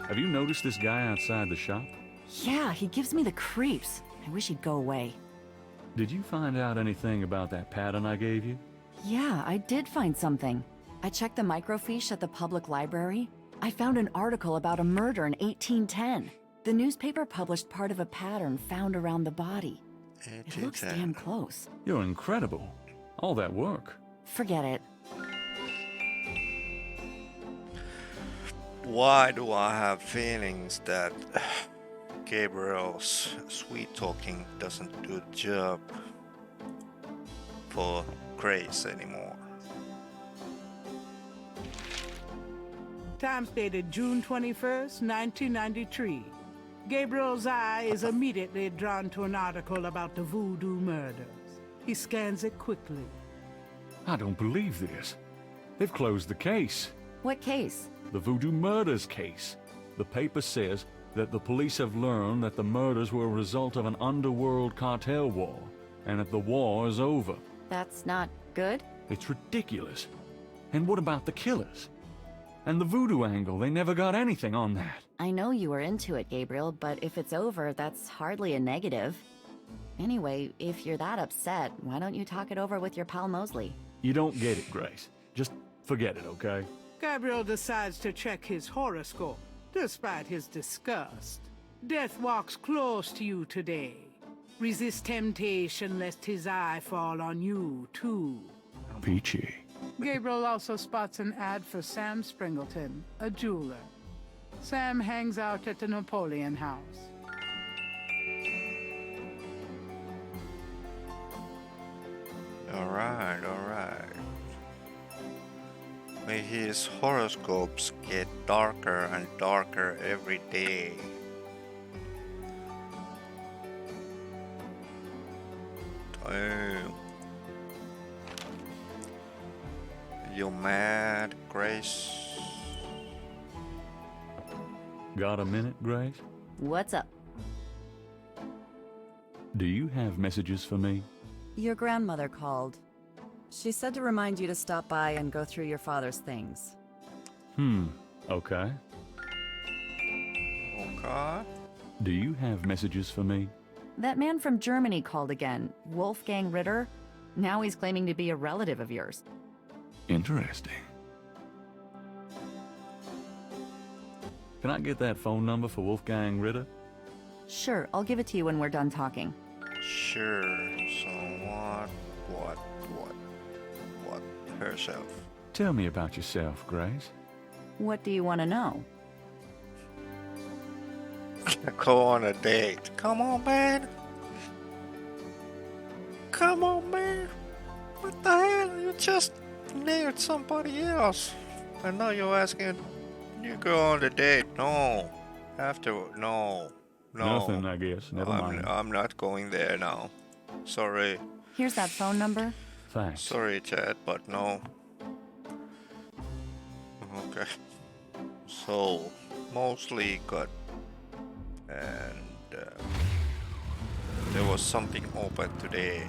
Have you noticed this guy outside the shop? Yeah, he gives me the creeps. I wish he'd go away. Did you find out anything about that pattern I gave you? Yeah, I did find something. I checked the microfiche at the public library. I found an article about a murder in 1810. The newspaper published part of a pattern found around the body. It looks damn close. You're incredible. All that work. Forget it. Why do I have feelings that Gabriel's sweet talking doesn't do the job for Grace anymore? Time stated June 21st, 1993. Gabriel's eye is immediately drawn to an article about the Voodoo murders. He scans it quickly. I don't believe this. They've closed the case. What case? The Voodoo murders case. The paper says that the police have learned that the murders were a result of an underworld cartel war, and that the war is over. That's not good? It's ridiculous. And what about the killers? And the voodoo angle, they never got anything on that. I know you were into it, Gabriel, but if it's over, that's hardly a negative. Anyway, if you're that upset, why don't you talk it over with your pal Mosley? You don't get it, Grace. Just forget it, okay? Gabriel decides to check his horoscope, despite his disgust. Death walks close to you today. Resist temptation lest his eye fall on you, too. Peachy. Gabriel also spots an ad for Sam Springleton, a jeweler. Sam hangs out at the Napoleon House. Alright, alright. May his horoscopes get darker and darker every day. Damn. You mad, Grace? Got a minute, Grace? What's up? Do you have messages for me? Your grandmother called. She said to remind you to stop by and go through your father's things. Okay. Okay. Do you have messages for me? That man from Germany called again, Wolfgang Ritter. Now he's claiming to be a relative of yours. Interesting. Can I get that phone number for Wolfgang Ritter? Sure, I'll give it to you when we're done talking. Sure. So what herself? Tell me about yourself, Grace. What do you want to know? Go on a date. Come on, man. Come on, man. What the hell? You just nailed somebody else. And now you're asking you go on the date. No. No. Nothing, I guess. Never mind. I'm not going there now. Sorry. Here's that phone number. Thanks. Sorry, Chad, but no. Okay. So, mostly got... And there was something open today.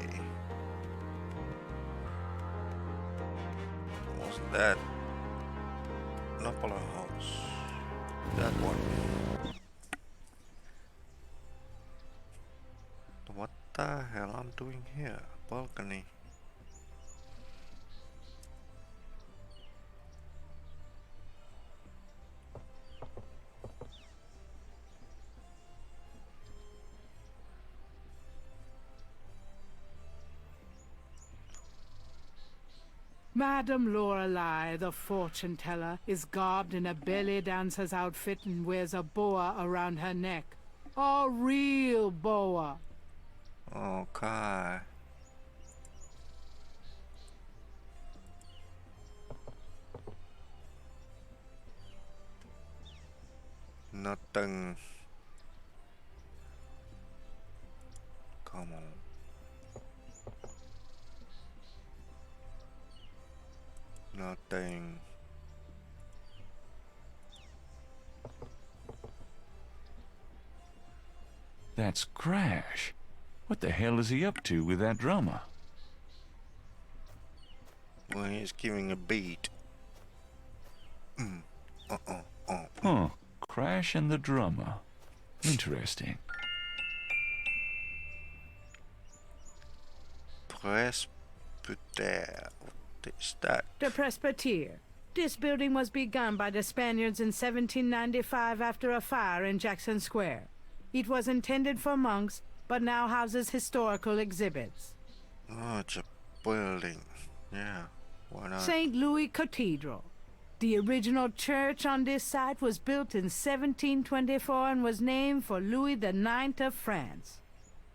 Was that Napoleon House? That one. What the hell I'm doing here? Balcony. Madame Lorelei, the fortune teller, is garbed in a belly dancer's outfit and wears a boa around her neck. A real boa. Okay. Nothing. Come on. Nothing. That's Crash. What the hell is he up to with that drummer? Well, he's giving a beat. Huh. Crash and the drummer. Interesting. Presbyter. What is that? The Presbyter. This building was begun by the Spaniards in 1795 after a fire in Jackson Square. It was intended for monks, but now houses historical exhibits. Oh, it's a building. Yeah, why not? St. Louis Cathedral. The original church on this site was built in 1724 and was named for Louis IX of France.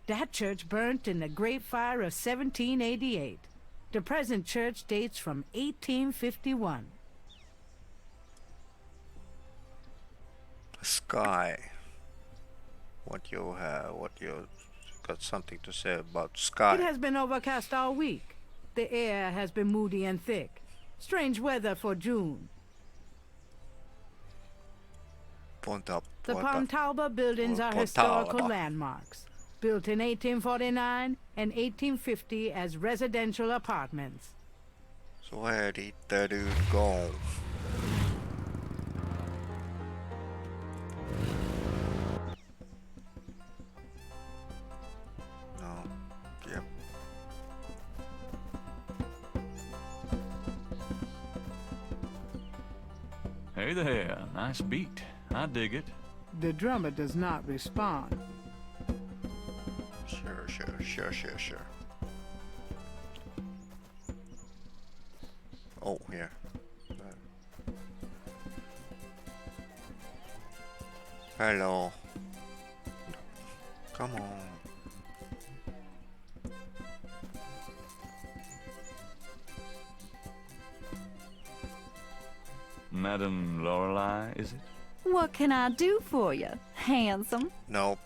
That church burnt in the Great Fire of 1788. The present church dates from 1851. The sky. What you got something to say about sky? It has been overcast all week. The air has been moody and thick. Strange weather for June. The Pontalba buildings are historical landmarks, built in 1849 and 1850 as residential apartments. So where did the dude go? No. Yep. Hey there, nice beat. I dig it. The drummer does not respond. Sure. Oh, here. Hello. Come on. Madam Lorelei, is it? What can I do for you, handsome? No.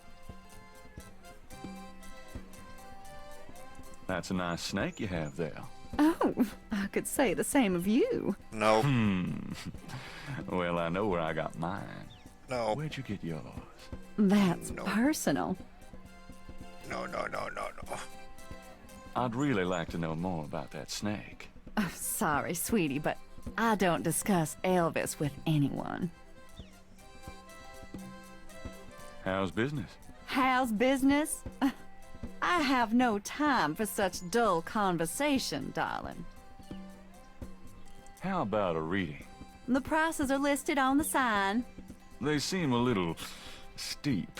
That's a nice snake you have there. Oh, I could say the same of you. No. Well, I know where I got mine. No. Where'd you get yours? That's personal. No. I'd really like to know more about that snake. Oh, sorry, sweetie, but I don't discuss Elvis with anyone. How's business? How's business? I have no time for such dull conversation, darling. How about a reading? The prices are listed on the sign. They seem a little steep.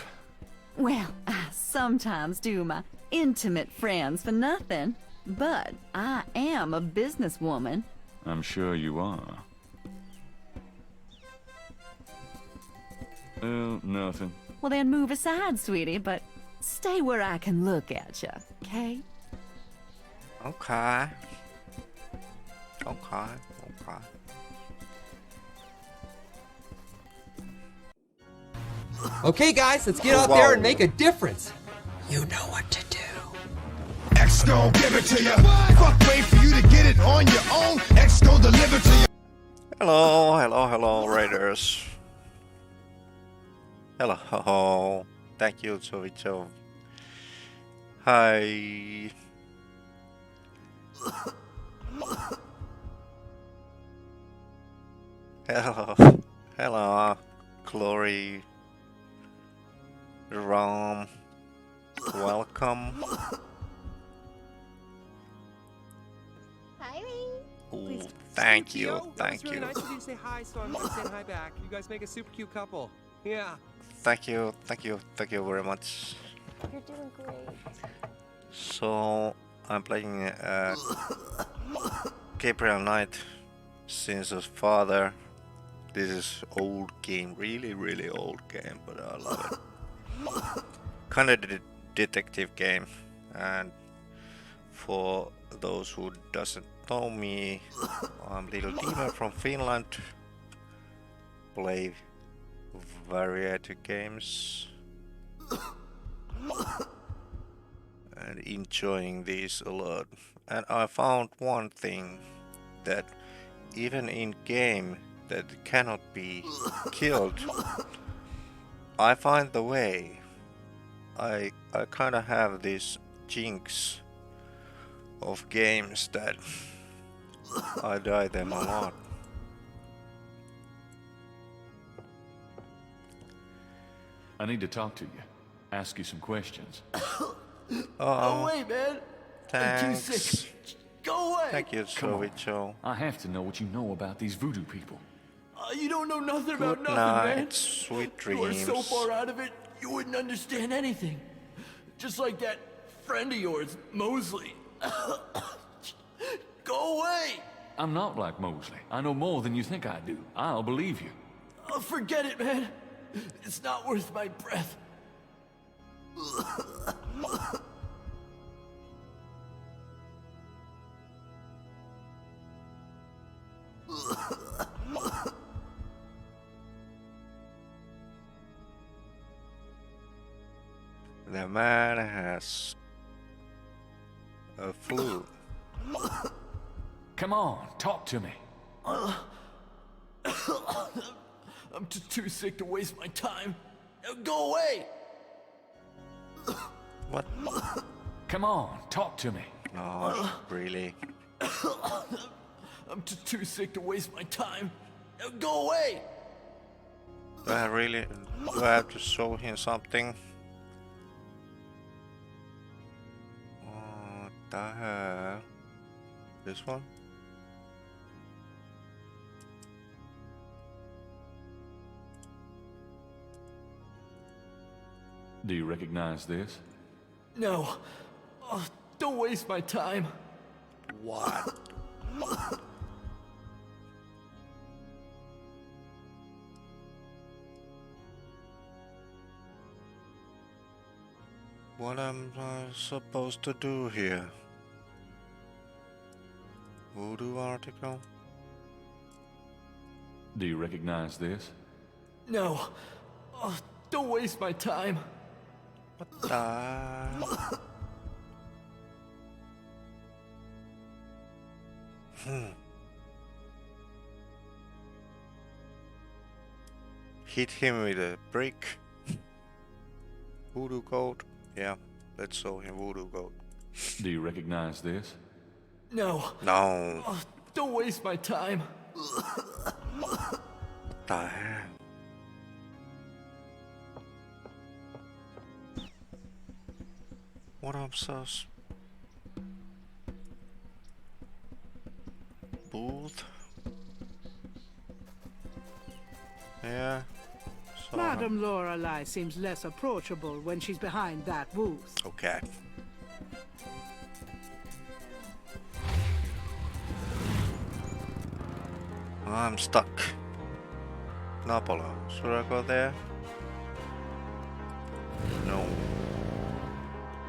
Well, I sometimes do my intimate friends for nothing, but I am a businesswoman. I'm sure you are. Nothing. Well, then move aside, sweetie, but stay where I can look at you, okay? Okay. Okay, guys, let's get out there and make a difference. You know what to do. X gon' give it to you. Fuck, wait for you to get it on your own. X gon' deliver to you. Hello, Raiders. Hello. Thank you, Chovito. Hi. Hello, Glory. Rom. Welcome. Hi. Ooh, thank you. That was really nice of you to say hi, so I'm saying hi back. You guys make a super cute couple. Yeah. Thank you very much. You're doing great. So I'm playing Gabriel Knight, Sins of Father. This is old game, really old game, but I love it. Kind of detective game, and for those who doesn't know me, I'm Little Demon from Finland. Play variety games and enjoying these a lot. And I found one thing, that even in game that cannot be killed, I find the way. I kind of have this jinx of games that I die them a lot. I need to talk to you. Ask you some questions. Oh, wait, man. I'm too Thanks. sick. Go away. Thank you, Come on. Joe. I have to know what you know about these voodoo people. You don't know nothing about Good nothing, man. night, sweet You are dreams. so far out of it, you wouldn't understand anything. Just like that friend of yours, Mosley. Go away. I'm not like Mosley. I know more than you think I do. I'll believe you. Oh, forget it, man. It's not worth my breath. The man has a flu. Come on, talk to me. I'm just too sick to waste my time. Now go away. What? Come on, talk to me. No, really? I'm just too sick to waste my time. Now go away. Do I have to show him something? What the hell? This one? Do you recognize this? No. Oh, don't waste my time. What? What am I supposed to do here? Voodoo article? Do you recognize this? No. Oh, don't waste my time. What the? Hit him with a brick. Voodoo goat. Yeah, let's show him voodoo goat. Do you recognize this? No. No. Oh, don't waste my time. The hell? What I'm so booth? Yeah. So Madame Lorelei seems less approachable when she's behind that booth. Okay. I'm stuck. Napoleon. Should I go there? No.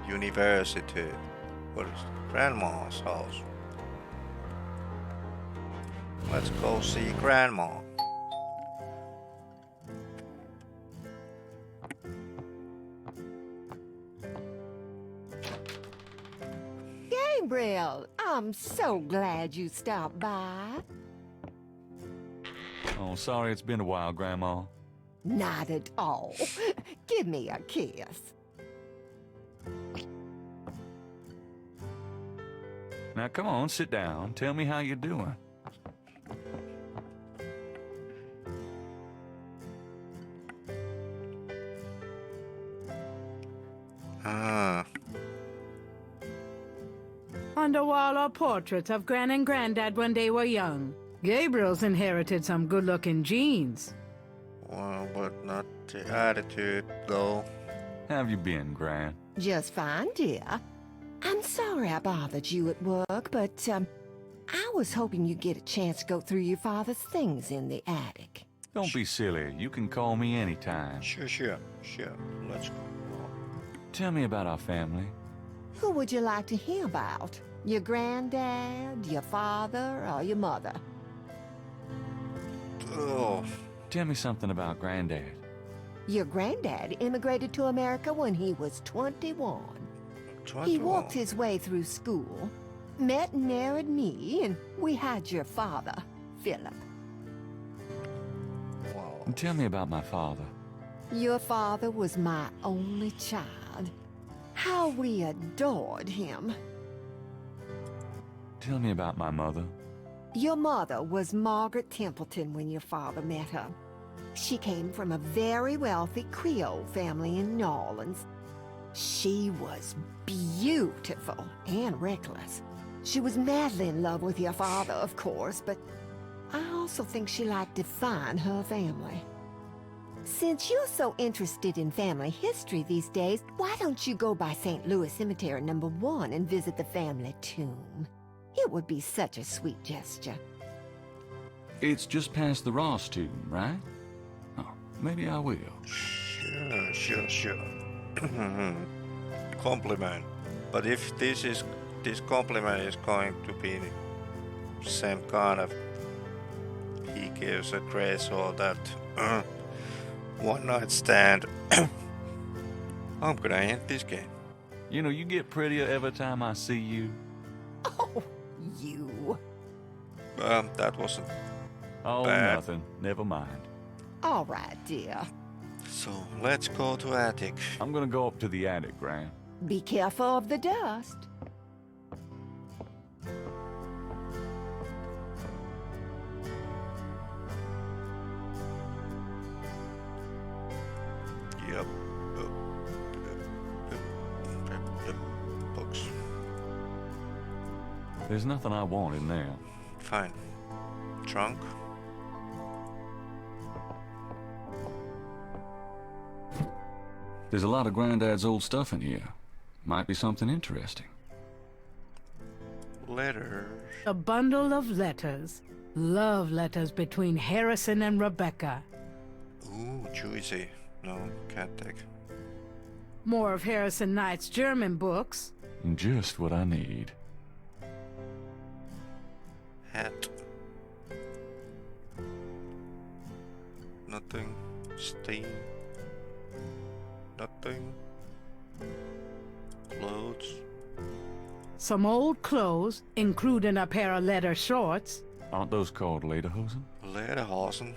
University. What is Grandma's house? Let's go see Grandma. Gabriel, I'm so glad you stopped by. Oh, sorry it's been a while, Grandma. Not at all. Give me a kiss. Now come on, sit down. Tell me how you're doing. On the wall are portraits of Gran and Granddad when they were young. Gabriel's inherited some good-looking genes. Well, but not the attitude, though. How have you been, Gran? Just fine, dear. I'm sorry I bothered you at work, but, I was hoping you'd get a chance to go through your father's things in the attic. Don't be silly. You can call me anytime. Sure. Let's go. Tell me about our family. Who would you like to hear about? Your granddad, your father, or your mother? Oh. Tell me something about Granddad. Your granddad immigrated to America when he was 21. He walked his way through school, met and married me, and we had your father, Philip. Wow. And tell me about my father. Your father was my only child. How we adored him. Tell me about my mother. Your mother was Margaret Templeton when your father met her. She came from a very wealthy Creole family in New Orleans. She was beautiful and reckless. She was madly in love with your father, of course, but I also think she liked to find her family. Since you're so interested in family history these days, why don't you go by St. Louis Cemetery No. 1 and visit the family tomb? It would be such a sweet gesture. It's just past the Ross tomb, right? Oh, maybe I will. Sure. Compliment. But if this compliment is going to be same kind of he gives a grace or that one night stand, I'm gonna end this game. You know, you get prettier every time I see you. Oh, you. That wasn't Oh, bad. nothing. Never mind. All right, dear. So let's go to attic. I'm gonna go up to the attic, Gran. Be careful of the dust. Yep. Books. There's nothing I want in there. Fine. Trunk. There's a lot of Granddad's old stuff in here. Might be something interesting. Letters. A bundle of letters. Love letters between Harrison and Rebecca. Ooh, juicy. No, can't take. More of Harrison Knight's German books. Just what I need. Hat. Nothing. Steam. Nothing. Clothes. Some old clothes, including a pair of leather shorts. Aren't those called lederhosen? Lederhosen.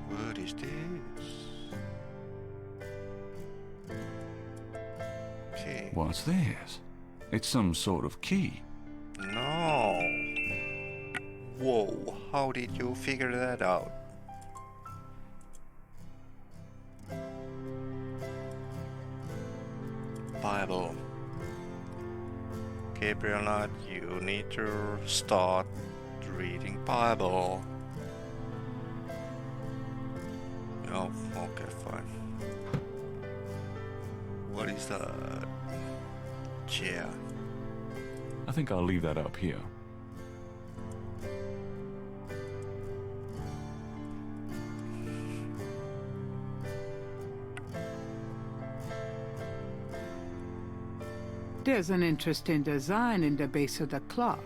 What is this? Okay. What's this? It's some sort of key. No. Whoa, how did you figure that out? Bible. Gabriel Knight, you need to start reading Bible. Oh, okay, fine. What is that? Chair. I think I'll leave that up here. There's an interesting design in the base of the clock.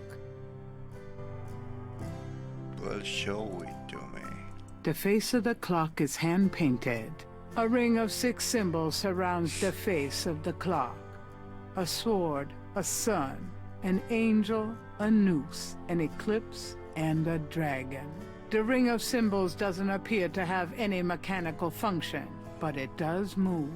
Well, show it to me. The face of the clock is hand-painted. A ring of 6 symbols surrounds the face of the clock. A sword, a sun, an angel, a noose, an eclipse, and a dragon. The ring of symbols doesn't appear to have any mechanical function, but it does move.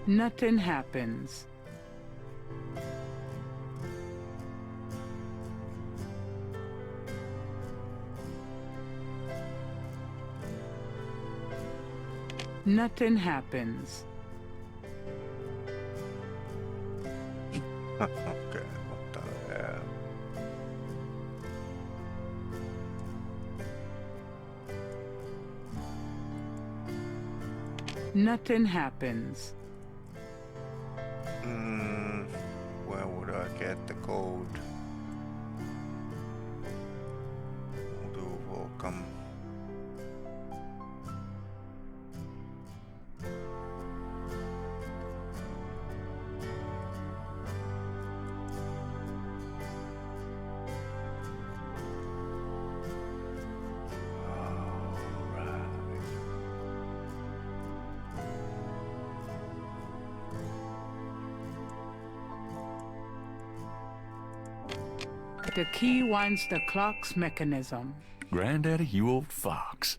Nothing happens. Nothing happens. Okay, what the hell? Nothing happens. Where would I get the code? Do welcome. The key winds the clock's mechanism. Granddaddy, you old fox.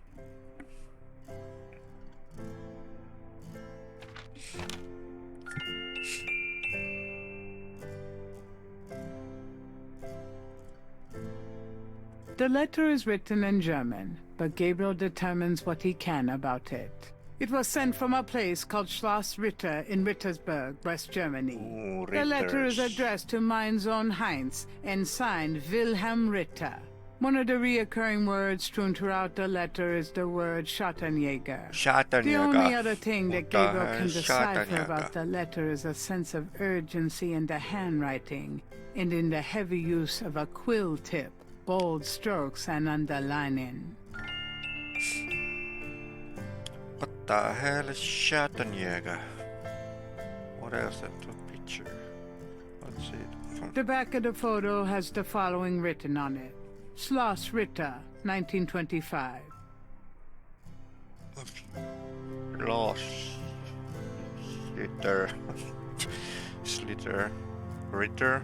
The letter is written in German, but Gabriel determines what he can about it. It was sent from a place called Schloss Ritter in Rittersberg, West Germany. Ooh, The letter is Ritters. addressed to mein Sohn Heinz and signed Wilhelm Ritter. One of the reoccurring words strewn throughout the letter is the word Schattenjäger. The only other thing that Gabriel can decipher about the letter is a sense of urgency in the handwriting and in the heavy use of a quill tip, bold strokes, and underlining. What the hell is Schattenjäger? What else is the picture? Let's see it from The back of the photo has the following written on it. Schloss Ritter, 1925. Lost. Slitter. Ritter.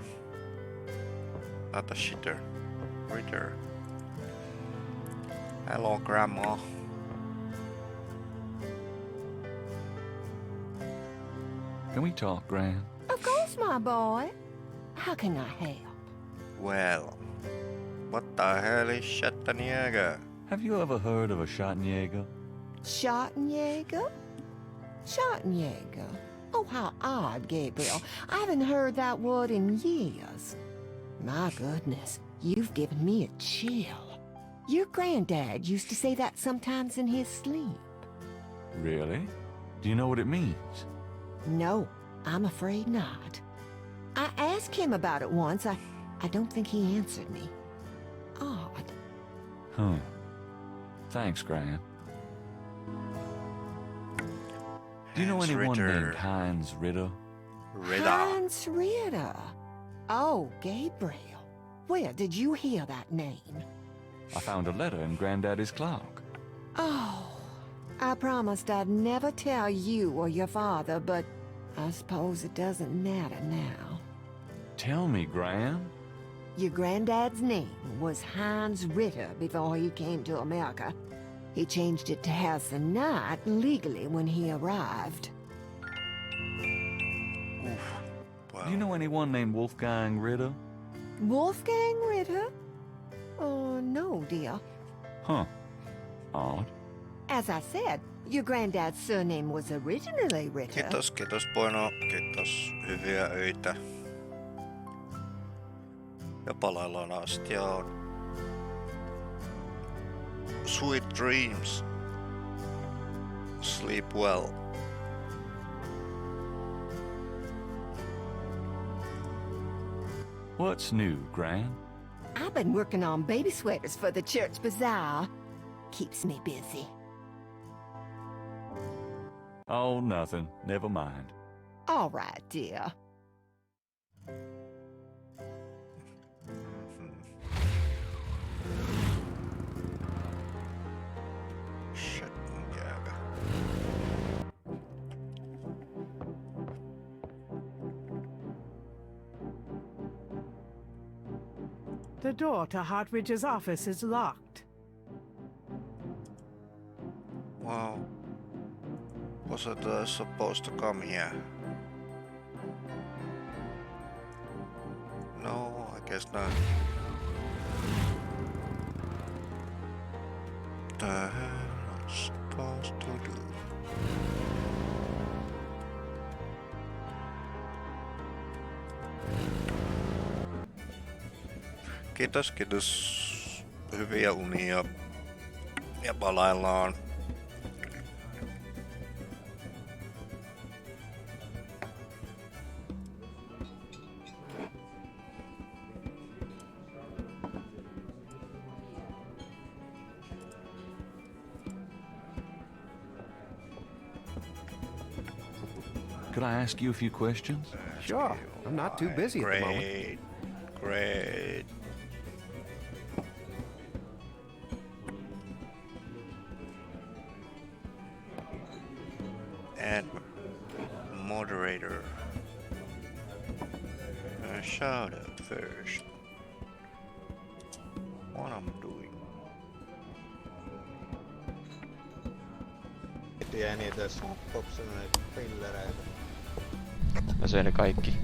Not a shitter. Ritter. Hello, Grandma. Can we talk, Gran? Of course, my boy. How can I help? Well, what the hell is Schattenjäger? Have you ever heard of a Schattenjäger? Schattenjäger? Schattenjäger? Oh, how odd, Gabriel. I haven't heard that word in years. My goodness, you've given me a chill. Your granddad used to say that sometimes in his sleep. Really? Do you know what it means? No, I'm afraid not. I asked him about it once. I don't think he answered me. Odd. Huh. Thanks, Gran. Do you know Hans anyone Ritter. named Heinz Ritter? Hans Ritter. Oh, Gabriel. Where did you hear that name? I found a letter in Granddaddy's clock. Oh, I promised I'd never tell you or your father, but I suppose it doesn't matter now. Tell me, Gran. Your granddad's name was Hans Ritter before he came to America. He changed it to Harrison Knight legally when he arrived. Do you know anyone named Wolfgang Ritter? Wolfgang Ritter? Oh, no, dear. Huh. Odd. As I said, your granddad's surname was originally Ritter. Kiitos Boino. Kiitos. Hyviä öitä. Ja palaillaan asti ja on. Sweet dreams. Sleep well. What's new, Gran? I've been working on baby sweaters for the church bazaar. Keeps me busy. Oh, nothing. Never mind. All right, dear. The door to Hartridge's office is locked. Wow. Was it supposed to come here? No, I guess not. The hell am I supposed to do? Kiitos. Hyviä unia. Ja palaillaan. Could I ask you a few questions? Sure. I'm not too busy at the moment. Great. And moderator. A shout out first. What I'm doing. Jäi niitä popsuneita pillereitä. Mä söin ne kaikki.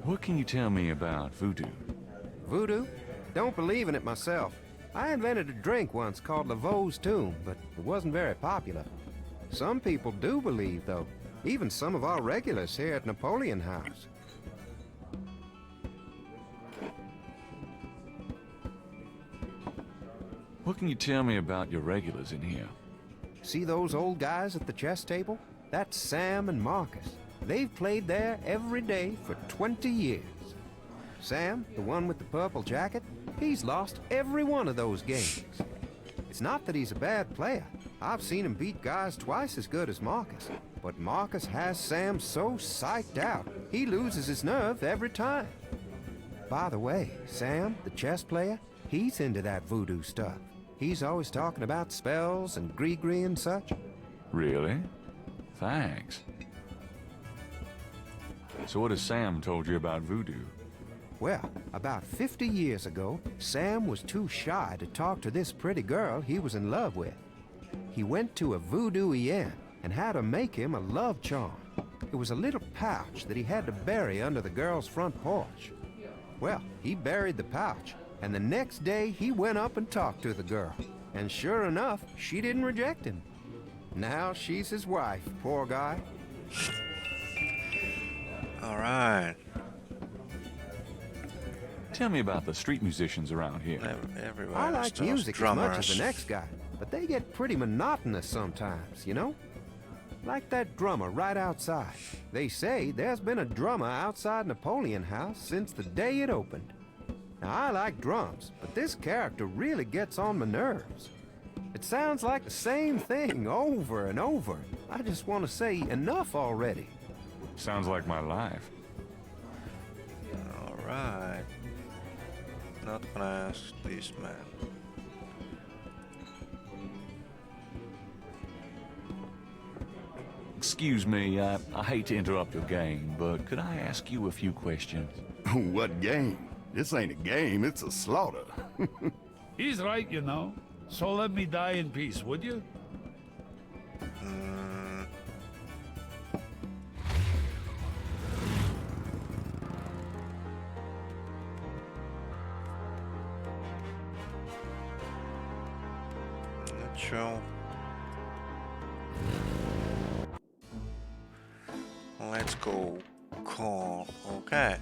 What can you tell me about voodoo? Voodoo? Don't believe in it myself. I invented a drink once called Laveau's Tomb, but it wasn't very popular. Some people do believe, though. Even some of our regulars here at Napoleon House. What can you tell me about your regulars in here? See those old guys at the chess table? That's Sam and Marcus. They've played there every day for 20 years. Sam, the one with the purple jacket, he's lost every one of those games. It's not that he's a bad player. I've seen him beat guys twice as good as Marcus. But Marcus has Sam so psyched out, he loses his nerve every time. By the way, Sam, the chess player, he's into that voodoo stuff. He's always talking about spells and gree-gree and such. Really? Thanks. So what has Sam told you about voodoo? Well, about 50 years ago, Sam was too shy to talk to this pretty girl he was in love with. He went to a voodoo-ien and had her make him a love charm. It was a little pouch that he had to bury under the girl's front porch. Well, he buried the pouch, and the next day he went up and talked to the girl. And sure enough, she didn't reject him. Now she's his wife, poor guy. All right. Tell me about the street musicians around here. Everywhere. I like music as much as the next guy, but they get pretty monotonous sometimes, you know? Like that drummer right outside. They say there's been a drummer outside Napoleon House since the day it opened. Now, I like drums, but this character really gets on my nerves. It sounds like the same thing over and over. I just want to say enough already. Sounds like my life. All right. Not gonna ask this man. Excuse me, I hate to interrupt your game, but could I ask you a few questions? What game? This ain't a game, it's a slaughter. He's right, you know. So let me die in peace, would you? Not sure. Let's go call. Okay.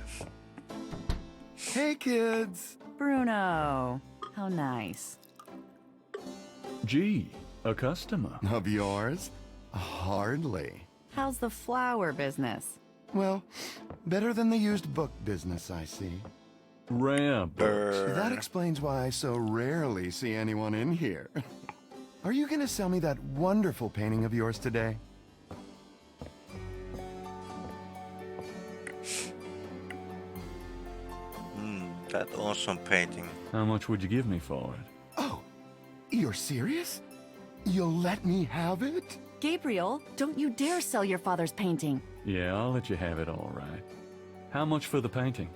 Hey, kids. Bruno. How nice. Gee, a customer. Of yours? Hardly. How's the flower business? Well, better than the used book business, I see. Rare books. That explains why I so rarely see anyone in here. Are you gonna sell me that wonderful painting of yours today? That awesome painting. How much would you give me for it? Oh, you're serious? You'll let me have it? Gabriel, don't you dare sell your father's painting. Yeah, I'll let you have it, all right. How much for the painting?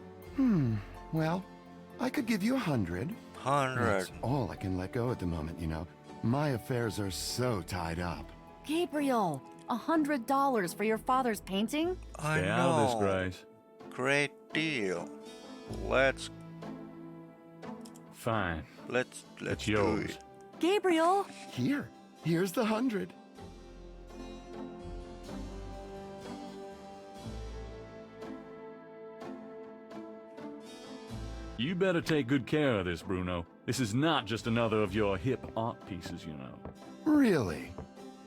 Well, I could give you 100. 100. That's all I can let go at the moment, you know. My affairs are so tied up. Gabriel, $100 for your father's painting? I Stay know. out of this, Grace. Great deal. Let's Fine. let's It's do yours. it. Gabriel! Here's the 100. You better take good care of this, Bruno. This is not just another of your hip art pieces, you know. Really?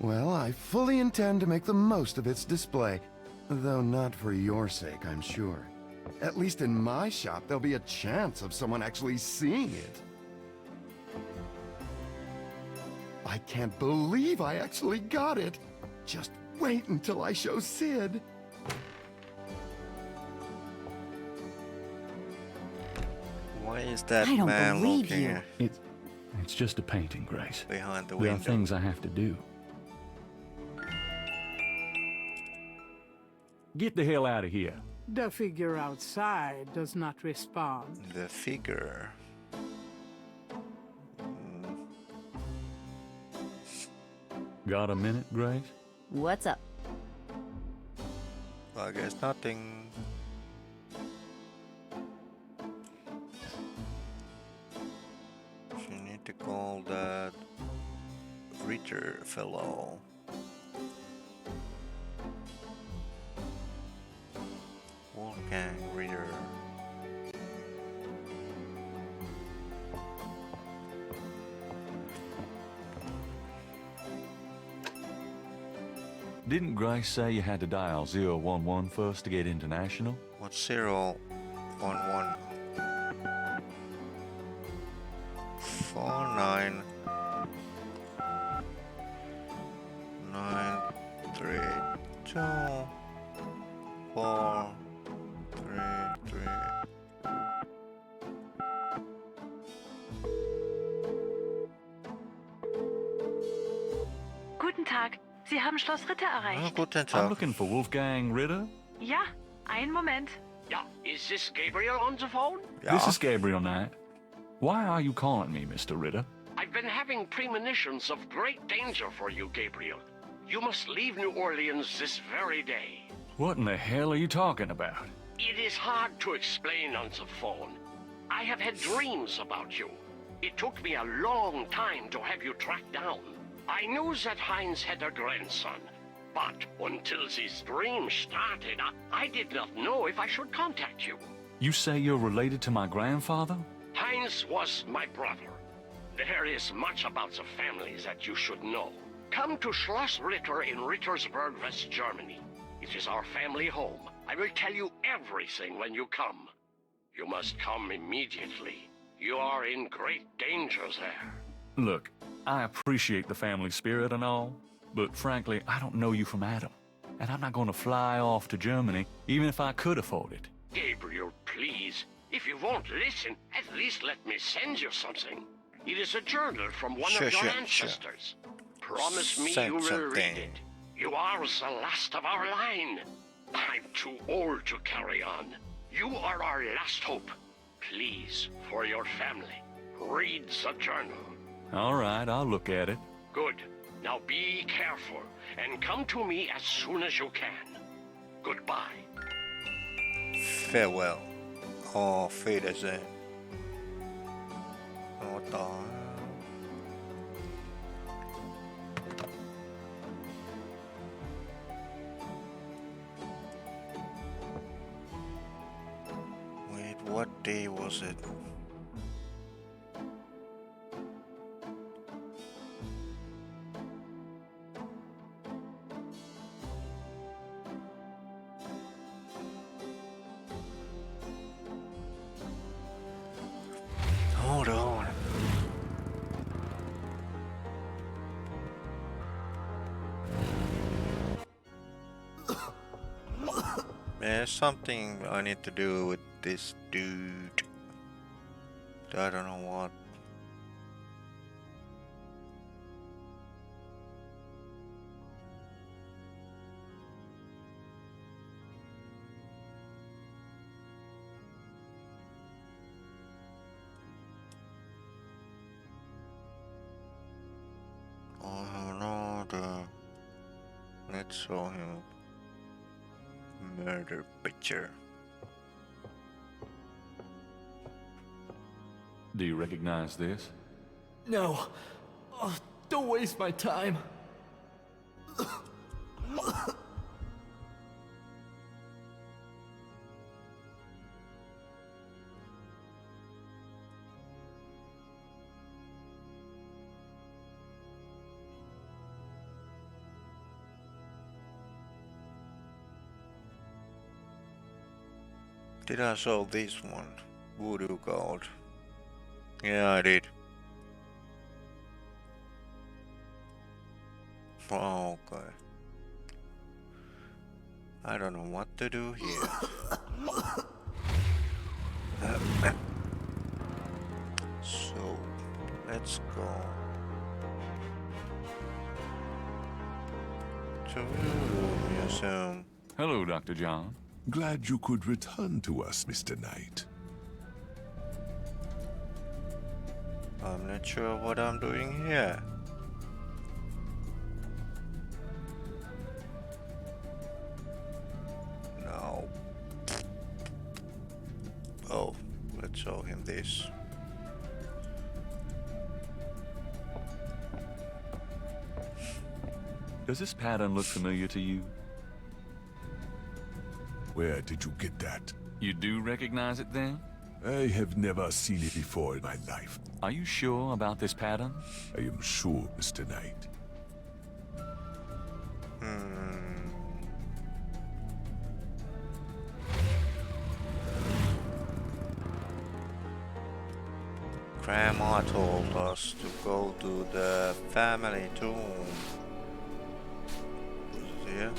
Well, I fully intend to make the most of its display. Though not for your sake, I'm sure. At least in my shop, there'll be a chance of someone actually seeing it. I can't believe I actually got it. Just wait until I show Sid. Why is that I don't man believe looking you. It's just a painting, Grace. behind the There are window? things I have to do. Get the hell out of here. The figure outside does not respond. The figure. Got a minute, Grace? What's up? Well, I guess nothing. to call that Ritter fellow. Wolfgang Ritter. Didn't Grace say you had to dial 011 first to get international? What's 011? 49 9 3 2 4 3 3. Guten Tag, Sie haben Schloss Ritter erreicht. Guten I'm Tag. looking for Wolfgang Ritter. Ja, einen Moment. Yeah, is this Gabriel on the phone? This is Gabriel Knight. Why are you calling me, Mr. Ritter? I've been having premonitions of great danger for you, Gabriel. You must leave New Orleans this very day. What in the hell are you talking about? It is hard to explain on the phone. I have had dreams about you. It took me a long time to have you tracked down. I knew that Heinz had a grandson, but until these dreams started, I did not know if I should contact you. You say you're related to my grandfather? Heinz was my brother. There is much about the family that you should know. Come to Schloss Ritter in Rittersberg, West Germany. It is our family home. I will tell you everything when you come. You must come immediately. You are in great danger there. Look, I appreciate the family spirit and all, but frankly, I don't know you from Adam. And I'm not going to fly off to Germany, even if I could afford it. Gabriel, please. If you won't listen, at least let me send you something. It is a journal from one of your ancestors. Promise me you will read it. You are the last of our line. I'm too old to carry on. You are our last hope. Please, for your family, read the journal. All right, I'll look at it. Good. Now be careful, and come to me as soon as you can. Goodbye. Farewell. Oh, Wiedersehen. What the hell? Wait, what day was it? Hold on. There's something I need to do with this dude. I don't know what. Oh no, let's show him murder picture. Do you recognize this? No. Oh, don't waste my time. Did I show this one? Voodoo Gold. Yeah, I did. Oh, okay. I don't know what to do here. So, let's go to the museum. Hello, Dr. John. Glad you could return to us, Mr. Knight. I'm not sure what I'm doing here. No. Oh, let's show him this. Does this pattern look familiar to you? Where did you get that? You do recognize it then? I have never seen it before in my life. Are you sure about this pattern? I am sure, Mr. Knight. Grandma told us to go to the family tomb. Is it here?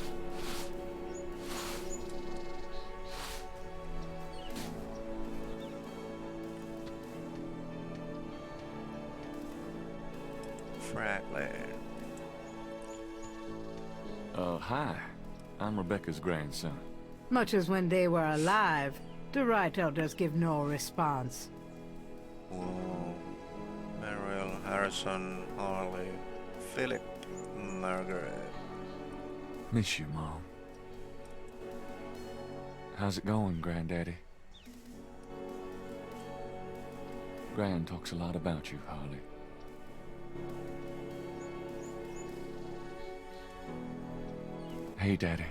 Franklin. Hi. I'm Rebecca's grandson. Much as when they were alive, the Wright elders give no response. Whoa. Mariel, Harrison, Harley, Philip, Margaret. Miss you, Mom. How's it going, Granddaddy? Gran talks a lot about you, Harley. Hey, Daddy.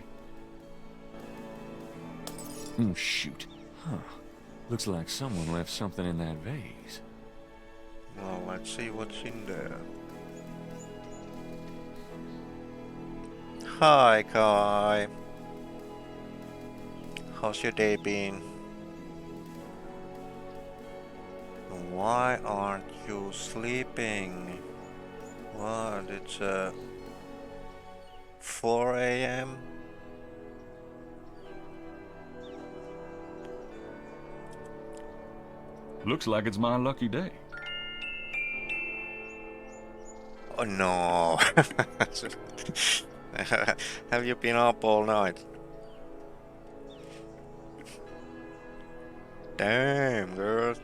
Oh, shoot. Huh. Looks like someone left something in that vase. Well, let's see what's in there. Hi, Kai. How's your day been? Why aren't you sleeping? What? It's 4 a.m. Looks like it's my lucky day. Oh no. Have you been up all night? Damn, girl.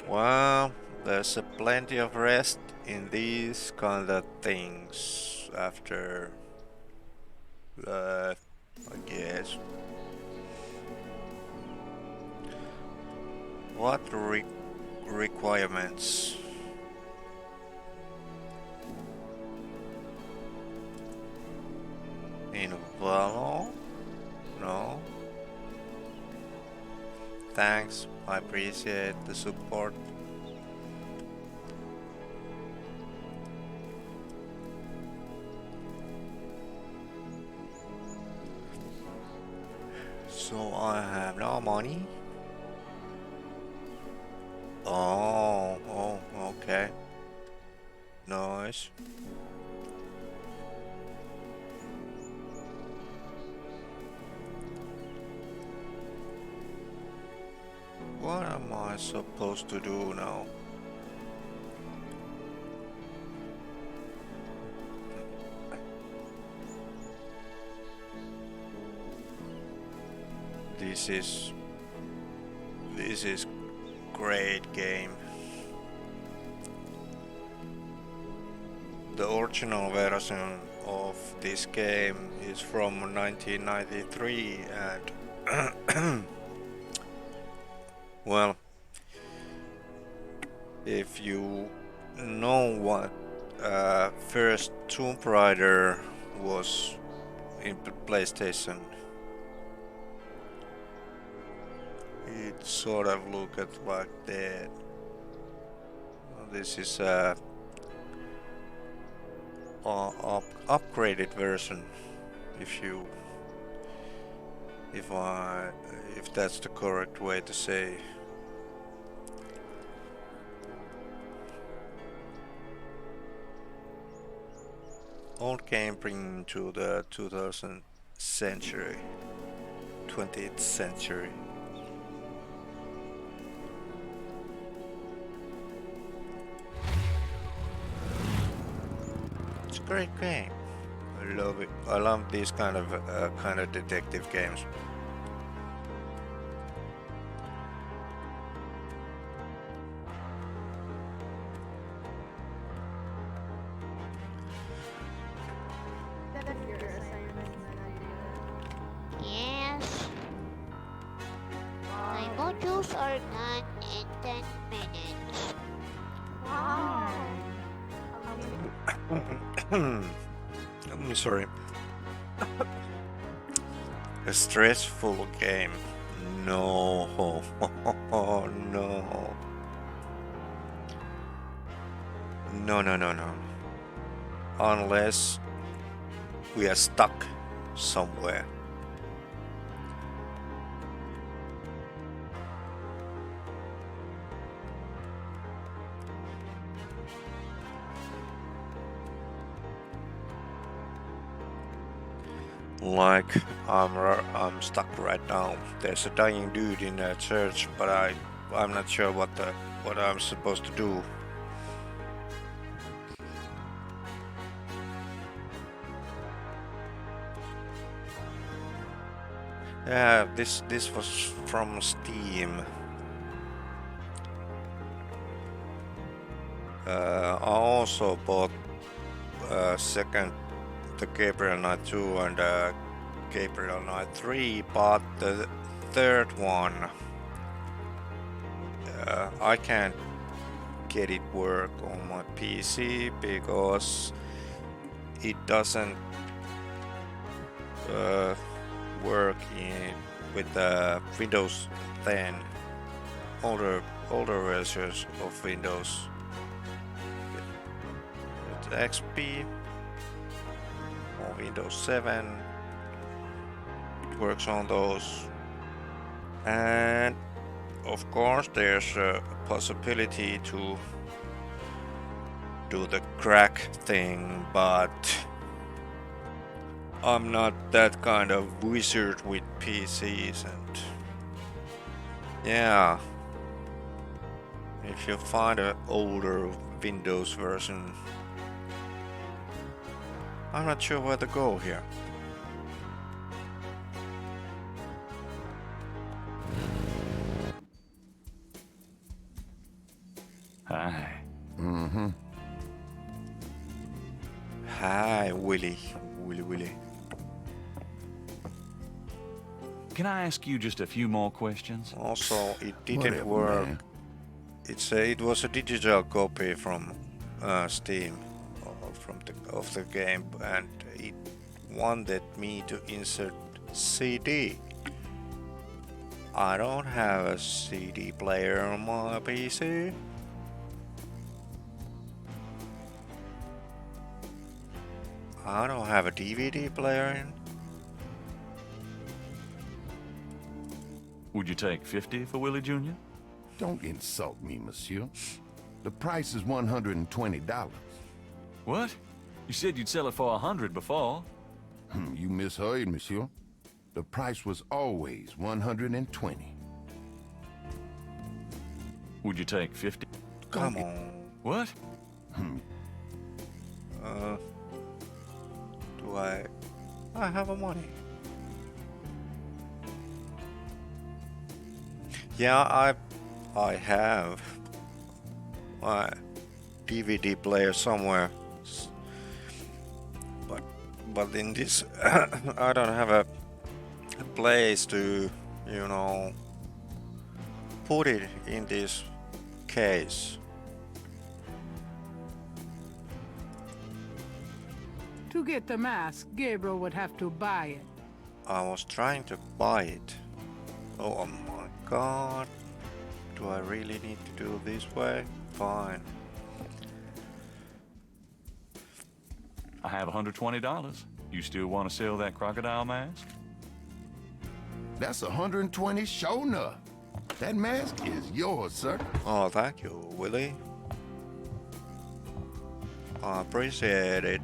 Well, there's plenty of rest in these kind of things after, I guess. What requirements? In Valo? No? Thanks, I appreciate the support. So I have no money. Oh, okay. Nice. What am I supposed to do now? This is great game. The original version of this game is from 1993 and well, if you know what first Tomb Raider was in PlayStation, it sort of looked like that. This is a upgraded version, if that's the correct way to say. Old game bringing to the 20th century. It's a great game. I love it. I love these kind of detective games. Yes. Mango juice or 10 minutes. Wow. I'm sorry. A stressful game. No. No. No. Unless we are stuck somewhere. Like I'm stuck right now. There's a dying dude in a church, but I'm not sure what I'm supposed to do. Yeah, this was from Steam. I also bought second the Gabriel Knight 2 and Gabriel Knight 3, but the third one I can't get it work on my PC because it doesn't work with the Windows 10 older versions of Windows. With XP or Windows 7, it works on those, and of course there's a possibility to do the crack thing, but I'm not that kind of wizard with PCs, and yeah, if you find an older Windows version, I'm not sure where to go here. Hi. Mm-hmm. Hi, Willy. Can I ask you just a few more questions? Also, it didn't Whatever, work. man. It was a digital copy from Steam of the game, and it wanted me to insert CD. I don't have a CD player on my PC. I don't have a DVD player in. Would you take 50 for Willie Jr.? Don't insult me, monsieur. The price is $120. What? You said you'd sell it for 100 before. You misheard, monsieur. The price was always 120. Would you take 50? Come on. What? Do I have a money? Yeah, I have my DVD player somewhere, but in this I don't have a place to, you know, put it in this case. To get the mask, Gabriel would have to buy it. I was trying to buy it. Oh my god. Do I really need to do this way? Fine. I have $120. You still want to sell that crocodile mask? That's 120 sure enough. That mask is yours, sir. Oh, thank you, Willie. I appreciate it.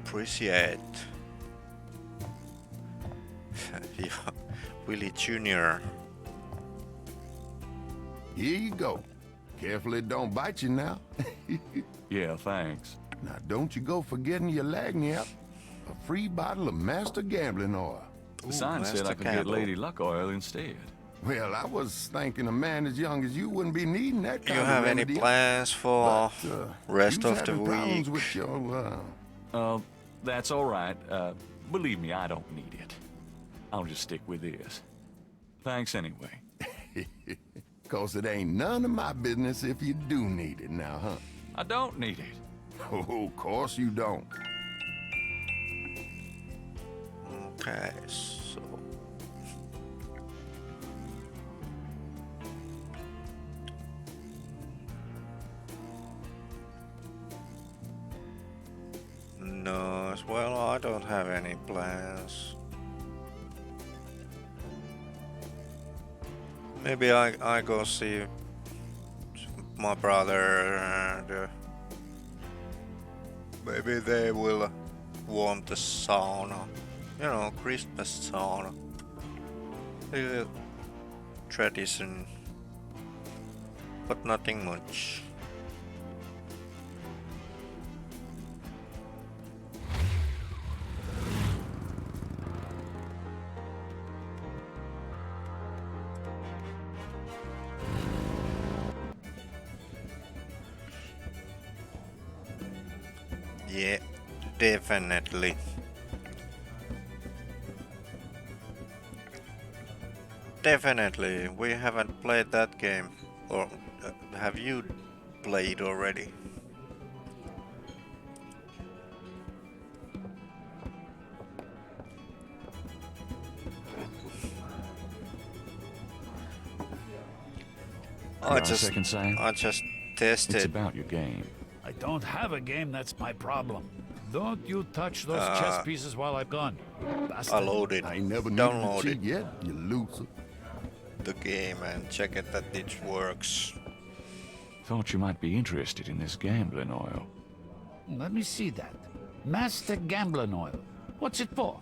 Appreciate. Yeah, Willie Jr. Here you go. Careful it don't bite you now. Yeah, thanks. Now don't you go forgetting your lagniappe. A free bottle of Master Gambling Oil. The sign said I could get Lady Luck Oil instead. Well, I was thinking a man as young as you wouldn't be needing that kind You of have any remedy. plans for rest you's of the having problems week? with your, That's all right. Believe me, I don't need it. I'll just stick with this. Thanks anyway. 'Cause it ain't none of my business if you do need it now, huh? I don't need it. Oh, of course you don't. Okay, so... No, well, I don't have any plans. Maybe I go see my brother and maybe they will want the sauna. You know, Christmas sauna. A tradition, but nothing much. Yeah, definitely. Definitely, we haven't played that game. Or have you played already? I just tested. It's about your game. I don't have a game, that's my problem. Don't you touch those chess pieces while I'm gone. Bastard. I loaded. I never downloaded yet, you loser. The game and check it that it works. Thought you might be interested in this gambling oil. Let me see that. Master Gambling Oil. What's it for?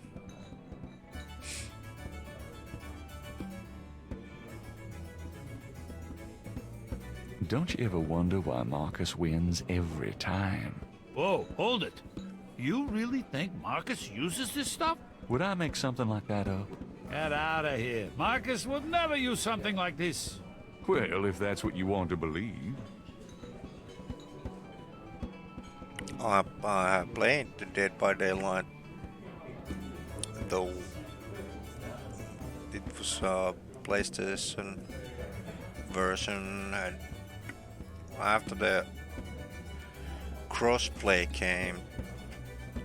Don't you ever wonder why Marcus wins every time? Whoa, hold it. You really think Marcus uses this stuff? Would I make something like that up? Get out of here. Marcus would never use something like this. Well, if that's what you want to believe. I have played the Dead by Daylight, though it was a PlayStation version, and after the crossplay came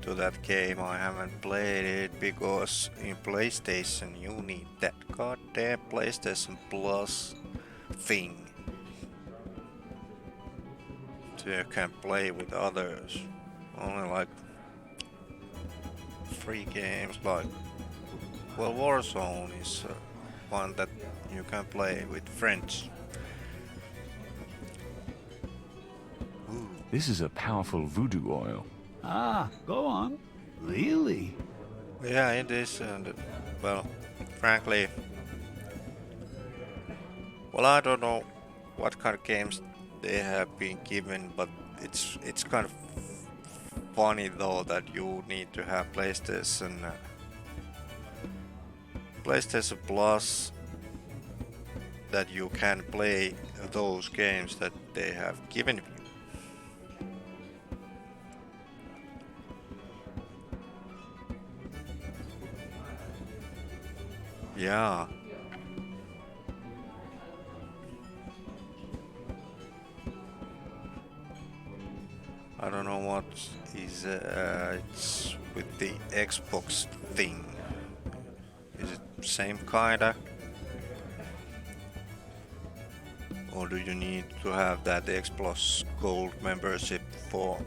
to that game, I haven't played it because in PlayStation you need that goddamn PlayStation Plus thing. So you can play with others. Only like free games like, well, Warzone is one that you can play with friends. Ooh. This is a powerful voodoo oil. Ah, go on. Really? Yeah, it is, and well, frankly, well, I don't know what kind of games they have been given, but it's kind of funny though that you need to have PlayStation Plus that you can play those games that they have given you. Yeah. I don't know what is it's with the Xbox thing. Is it same kinda? Or do you need to have that X Plus Gold membership for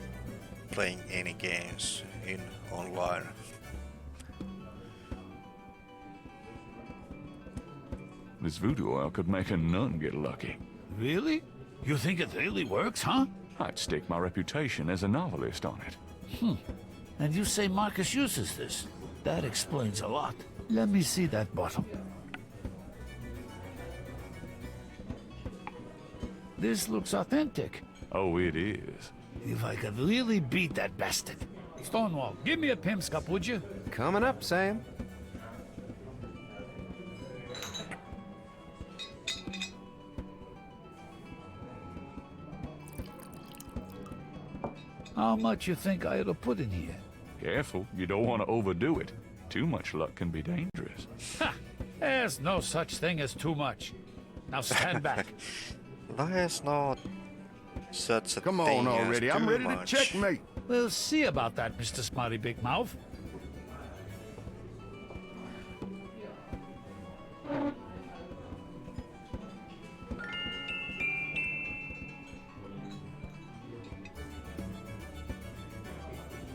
playing any games in online? This voodoo oil could make a nun get lucky. Really? You think it really works, huh? I'd stake my reputation as a novelist on it. And you say Marcus uses this? That explains a lot. Let me see that bottle. This looks authentic. Oh, it is. If I could really beat that bastard. Stonewall, give me a pimp's cup, would you? Coming up, Sam. How much you think I ought to put in here? Careful, you don't want to overdo it. Too much luck can be dangerous. Ha! There's no such thing as too much. Now stand back. There's not such a Come thing on as already, I'm too ready much. to checkmate. We'll see about that, Mr. Smarty Big Mouth.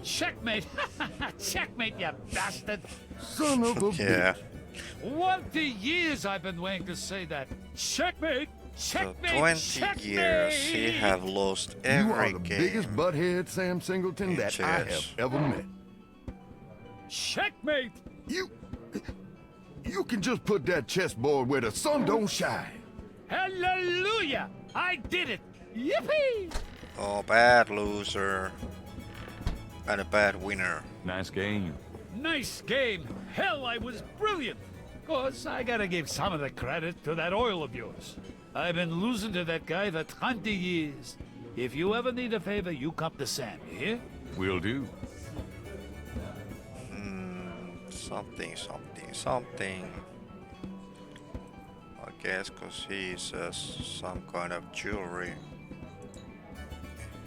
Checkmate! Checkmate, you bastard! Son of a Yeah. What the years I've been waiting to say that. Checkmate! So Checkmate! 20 checkmate! years he have lost You are every the game. biggest butthead Sam Singleton in that I have chess. ever met. Checkmate! You can just put that chessboard where the sun don't shine. Hallelujah! I did it! Yippee! Oh, bad loser. And a bad winner. Nice game. Nice game. Hell, I was brilliant. Course, I gotta give some of the credit to that oil of yours. I've been losing to that guy for 20 years. If you ever need a favor, you come to Sam, you hear? Will do. Something. I guess because he's some kind of jewelry.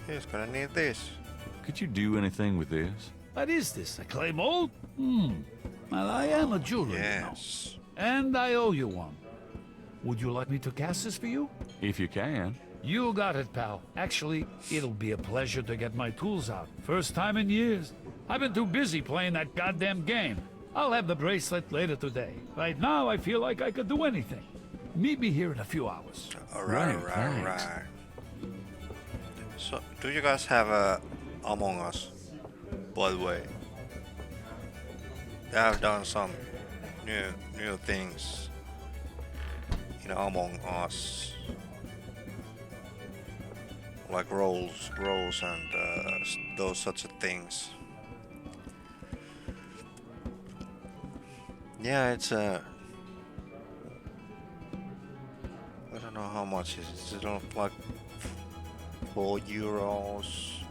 He's gonna need this. Could you do anything with this? What is this, a clay mold? Well, I am a jeweler, Yes. you know. And I owe you one. Would you like me to cast this for you? If you can. You got it, pal. Actually, it'll be a pleasure to get my tools out. First time in years. I've been too busy playing that goddamn game. I'll have the bracelet later today. Right now, I feel like I could do anything. Meet me here in a few hours. Alright. So, do you guys have a Among Us? By the way, they have done some new things in Among Us, like roles and those such things. Yeah, it's I don't know how much is it. Is it like €4?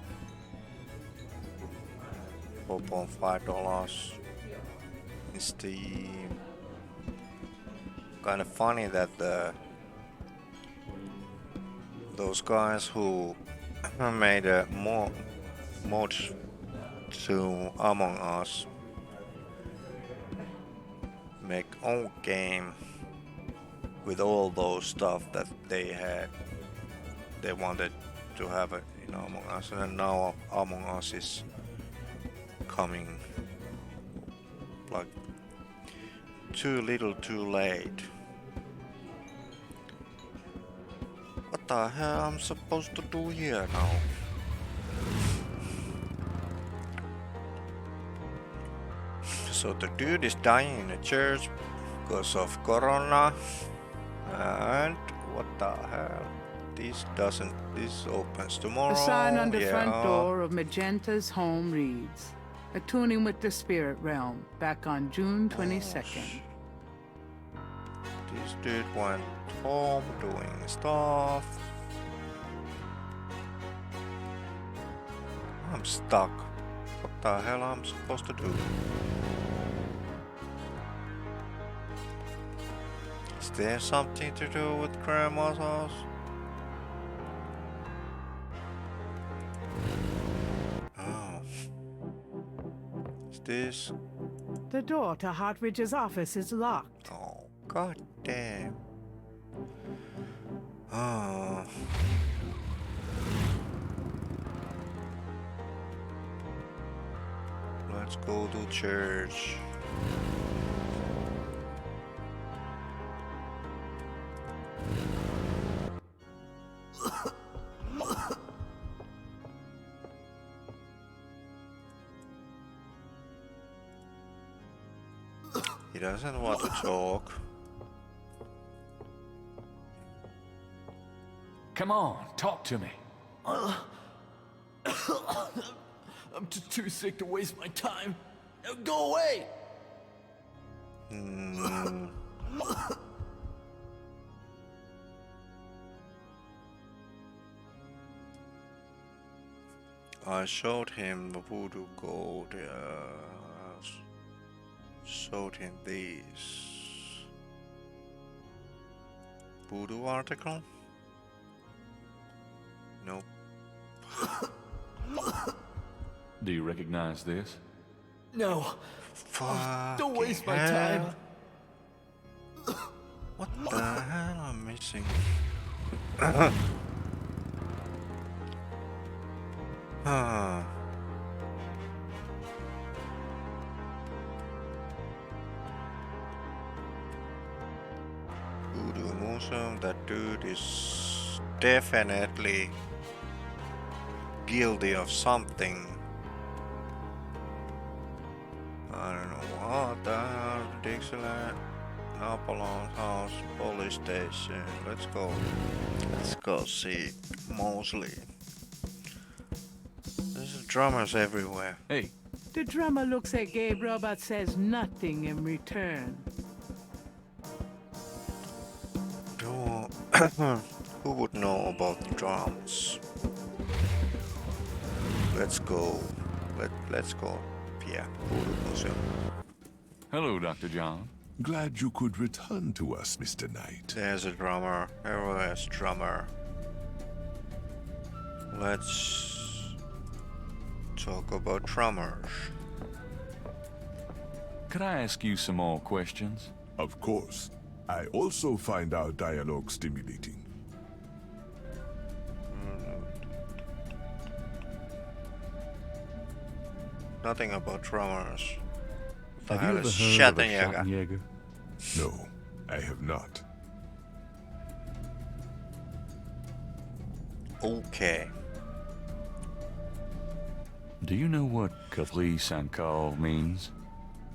$4.5 in Steam. Kind of funny that those guys who made a mod to Among Us make own game with all those stuff that they wanted to have it in Among Us, and now Among Us is coming like too little too late. What the hell I'm supposed to do here now? So the dude is dying in a church because of Corona, and what the hell? This opens tomorrow. The sign on the yeah. front door of Magenta's home reads, "Attuning with the spirit realm," back on June 22nd. This dude went home doing stuff. I'm stuck. What the hell I'm supposed to do? Is there something to do with Grandma's house? Oh. Is this? The door to Hartridge's office is locked. Oh, god damn. Oh. Let's go to church. He doesn't want to talk. Come on, talk to me. I'm just too sick to waste my time. Now go away! I showed him the voodoo gold. Showed him these. Voodoo article? Nope. Do you recognize this? No. Fucking Don't waste my hell. time. What the hell am I missing? Voodoo Museum, that dude is definitely guilty of something. I don't know what the hell. Dixieland, Napoleon's house, police station. Let's go. Let's go see Mosley. There's drummers everywhere. Hey. The drummer looks at Gabe Robert, says nothing in return. Who would know about drums? Let's go. Let's go. Yeah, Voodoo Museum. Hello, Dr. John. Glad you could return to us, Mr. Knight. There's a drummer. Everywhere's drummer. Let's talk about drummers. Could I ask you some more questions? Of course. I also find our dialogue stimulating. Nothing about drummers. Have you ever heard of a Schattenjäger? Schattenjäger? No, I have not. Okay. Do you know what Kafli Sankal means?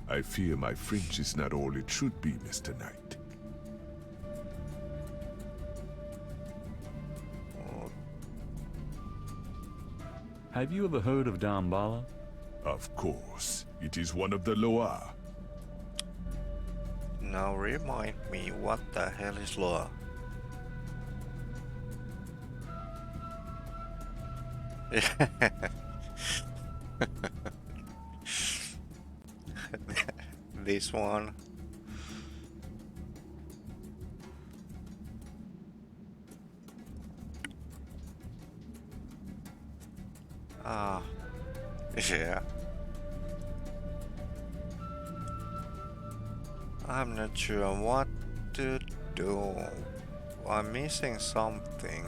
I fear my French is not all it should be, Mr. Knight. Have you ever heard of Damballa? Of course. It is one of the Loa. Now remind me, what the hell is Loa? This one. Ah, yeah. I'm not sure what to do. I'm missing something.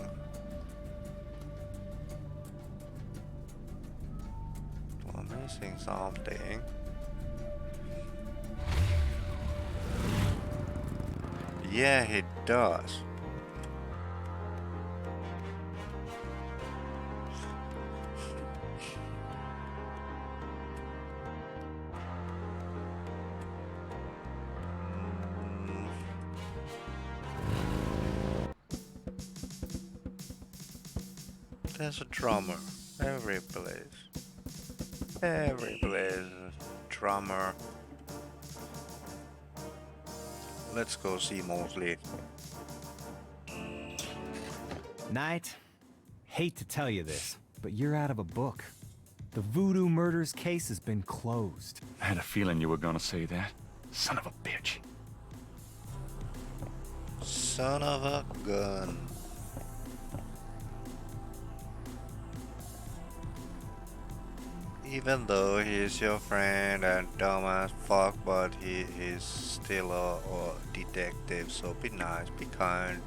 I'm missing something. Yeah, he does. There's a drummer. Every place. Every place. Drummer. Let's go see Mosley. Knight, hate to tell you this, but you're out of a book. The Voodoo Murders case has been closed. I had a feeling you were gonna say that. Son of a bitch. Son of a gun. Even though he's your friend and dumb as fuck, but he's still a detective, so be nice, be kind,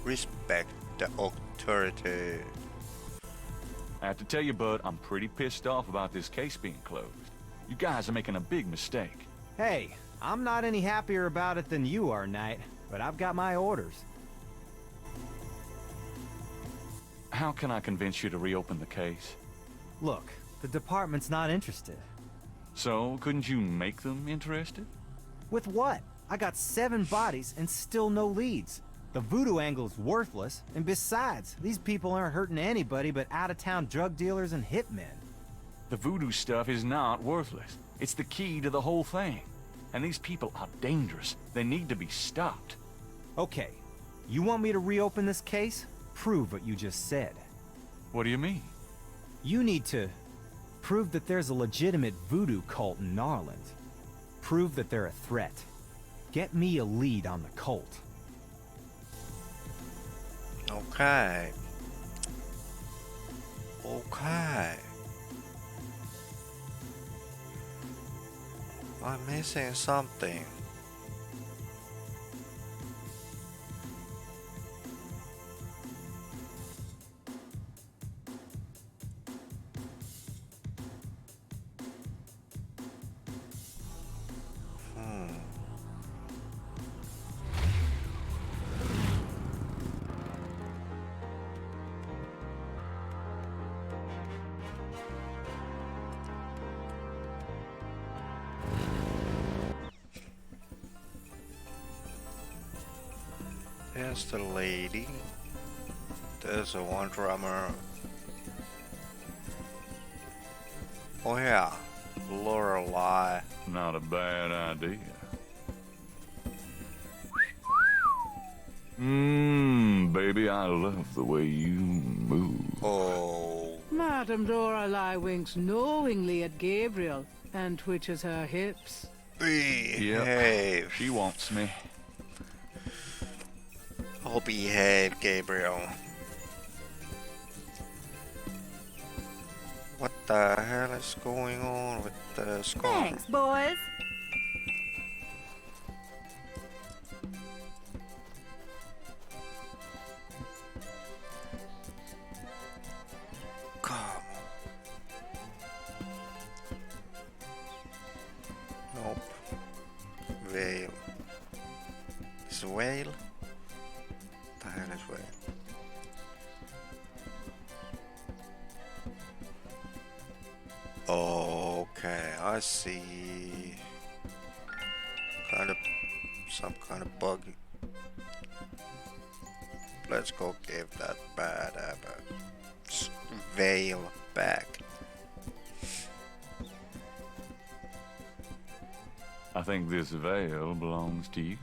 respect the authority. I have to tell you, bud, I'm pretty pissed off about this case being closed. You guys are making a big mistake. Hey, I'm not any happier about it than you are, Knight, but I've got my orders. How can I convince you to reopen the case? Look, the department's not interested. So, couldn't you make them interested? With what? I got 7 bodies and still no leads. The voodoo angle's worthless, and besides, these people aren't hurting anybody but out-of-town drug dealers and hitmen. The voodoo stuff is not worthless. It's the key to the whole thing. And these people are dangerous. They need to be stopped. Okay, you want me to reopen this case? Prove what you just said. What do you mean? You need to prove that there's a legitimate voodoo cult in Narland. Prove that they're a threat. Get me a lead on the cult. Okay. Okay. I'm missing something. There's the lady. There's a one drummer. Oh yeah, Lorelei. Not a bad idea. Baby, I love the way you move. Oh. Madame Lorelei winks knowingly at Gabriel and twitches her hips. Behave. Yep. She wants me. I'll behave, Gabriel. What the hell is going on with the skull? Thanks, boys. Come on. Nope. Whale. Is it a whale? The hell is whale? Okay, I see. Some kind of bug. Let's go give that bad veil back. I think this veil belongs to you.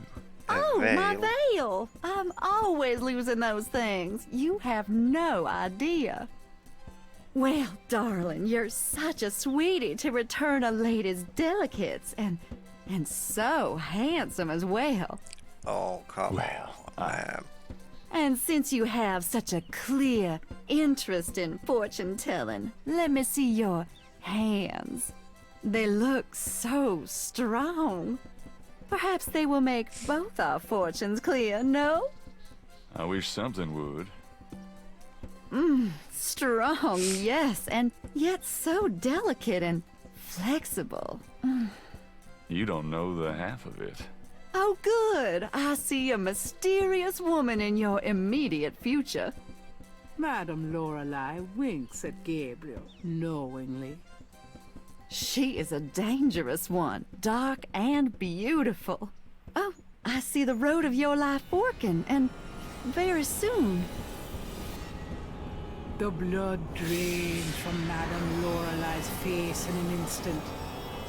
Oh, my veil! I'm always losing those things. You have no idea. Well, darling, you're such a sweetie to return a lady's delicates, and so handsome as well. Oh, come on. And since you have such a clear interest in fortune-telling, let me see your hands. They look so strong. Perhaps they will make both our fortunes clear, no? I wish something would. Strong, yes, and yet so delicate and flexible. You don't know the half of it. Oh, good. I see a mysterious woman in your immediate future. Madame Lorelei winks at Gabriel knowingly. She is a dangerous one, dark and beautiful. Oh, I see the road of your life forking, and very soon. The blood drains from Madame Lorelei's face in an instant.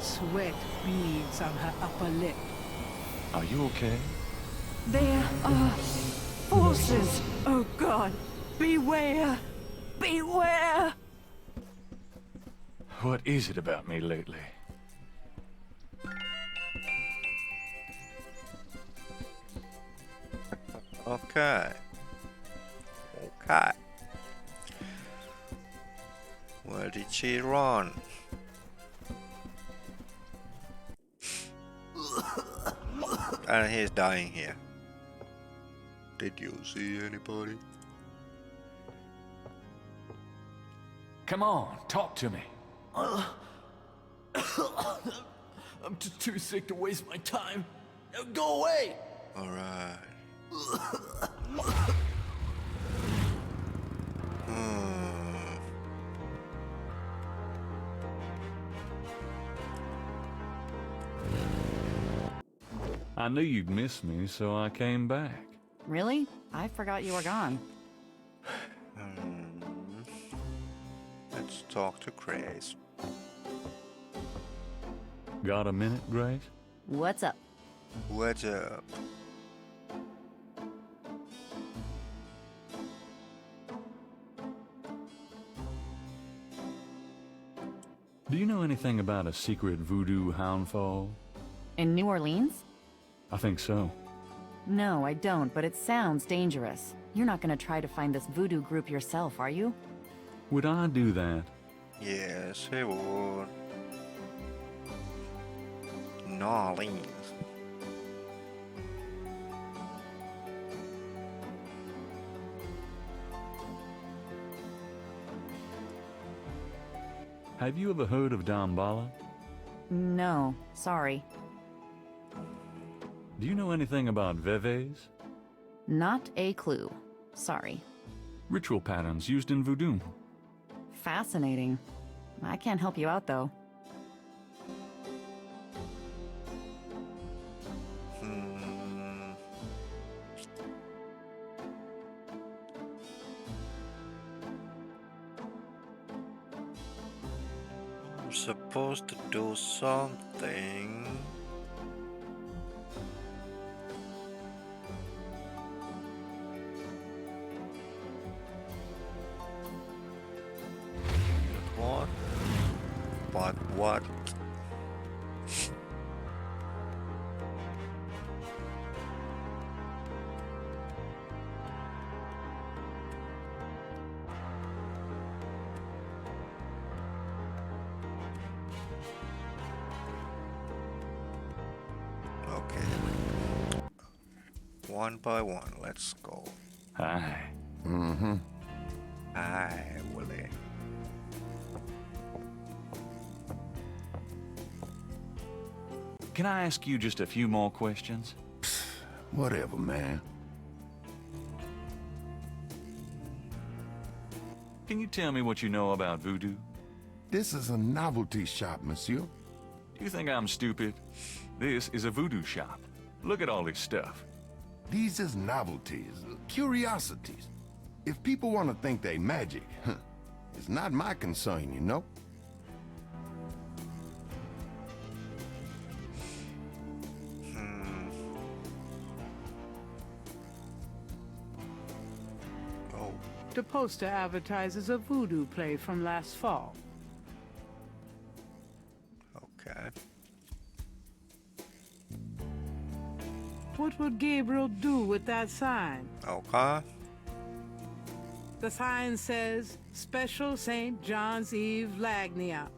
Sweat beads on her upper lip. Are you okay? There are forces. Oh God, beware! Beware! What is it about me lately? Okay. Okay. Where did she run? And he's dying here. Did you see anybody? Come on, talk to me. I'm just too sick to waste my time. Now go away! Alright. I knew you'd miss me, so I came back. Really? I forgot you were gone. Let's talk to Grace. Got a minute, Grace? What's up? What's up? Do you know anything about a secret voodoo houndfall? In New Orleans? I think so. No, I don't, but it sounds dangerous. You're not gonna try to find this voodoo group yourself, are you? Would I do that? Yes, he would. Gnarly. Have you ever heard of Damballa? No, sorry. Do you know anything about Veves? Not a clue. Sorry. Ritual patterns used in voodoo. Fascinating. I can't help you out, though. I'm supposed to do something. What? But what? Okay. One by one, let's go. Aye. Mm-hmm. Aye, Willie. Can I ask you just a few more questions? Whatever, man. Can you tell me what you know about voodoo? This is a novelty shop, monsieur. Do you think I'm stupid? This is a voodoo shop. Look at all this stuff. These is novelties, curiosities. If people want to think they magic, it's not my concern, you know? Oh. The poster advertises a voodoo play from last fall. Okay. What would Gabriel do with that sign? Okay. The sign says, Special St. John's Eve Lagnia.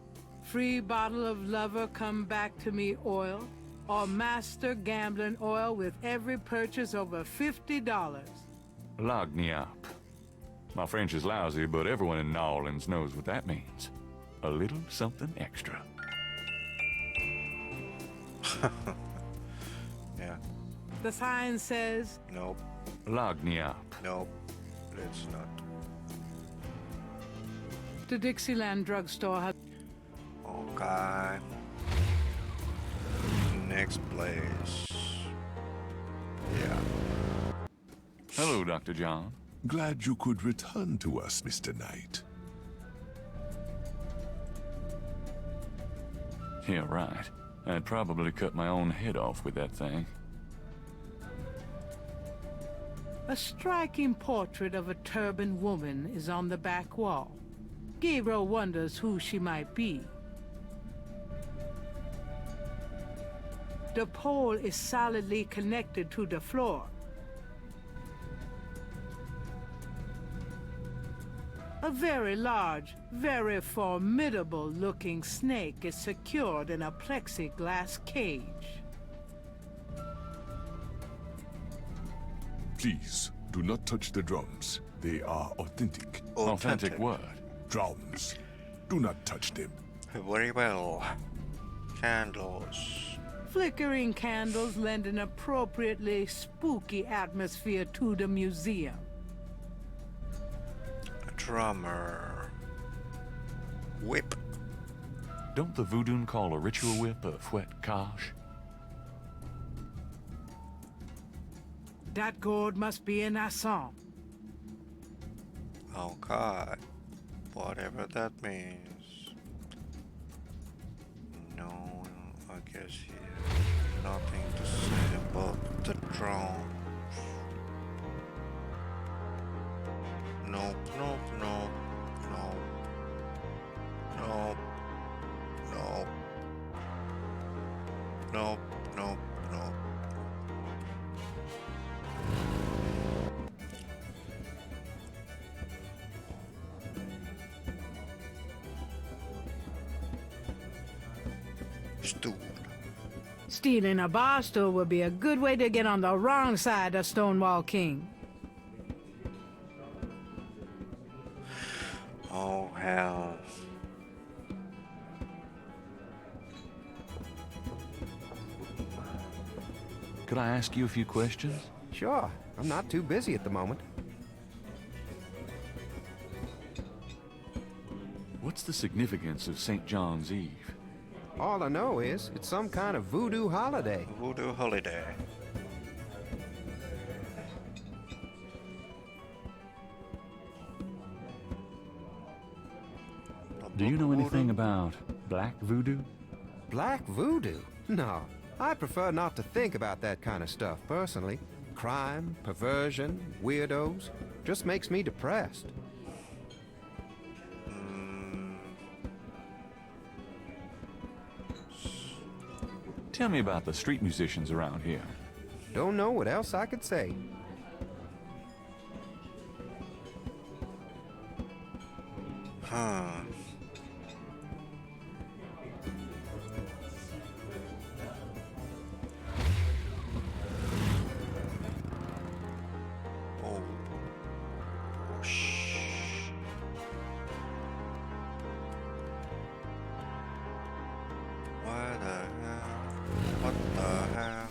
Free bottle of lover come back to me oil, or master gambling oil with every purchase over $50. Lagniappe. My French is lousy, but everyone in New Orleans knows what that means. A little something extra. Yeah. The sign says, Nope. Lagniappe. Nope. It's not. The Dixieland drugstore has... Okay. Next place. Yeah. Hello, Dr. John. Glad you could return to us, Mr. Knight. Yeah, right. I'd probably cut my own head off with that thing. A striking portrait of a turbaned woman is on the back wall. Gabriel wonders who she might be. The pole is solidly connected to the floor. A very large, very formidable-looking snake is secured in a plexiglass cage. Please, do not touch the drums. They are authentic. Authentic what? Drums. Do not touch them. Very well. Candles. Flickering candles lend an appropriately spooky atmosphere to the museum. A drummer. Whip. Don't the voodoo call a ritual whip a fouet cache? That gourd must be an Assam. Oh God. Whatever that means. No, I guess he has nothing to say about the drums. Nope, nope, nope, nope. Nope. Nope. Nope, nope, nope. Stealing a bar stool would be a good way to get on the wrong side of Stonewall King. Oh, hell. Could I ask you a few questions? Sure. I'm not too busy at the moment. What's the significance of St. John's Eve? All I know is it's some kind of voodoo holiday. Voodoo holiday. Do you know anything about black voodoo? Black voodoo? No. I prefer not to think about that kind of stuff, personally. Crime, perversion, weirdos. Just makes me depressed. Tell me about the street musicians around here. Don't know what else I could say. Huh. Oh. Whoosh. What the hell? What the hell?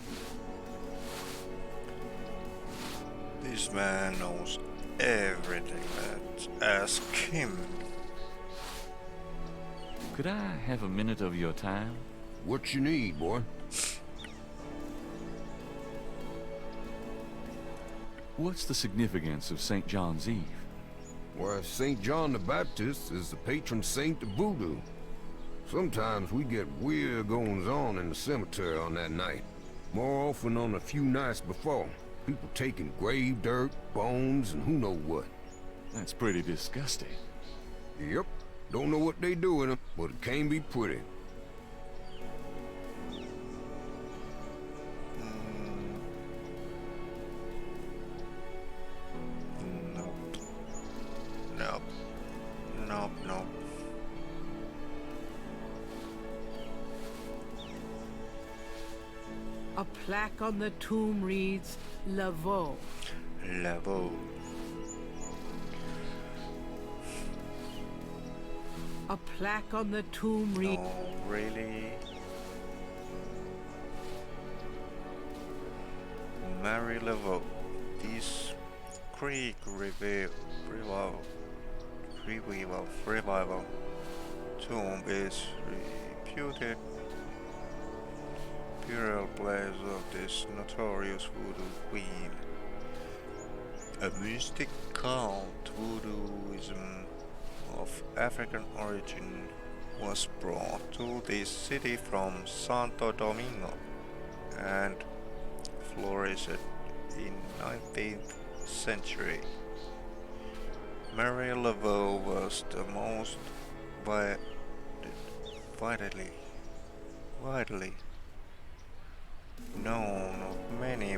This man knows everything. Let's ask him. Could I have a minute of your time? What you need, boy? What's the significance of St. John's Eve? Why, St. John the Baptist is the patron saint of voodoo. Sometimes we get weird goings-on in the cemetery on that night. More often on a few nights before. People taking grave dirt, bones, and who knows what. That's pretty disgusting. Yep. Don't know what they do in them, but it can be pretty. Nope. Nope, nope. A plaque on the tomb reads, Laveau. Laveau. A plaque on the tomb reads... Oh, really? Mary Laveau. This Creek revival tomb is reputed burial place of this notorious voodoo queen. A mystic cult, voodooism of African origin, was brought to this city from Santo Domingo and flourished in 19th century. Mary Laveau was the most widely known of many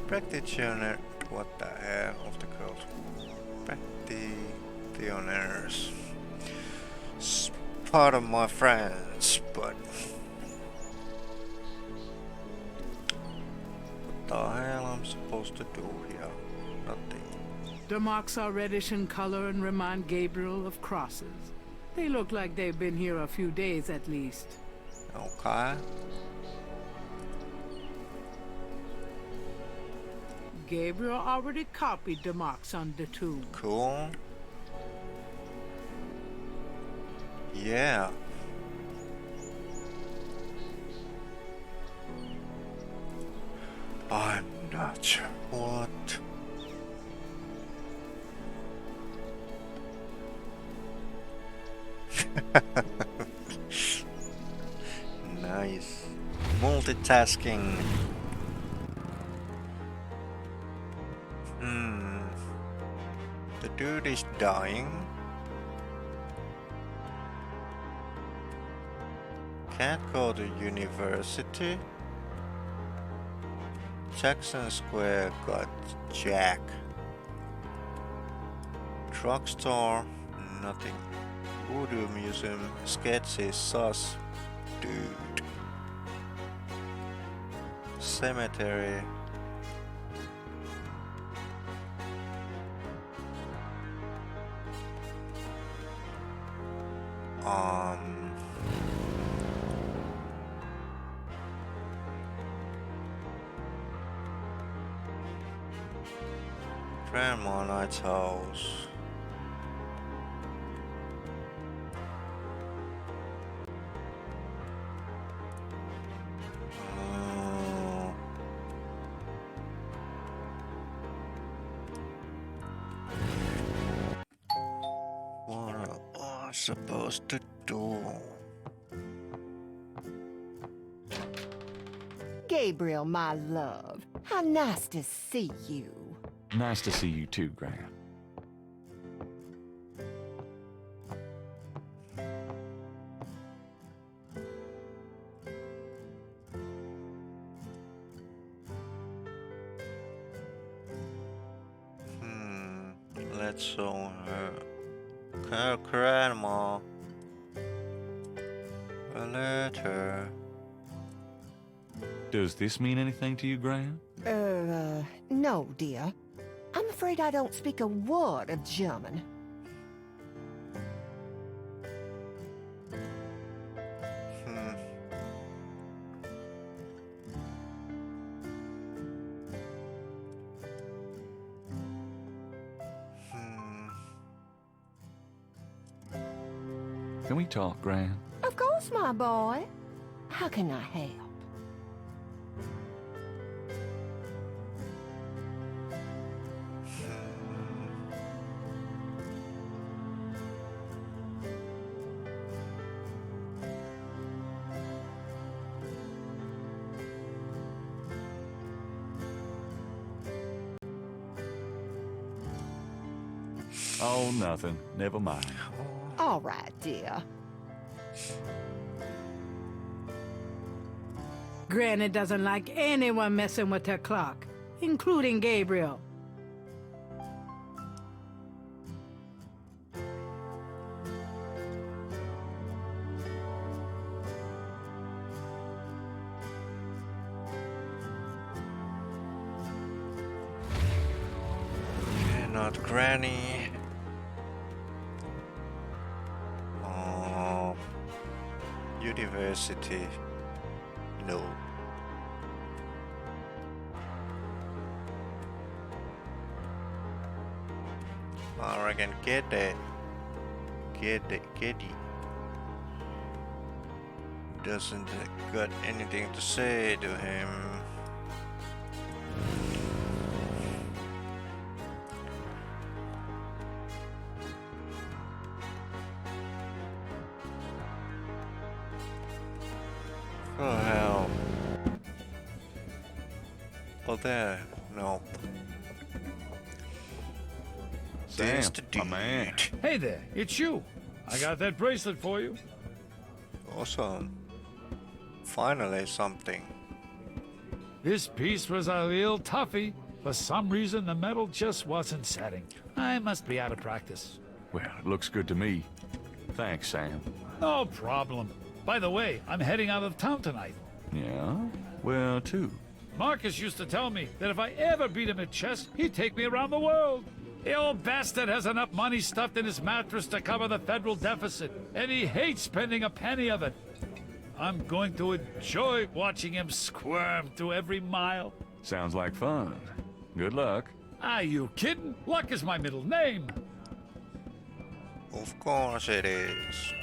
practitioners. What the hell of the cult? Practitioners. Part of my friends, but what the hell I'm supposed to do here? Nothing. The marks are reddish in color and remind Gabriel of crosses. They look like they've been here a few days at least. Okay. Gabriel already copied the marks on the tomb. Cool. Yeah. I'm not sure what. Nice. Multitasking. The dude is dying. Can't go to university. Jackson Square got Jack. Drugstore, nothing. Voodoo Museum sketches sus. Dude. Cemetery. Grandma Knight's house. What am I supposed to do? Gabriel, my love, how nice to see you. Nice to see you too, Gran. Let's show her. Grandma. A letter. Does this mean anything to you, Gran? No, dear. I'm afraid I don't speak a word of German. Can we talk, Gran? Of course, my boy. How can I help? Oh, nothing. Never mind. All right, dear. Granny doesn't like anyone messing with her clock, including Gabriel. Not Granny. University. No. I reckon Getty. Doesn't got anything to say to him. Oh hell. Oh there. Nope. Sam, my man. Hey there, it's you. I got that bracelet for you. Awesome. Finally something. This piece was a real toughie. For some reason, the metal just wasn't setting. I must be out of practice. Well, it looks good to me. Thanks, Sam. No problem. By the way, I'm heading out of town tonight. Yeah? Where to? Marcus used to tell me that if I ever beat him at chess, he'd take me around the world. The old bastard has enough money stuffed in his mattress to cover the federal deficit, and he hates spending a penny of it. I'm going to enjoy watching him squirm through every mile. Sounds like fun. Good luck. Are you kidding? Luck is my middle name. Of course it is.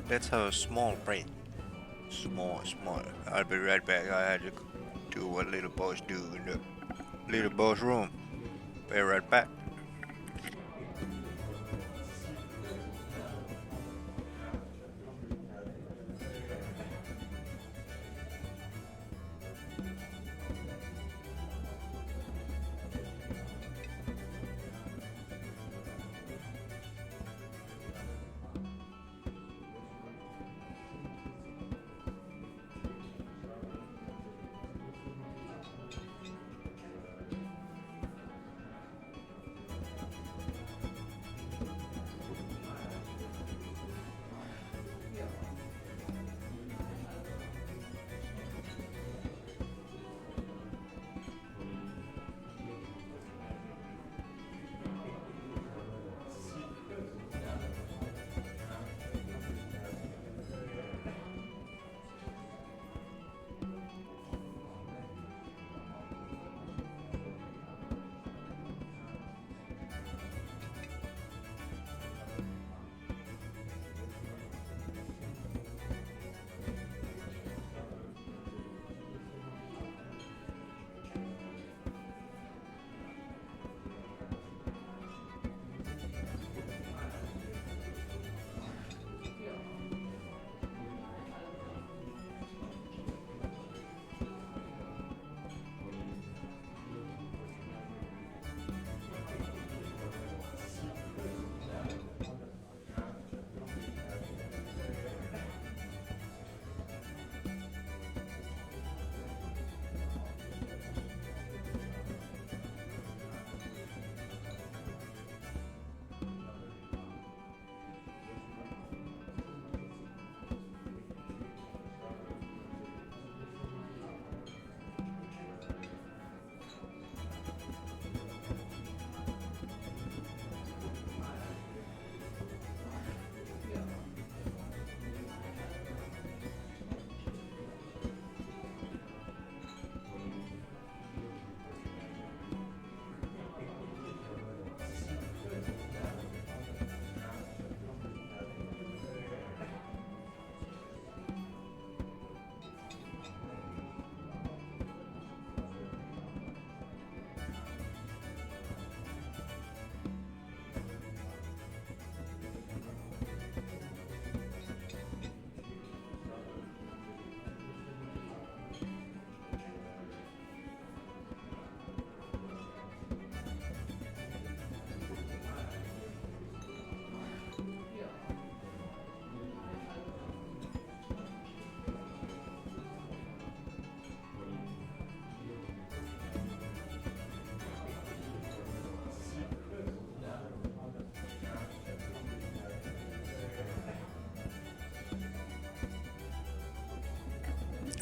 Let's have a small break. Small. I'll be right back. I had to do what little boys do in the little boy's room. Be right back.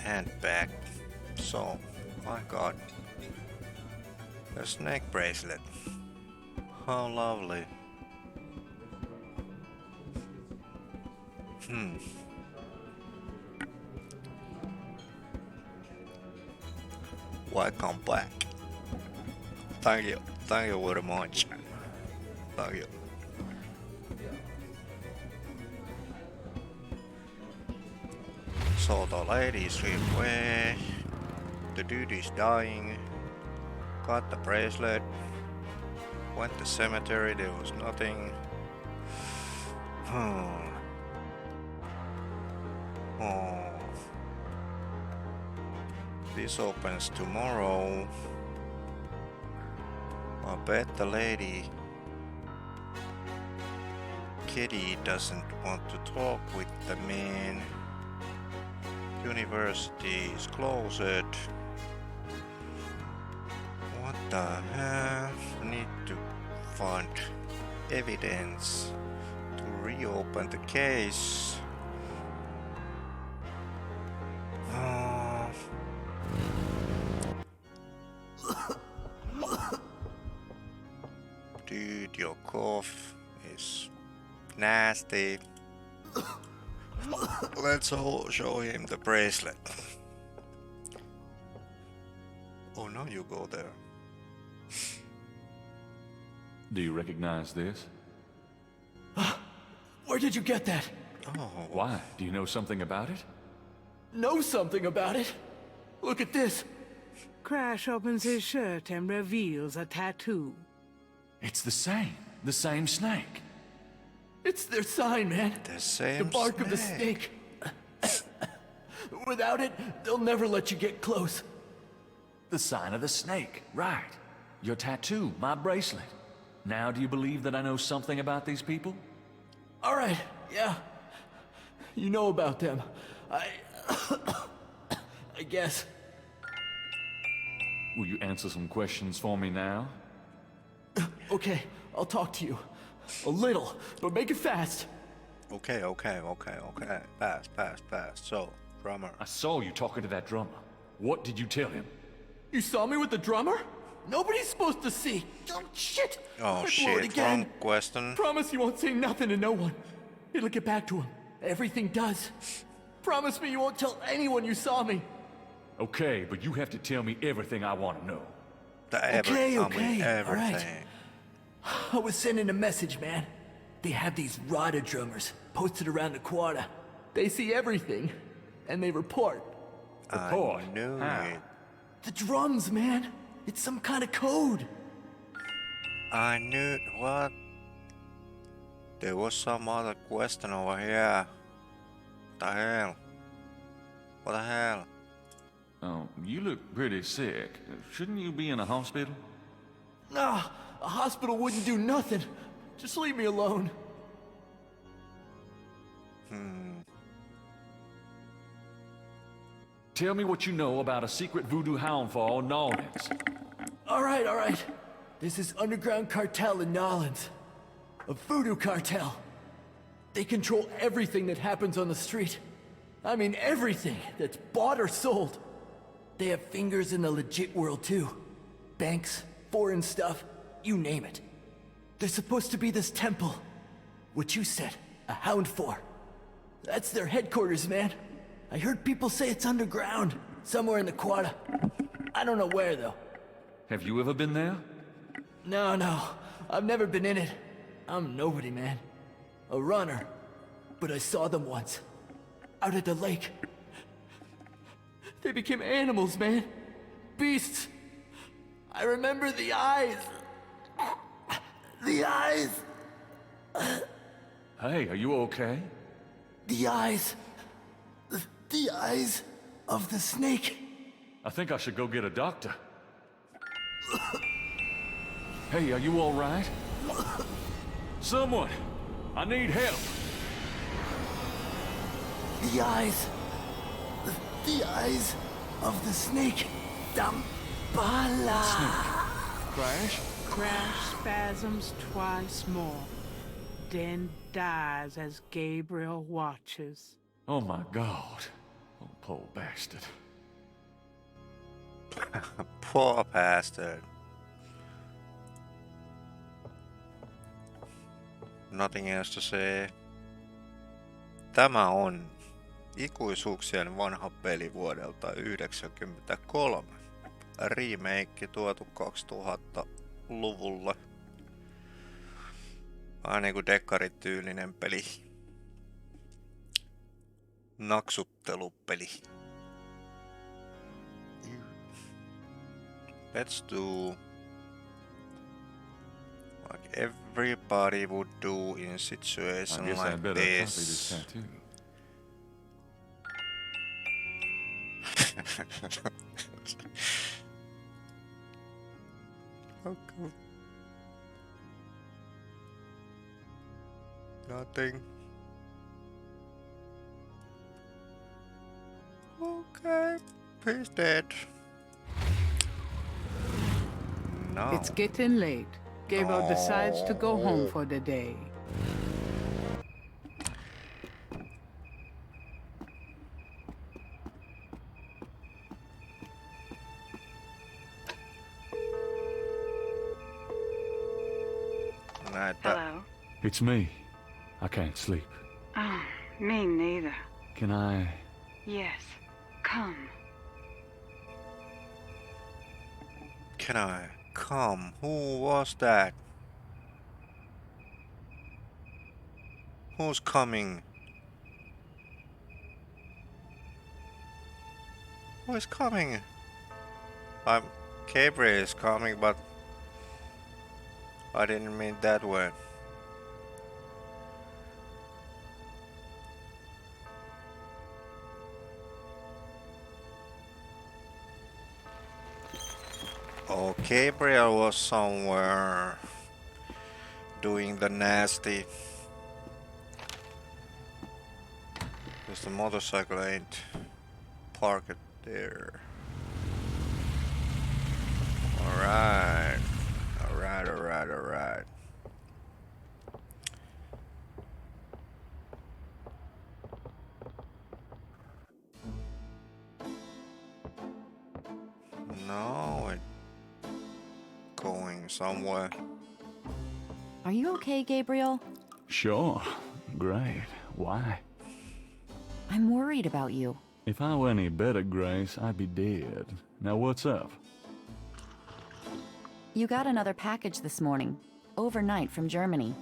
and back. So, I got a snake bracelet. How lovely. Welcome back. Thank you very much. Thank you. So the lady is away. The dude is dying. Got the bracelet. Went to the cemetery, there was nothing. Oh. This opens tomorrow. I bet the lady Kitty doesn't want to talk with the man. University is closed. What the hell? Need to find evidence to reopen the case. Dude, your cough is nasty. Let's all show him the bracelet. Oh, now you go there. Do you recognize this? Where did you get that? Oh. Why? Do you know something about it? Know something about it? Look at this. Crash opens his shirt and reveals a tattoo. It's the same snake. It's their sign, man. The same The bark snake. of the snake. Without it, they'll never let you get close. The sign of the snake, right. Your tattoo, my bracelet. Now do you believe that I know something about these people? All right, yeah. You know about them. I guess. Will you answer some questions for me now? Okay, I'll talk to you. A little, but make it fast. Okay. Pass. So, drummer. I saw you talking to that drummer. What did you tell him? You saw me with the drummer? Nobody's supposed to see. Oh, shit. Oh, I blew it shit. again. Wrong question. Promise you won't say nothing to no one. It'll get back to him. Everything does. Promise me you won't tell anyone you saw me. Okay, but you have to tell me everything I want to know. Okay. Everything. All right. I was sending a message, man. They have these RADA drummers posted around the quarter. They see everything, and they report. Report? I knew How? it. The drums, man. It's some kind of code. I knew what? There was some other question over here. What the hell? What the hell? Oh, you look pretty sick. Shouldn't you be in a hospital? Nah, a hospital wouldn't do nothing. Just leave me alone. Tell me what you know about a secret voodoo hound fall in Nolans. All right. This is underground cartel in Nolans. A voodoo cartel. They control everything that happens on the street. I mean everything that's bought or sold. They have fingers in the legit world too. Banks, foreign stuff, you name it. There's supposed to be this temple. What you said, a hound for. That's their headquarters, man. I heard people say it's underground, somewhere in the quarter. I don't know where though. Have you ever been there? No, I've never been in it. I'm nobody, man. A runner. But I saw them once. Out at the lake. They became animals, man. Beasts. I remember the eyes. The eyes. Hey, are you okay? The eyes. The eyes of the snake. I think I should go get a doctor. Hey, are you all right? Someone! I need help! The eyes. The eyes of the snake. Damballa. Crash? Crash spasms twice more, then dies as Gabriel watches. Oh my God. Oh, Poor bastard. Poor bastard. Nothing else to say. Tämä on ikuisuuksien vanha peli vuodelta 1993. Remake tuotu 2000-luvulle. Vähän niinku dekkarityylinen peli. Naksuttelupeli. Let's do like everybody would do in a situation like this. Okay. Nothing. Okay, he's dead. No. It's getting late. Gabriel decides to go home for the day. Hello? It's me. I can't sleep. Oh, me neither. Can I... Yes. Come. Can I come? Who was that? Who's coming? Who is coming? Gabriel is coming, but I didn't mean that word. Oh, Gabriel was somewhere doing the nasty. Because the motorcycle ain't parked there. Alright. Alright. No, it's going somewhere. Are you okay, Gabriel? Sure. Great. Why? I'm worried about you. If I were any better, Grace, I'd be dead. Now what's up? You got another package this morning. Overnight from Germany.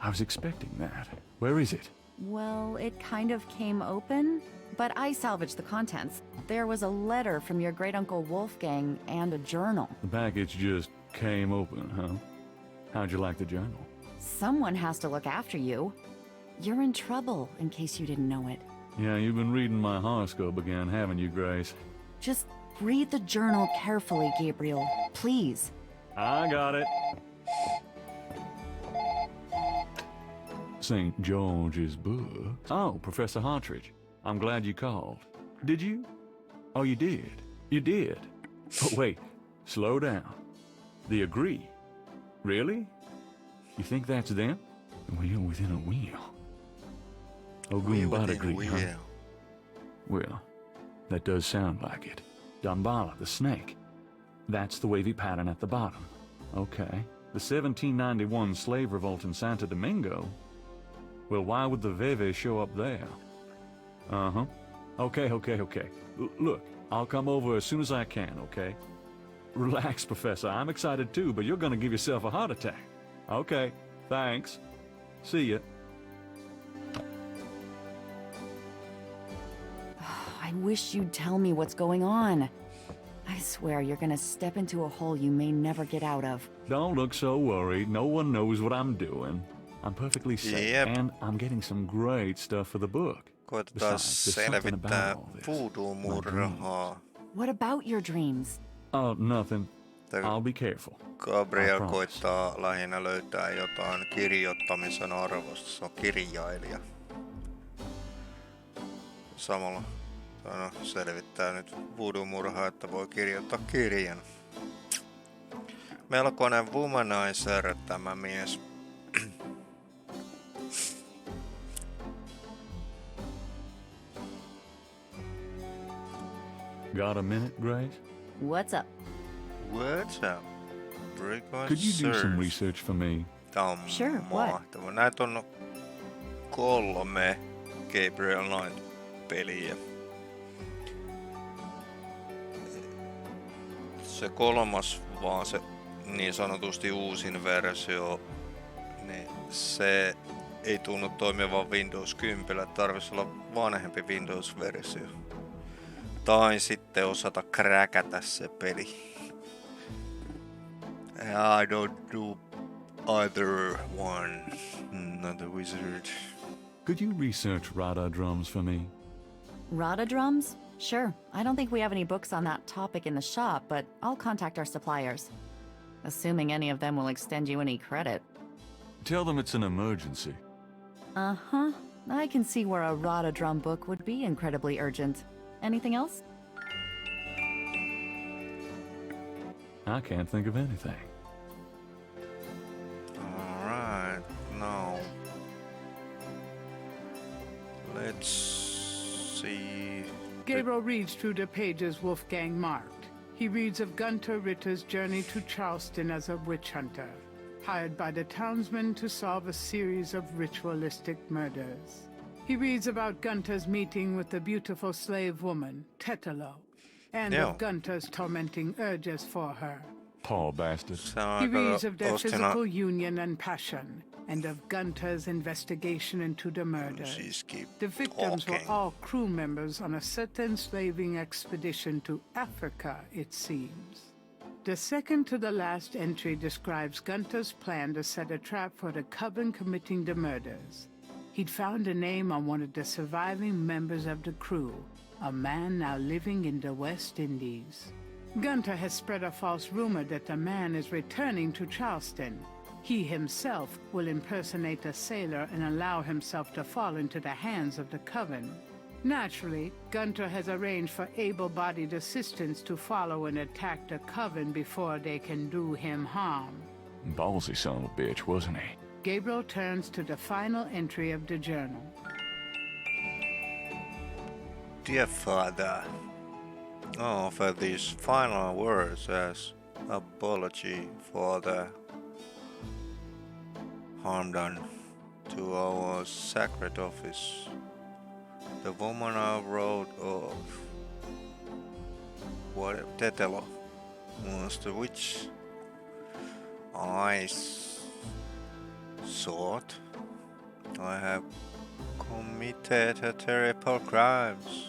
I was expecting that. Where is it? Well, it kind of came open, but I salvaged the contents. There was a letter from your great-uncle Wolfgang and a journal. The package just came open, huh? How'd you like the journal? Someone has to look after you. You're in trouble, in case you didn't know it. Yeah, you've been reading my horoscope again, haven't you, Grace? Just read the journal carefully, Gabriel. Please. I got it. St. George's book. Oh, Professor Hartridge. I'm glad you called. Did you? Oh, you did. You did. Oh, wait. Slow down. They agree. Really? You think that's them? We're within a wheel. Oh, Goombada agree, huh? Well, that does sound like it. Damballa, the snake. That's the wavy pattern at the bottom. Okay. The 1791 slave revolt in Santo Domingo? Well, why would the Veve show up there? Uh-huh. Okay. Look, I'll come over as soon as I can, okay? Relax, Professor. I'm excited too, but you're gonna give yourself a heart attack. Okay, thanks. See ya. I wish you'd tell me what's going on. I swear you're gonna step into a hole you may never get out of. Don't look so worried. No one knows what I'm doing. I'm perfectly safe, and I'm getting some great stuff for the book. Koitetaan selvittää voodoo-murhaa. What about your dreams? Oh, nothing. I'll be careful. Gabriel koittaa lähinnä löytää jotain kirjoittamisen arvosta. Se on kirjailija. Samalla selvittää nyt voodoo-murhaa, että voi kirjoittaa kirjan. Melkoinen womanizer tämä mies. Got a minute, Grace? What's up? What's up? Could you do some research for me? Sure, what? Näitä on 3 Gabriel Knight-peliä. Se 3. vaan se niin sanotusti uusin versio, niin se ei tunnu toimivan Windows 10, tarvitsisi olla vanhempi Windows-versio. Tai sitten osata kräkätä se peli. I don't do either one. Not a wizard. Could you research Rada drums for me? Rada drums? Sure. I don't think we have any books on that topic in the shop, but I'll contact our suppliers. Assuming any of them will extend you any credit. Tell them it's an emergency. Uh-huh. I can see where a Rada drum book would be incredibly urgent. Anything else? I can't think of anything. Alright, now let's see. Gabriel reads through the pages Wolfgang marked. He reads of Gunter Ritter's journey to Charleston as a witch hunter, hired by the townsmen to solve a series of ritualistic murders. He reads about Gunter's meeting with the beautiful slave woman, Tetelo, and of Gunter's tormenting urges for her. Poor bastard. He reads of their physical union and passion, and of Gunter's investigation into the murder. The victims were all crew members on a set enslaving expedition to Africa, it seems. The second to the last entry describes Gunter's plan to set a trap for the coven committing the murders. He'd found a name on one of the surviving members of the crew, a man now living in the West Indies. Gunter has spread a false rumor that the man is returning to Charleston. He himself will impersonate a sailor and allow himself to fall into the hands of the coven. Naturally, Gunter has arranged for able-bodied assistants to follow and attack the coven before they can do him harm. Ballsy son of a bitch, wasn't he? Gabriel turns to the final entry of the journal. Dear Father, offer these final words as apology for the harm done to our sacred office. The woman I wrote of, what Tetelo was the witch I thought I have committed terrible crimes.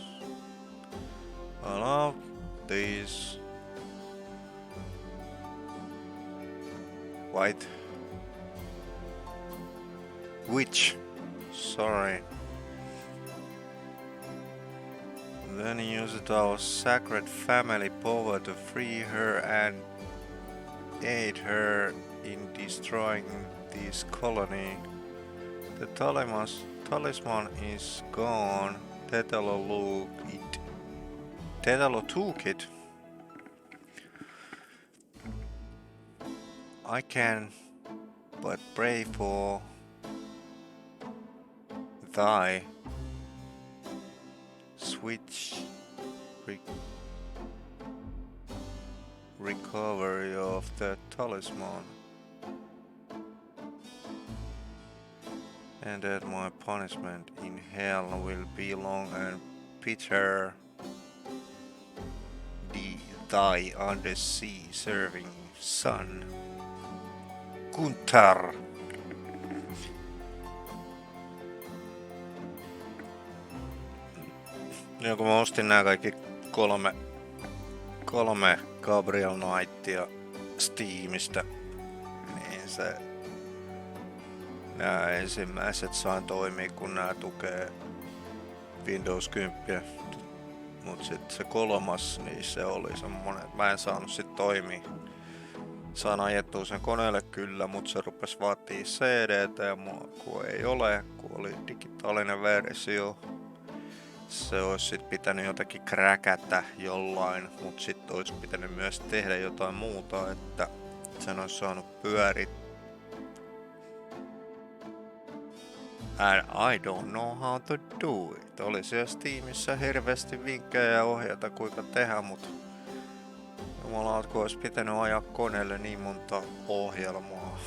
All of these white witch, sorry. Then used our sacred family power to free her and aid her in destroying this colony. The talisman is gone. Tetelo took it. I can but pray for thy swift recovery of the talisman, and that my punishment in hell will be long and bitter. Thy undersea serving son, Gunter. Ja kun mä ostin nää kaikki kolme Gabriel Knightia Steamista, niin nää ensimmäiset sain toimii, kun nää tukee Windows 10. Mut sit se 3, niin se oli semmonen, että mä en saanut sit toimia. Saan ajettua sen koneelle kyllä, mut se rupes vaatii CD:tä ja kun ei ole, kun oli digitaalinen versio. Se olisi sit pitänyt jotenkin kräkätä jollain, mut sit olisi pitänyt myös tehdä jotain muuta, että sen olisi saanut And I don't know how to do it. Oli siellä Steamissa hirveästi vinkkejä ja ohjeita kuinka tehdä, mutta jumala, kun olisi pitänyt ajaa koneelle niin monta ohjelmaa.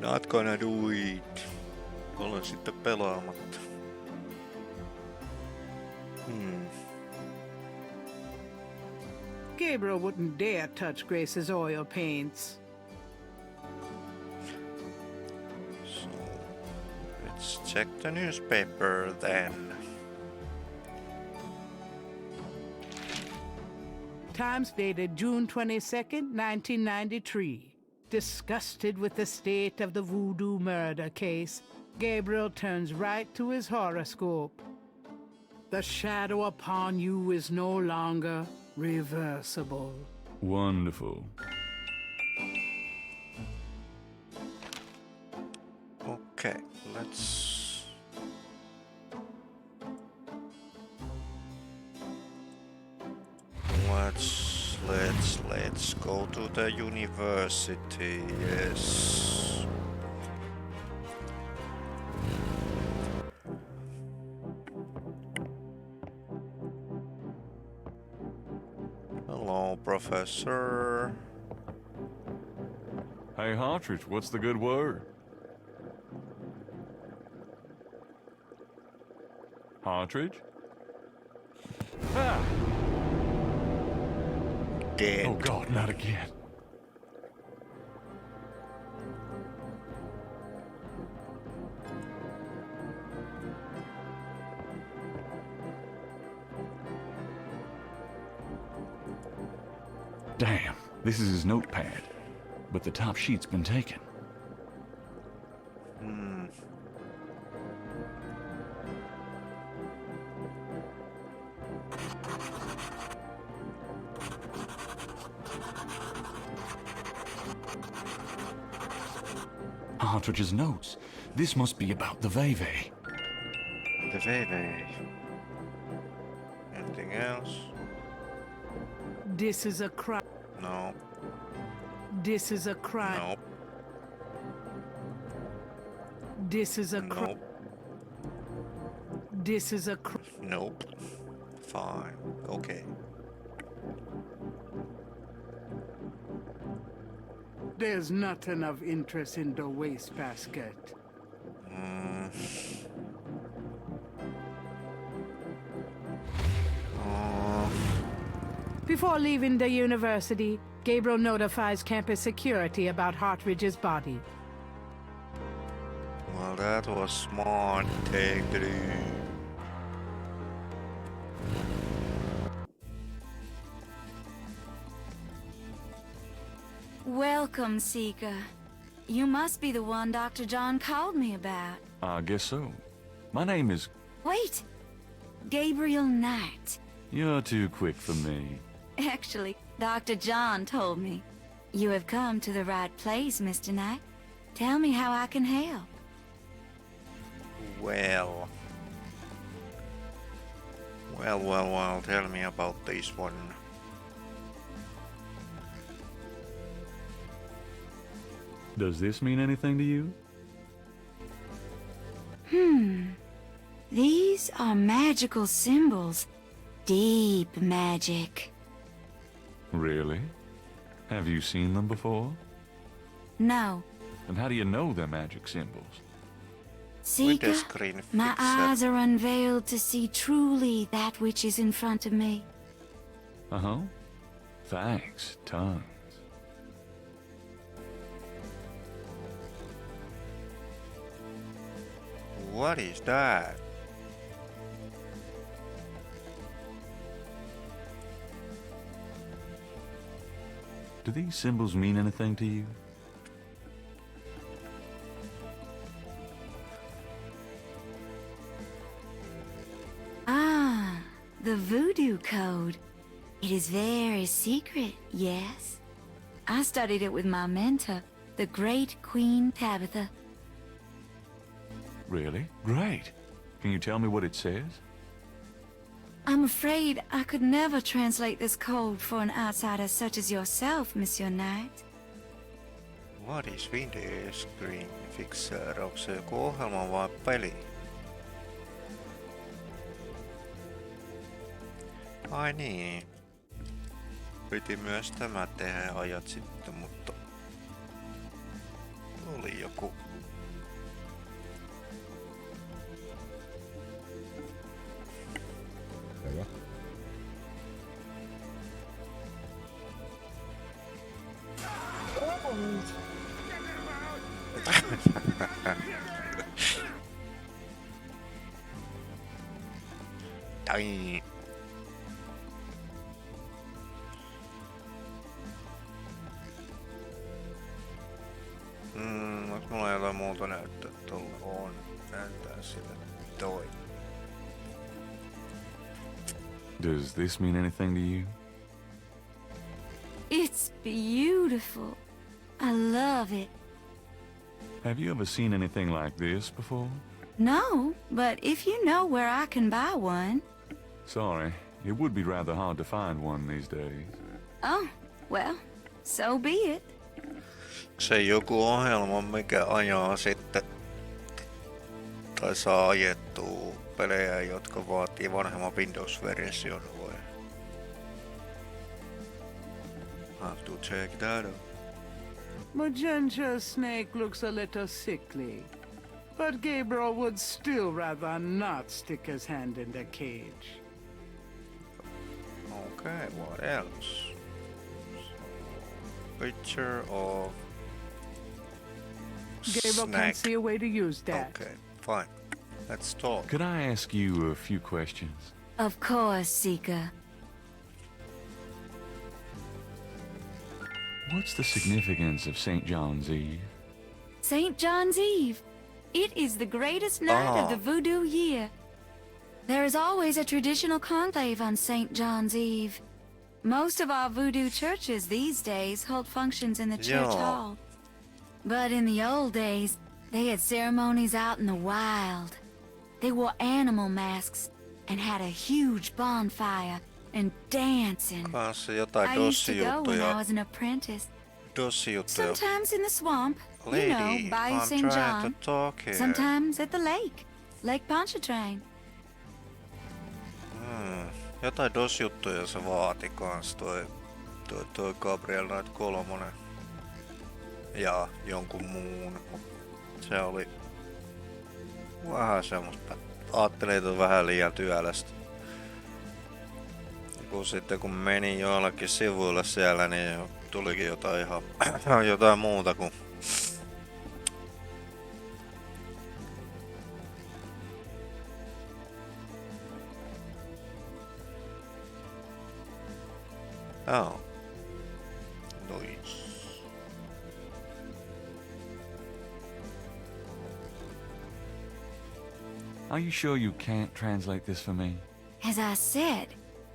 Not gonna do it. Olen sitten pelaamatta. Gabriel wouldn't dare touch Grace's oil paints. So, let's check the newspaper then. Times dated June 22nd, 1993. Disgusted with the state of the voodoo murder case, Gabriel turns right to his horoscope. The shadow upon you is no longer reversible. Wonderful. Okay, let's go to the university. Yes. Hello, Professor. Hey, Hartridge, what's the good word? Hartridge? Ah! Dead. Oh God, not again. Damn, this is his notepad, but the top sheet's been taken. Partridge's notes. This must be about the Veve. The Veve. Anything else? This is a crime. No. This is a crime. Nope. This is a crime. Nope. This is a crime. Nope. Fine. Okay. There's nothing of interest in the wastebasket. Before leaving the university, Gabriel notifies campus security about Hartridge's body. Well, that was smart. Take the Welcome, Seeker. You must be the one Dr. John called me about. I guess so. My name is... Wait! Gabriel Knight. You're too quick for me. Actually, Dr. John told me. You have come to the right place, Mr. Knight. Tell me how I can help. Well, tell me about this one. Does this mean anything to you? These are magical symbols. Deep magic. Really? Have you seen them before? No. And how do you know they're magic symbols? Seeker, my eyes are unveiled to see truly that which is in front of me. Uh-huh. Thanks, tons. What is that? Do these symbols mean anything to you? Ah, the voodoo code. It is very secret, yes. I studied it with my mentor, the great Queen Tabitha. Really? Great. Can you tell me what it says? I'm afraid I could never translate this code for an outsider such as yourself, Monsieur Knight. What is video screen fixer? Onko se joku ohjelma vai peli? Ai niin. Piti myös tämä tehdä ajat sitten, mutta oli joku. Hyvä. Ai. Onks mulla jotain muuta näyttää? Tuolla on. Näyttää sille toi. Does this mean anything to you? It's beautiful. I love it. Have you ever seen anything like this before? No, but if you know where I can buy one. Sorry, it would be rather hard to find one these days. Oh, well, so be it. Se joku ohjelma, mikä ajaa sitten tai saa ajettua pelejä, jotka vaatii vanhemman Windows-version vai? Have to check that out. Magenta's snake looks a little sickly, but Gabriel would still rather not stick his hand in the cage. Okay, what else? Picture of Gabriel can't see a way to use that. Okay, fine. Let's talk. Could I ask you a few questions? Of course, Seeker. What's the significance of St. John's Eve? St. John's Eve. It is the greatest night of the voodoo year. There is always a traditional conclave on St. John's Eve. Most of our voodoo churches these days hold functions in the church hall. But in the old days, they had ceremonies out in the wild. They wore animal masks and had a huge bonfire and dancing. I used to go when I was an apprentice. Sometimes in the swamp, Lady, you know, Bayou I'm St. trying John. to talk here. Sometimes at the lake, Lake Pontchartrain. Jotain DOS-juttuja se vaati kans toi Gabriel Knight 3 ja jonkun muun. Se oli vähän semmoista. Ajattelin, että on vähän liian työlästä. Sitten kun menin joillakin sivuilla siellä, niin tulikin jotain ihan jotain muuta kuin oh. Nice. Are you sure you can't translate this for me? As I said,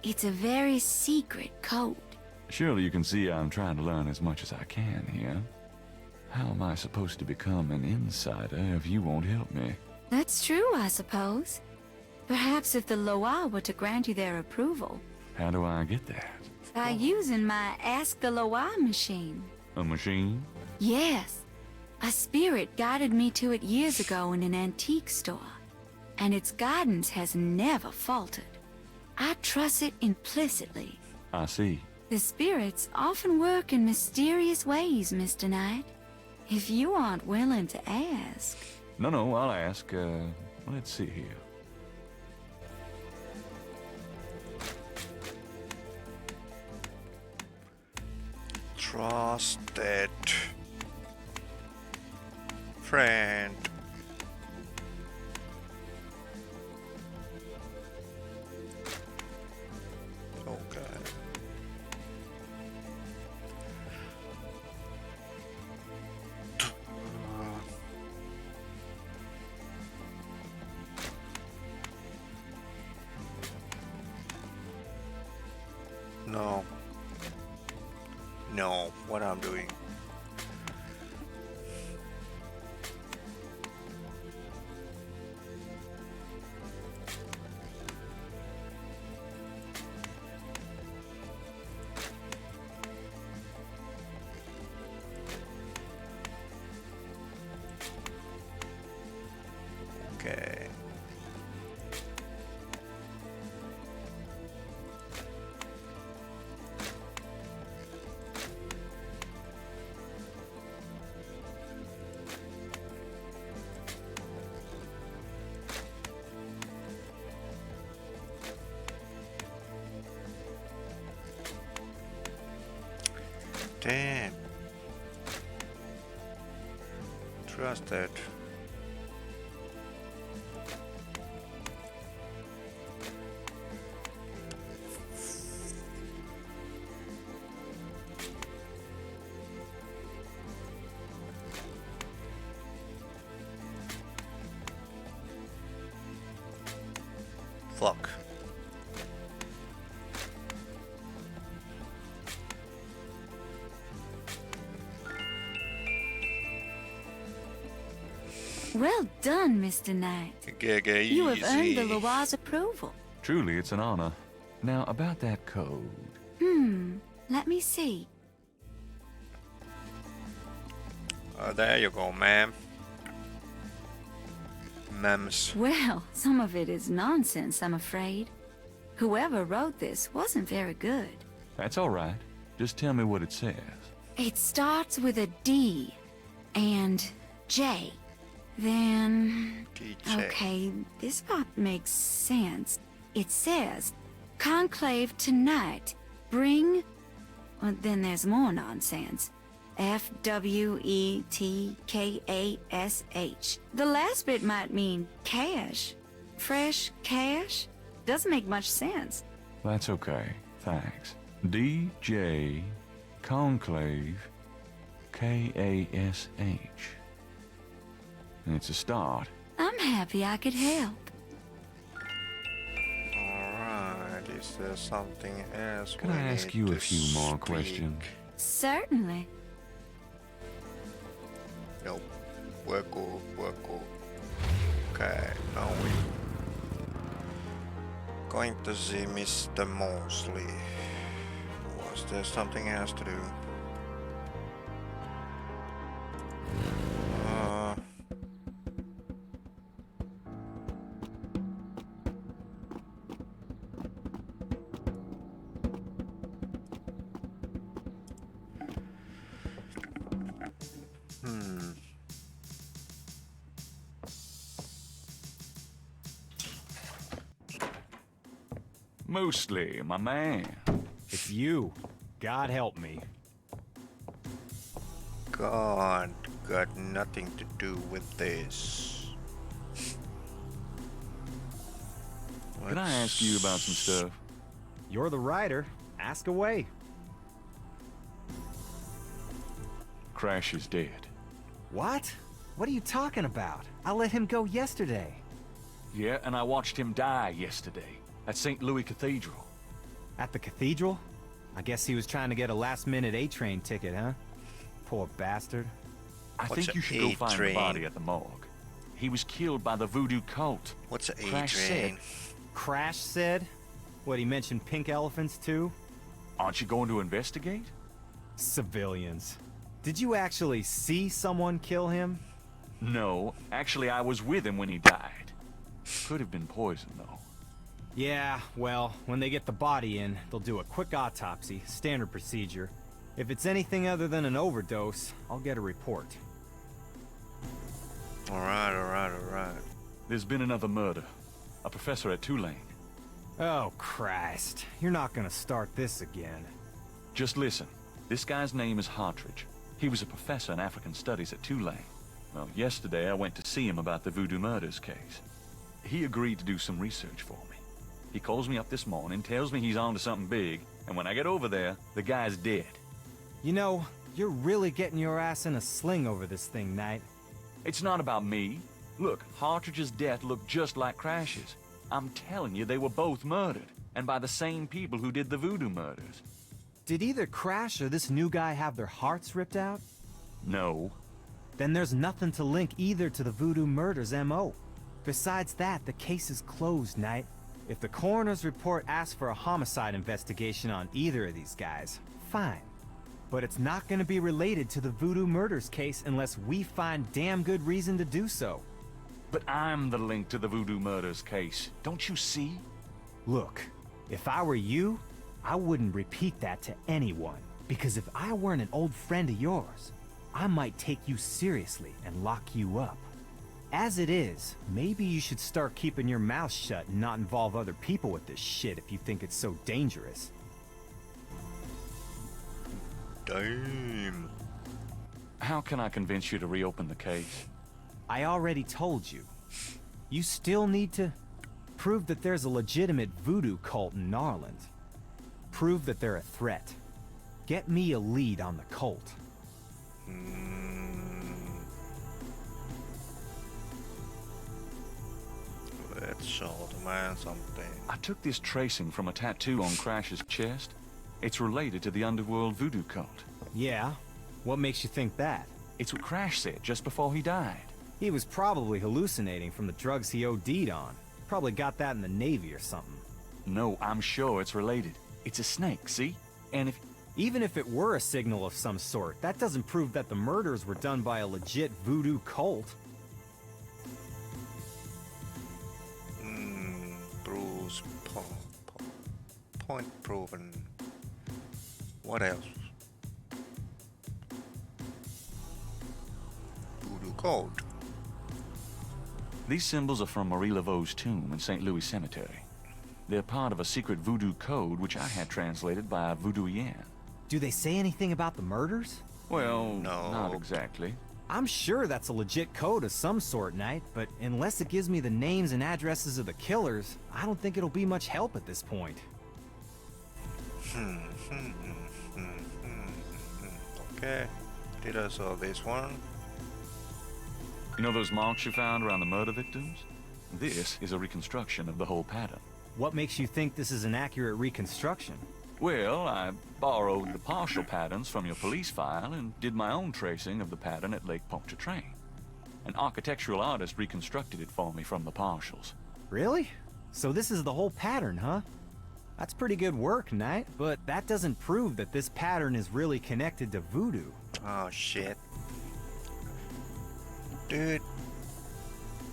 it's a very secret code. Surely you can see I'm trying to learn as much as I can here. How am I supposed to become an insider if you won't help me? That's true, I suppose. Perhaps if the Loa were to grant you their approval. How do I get that? By using my Ask the Loa machine. A machine? Yes. A spirit guided me to it years ago in an antique store. And its guidance has never faltered. I trust it implicitly. I see. The spirits often work in mysterious ways, Mr. Knight. If you aren't willing to ask... No, I'll ask. Let's see here. Trusted friend. Okay. No. No, what I'm doing. Okay. Damn. Trusted. Fuck. Well done, Mr. Knight. You have earned the Loire's approval. Truly, it's an honor. Now, about that code. Let me see. There you go, ma'am. Mems. Well, some of it is nonsense, I'm afraid. Whoever wrote this wasn't very good. That's all right. Just tell me what it says. It starts with a D and J. Then... DJ. Okay, this part makes sense. It says, Conclave tonight. Bring... Well, then there's more nonsense. F-W-E-T-K-A-S-H. The last bit might mean cash. Fresh cash? Doesn't make much sense. That's okay. Thanks. DJ Conclave K-A-S-H. It's a start. I'm happy I could help. Alright, is there something else? Can I ask you a few more questions? Certainly. Nope. We're good, we're good. Okay, now we going to see Mr. Mosley. Was there something else to do? Mosley, my man. It's you. God help me. God got nothing to do with this. Can I ask you about some stuff? You're the writer. Ask away. Crash is dead. What? What are you talking about? I let him go yesterday. Yeah, and I watched him die yesterday at St. Louis Cathedral. At the cathedral? I guess he was trying to get a last-minute A-train ticket, huh? Poor bastard. I think you should go find the body at the morgue. He was killed by the voodoo cult. What's an Crash said. Crash said? What, he mentioned pink elephants too? Aren't you going to investigate? Civilians. Did you actually see someone kill him? No, actually I was with him when he died. Could have been poison though. Yeah, well, when they get the body in, they'll do a quick autopsy, standard procedure. If it's anything other than an overdose, I'll get a report. Alright. There's been another murder. A professor at Tulane. Oh, Christ. You're not gonna start this again. Just listen. This guy's name is Hartridge. He was a professor in African studies at Tulane. Well, yesterday I went to see him about the voodoo murders case. He agreed to do some research for me. He calls me up this morning, tells me he's onto something big, and when I get over there, the guy's dead. You know, you're really getting your ass in a sling over this thing, Knight. It's not about me. Look, Hartridge's death looked just like Crash's. I'm telling you, they were both murdered, and by the same people who did the voodoo murders. Did either Crash or this new guy have their hearts ripped out? No. Then there's nothing to link either to the voodoo murders M.O. Besides that, the case is closed, Knight. If the coroner's report asks for a homicide investigation on either of these guys, fine. But it's not going to be related to the voodoo murders case unless we find damn good reason to do so. But I'm the link to the Voodoo Murders case. Don't you see? Look, if I were you, I wouldn't repeat that to anyone. Because if I weren't an old friend of yours, I might take you seriously and lock you up. As it is, maybe you should start keeping your mouth shut and not involve other people with this shit if you think it's so dangerous. Damn. How can I convince you to reopen the case? I already told you. You still need to prove that there's a legitimate voodoo cult in Narland. Prove that they're a threat. Get me a lead on the cult. Let's show the man something. I took this tracing from a tattoo on Crash's chest. It's related to the underworld voodoo cult. Yeah? What makes you think that? It's what Crash said just before he died. He was probably hallucinating from the drugs he OD'd on. Probably got that in the Navy or something. No, I'm sure it's related. It's a snake, see? And even if it were a signal of some sort, that doesn't prove that the murders were done by a legit voodoo cult. Bruce, point proven. What else? Voodoo cult. These symbols are from Marie Laveau's tomb in St. Louis Cemetery. They're part of a secret voodoo code which I had translated by a voodooian. Do they say anything about the murders? Well, no. Not exactly. I'm sure that's a legit code of some sort, Knight, but unless it gives me the names and addresses of the killers, I don't think it'll be much help at this point. Okay, did I saw this one? You know those marks you found around the murder victims? This is a reconstruction of the whole pattern. What makes you think this is an accurate reconstruction? Well, I borrowed the partial patterns from your police file and did my own tracing of the pattern at Lake Pontchartrain. An architectural artist reconstructed it for me from the partials. Really? So this is the whole pattern, huh? That's pretty good work, Knight, but that doesn't prove that this pattern is really connected to voodoo. Oh, shit. Dude,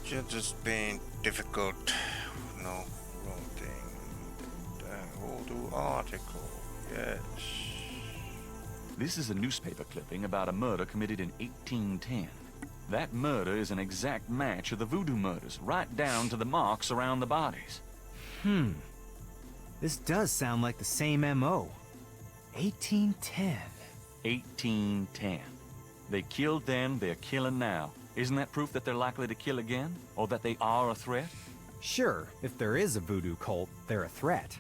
you're just being difficult. No, wrong thing. The voodoo article, yes. This is a newspaper clipping about a murder committed in 1810. That murder is an exact match of the voodoo murders, right down to the marks around the bodies. This does sound like the same M.O. 1810. 1810. They killed then, they're killing now. Isn't that proof that they're likely to kill again? Or that they are a threat? Sure, if there is a voodoo cult, they're a threat.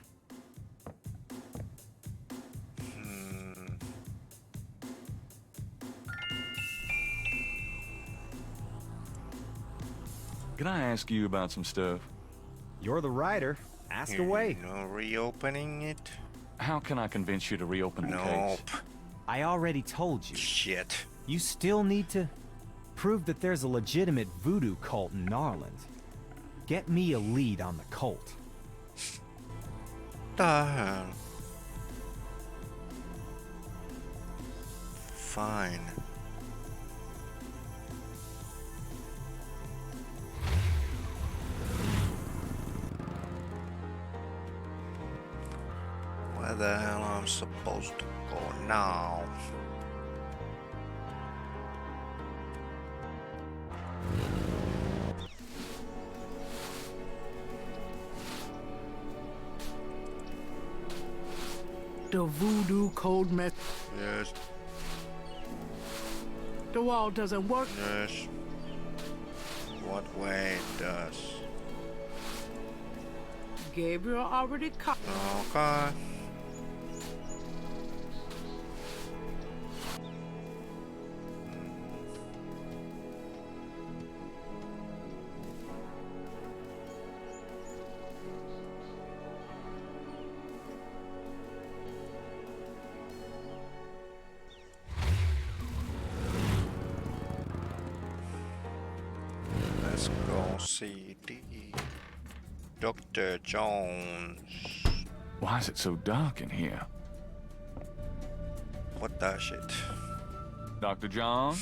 Can I ask you about some stuff? You're the writer. Ask away. No reopening it? How can I convince you to reopen the case? I already told you. Shit. You still need to prove that there's a legitimate voodoo cult in Narland. Get me a lead on the cult. Damn. Fine. Where the hell am I supposed to go now? The voodoo code method. Yes. The wall doesn't work. Yes. What way does? Gabriel already caught. Okay. Let's go see the Dr. Jones. Why is it so dark in here? What the shit? Dr. John?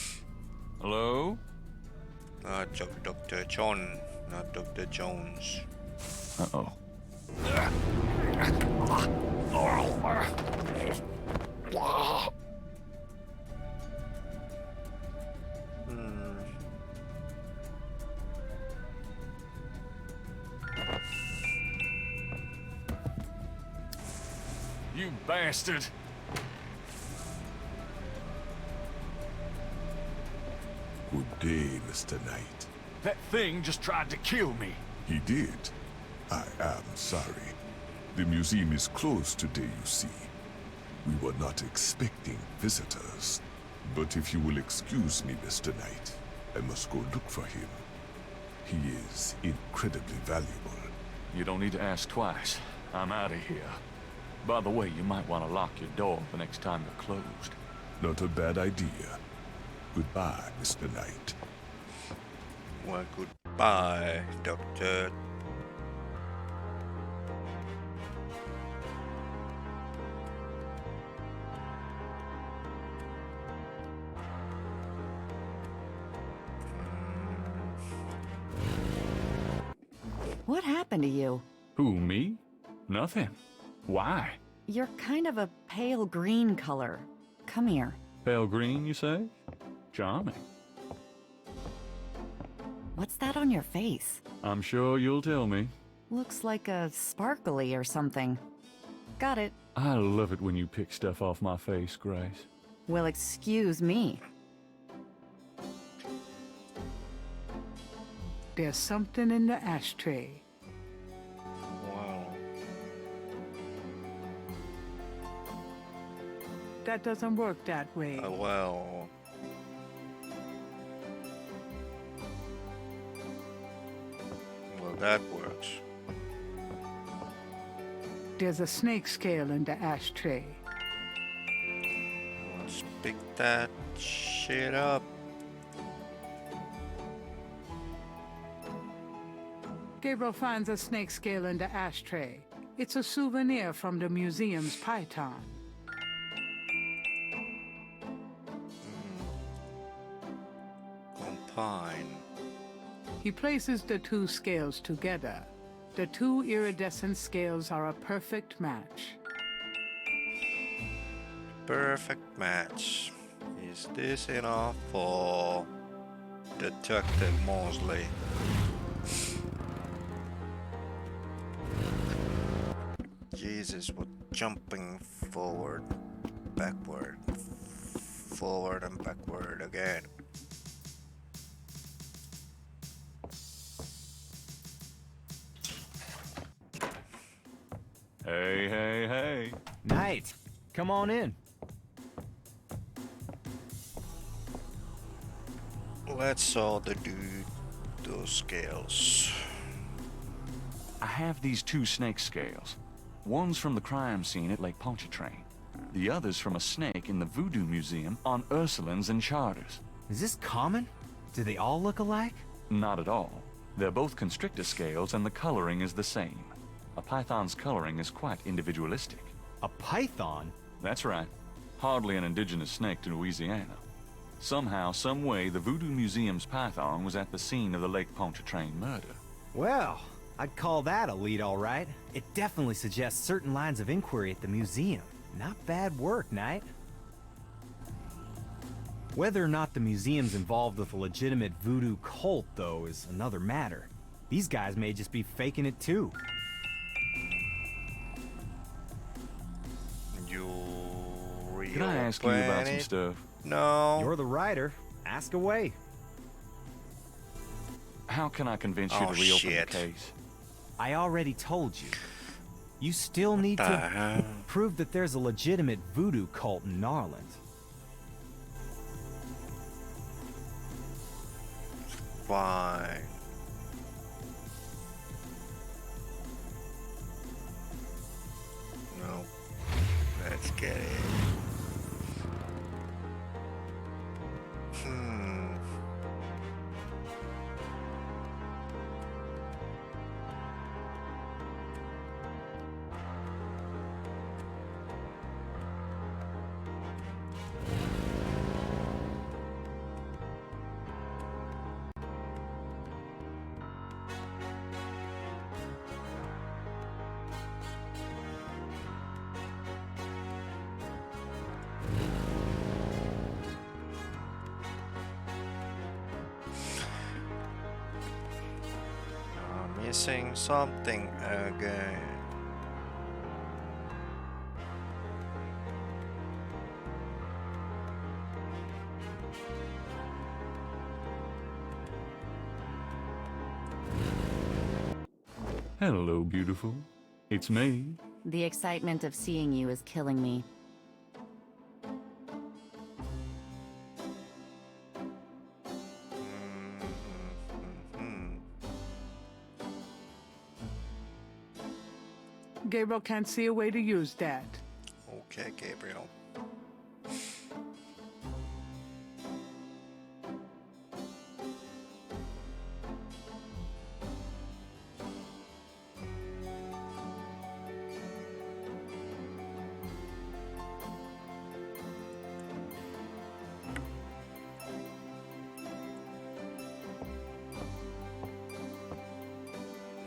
Hello? Dr. John, not Dr. Jones. Uh-oh. You bastard! Good day, Mr. Knight. That thing just tried to kill me. He did. I am sorry. The museum is closed today, you see. We were not expecting visitors. But if you will excuse me, Mr. Knight, I must go look for him. He is incredibly valuable. You don't need to ask twice. I'm out of here. By the way, you might want to lock your door the next time you're closed. Not a bad idea. Goodbye, Mr. Knight. Well, goodbye, Doctor. What happened to you? Who, me? Nothing. Why? You're kind of a pale green color. Come here. Pale green, you say? Charming. What's that on your face? I'm sure you'll tell me. Looks like a sparkly or something. Got it. I love it when you pick stuff off my face, Grace. Well, excuse me. There's something in the ashtray. Wow. That doesn't work that way. Well. Well, that works. There's a snake scale in the ashtray. Let's pick that shit up. Gabriel finds a snake scale in the ashtray. It's a souvenir from the museum's python. Compine. He places the two scales together. The two iridescent scales are a perfect match. Perfect match. Is this enough for Detective Mosley? Jesus, we're jumping forward, backward, forward and backward again. Hey, hey, hey. Knight, come on in. Let's sort the dude those scales. I have these two snake scales. One's from the crime scene at Lake Pontchartrain. The other's from a snake in the Voodoo Museum on Ursulines and Charters. Is this common? Do they all look alike? Not at all. They're both constrictor scales and the coloring is the same. A python's coloring is quite individualistic. A python? That's right. Hardly an indigenous snake to Louisiana. Somehow, some way, the Voodoo Museum's python was at the scene of the Lake Pontchartrain murder. Well, I'd call that a lead, all right. It definitely suggests certain lines of inquiry at the museum. Not bad work, Knight. Whether or not the museum's involved with a legitimate voodoo cult, though, is another matter. These guys may just be faking it, too. Can I ask you about some stuff? No. You're the writer. Ask away. How can I convince you to reopen the case? I already told you. You still need to prove that there's a legitimate voodoo cult in Narland. Fine. No. Let's get it. Missing something again. Hello, beautiful. It's me. The excitement of seeing you is killing me. Gabriel can't see a way to use that. Okay, Gabriel.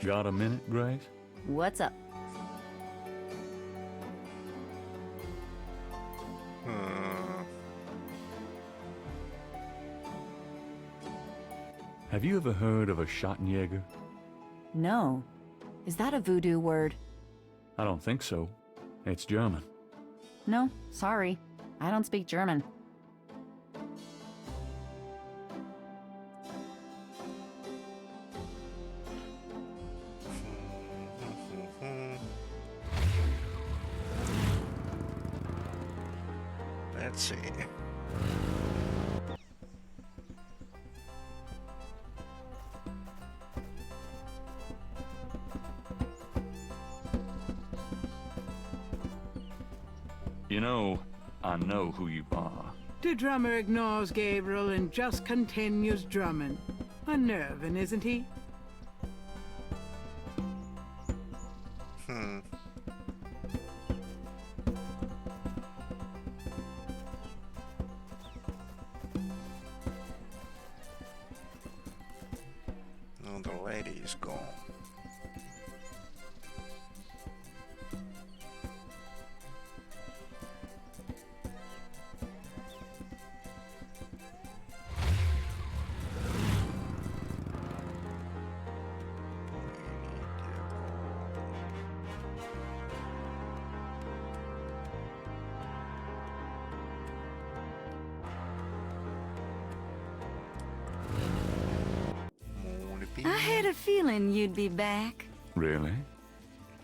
Got a minute, Grace? What's up? Have you ever heard of a Schottenjäger? No. Is that a voodoo word? I don't think so. It's German. No, sorry. I don't speak German. Let's see. You know, I know who you are. The drummer ignores Gabriel and just continues drumming. Unnerving, isn't he? No, the lady is gone. I had a feeling you'd be back. Really?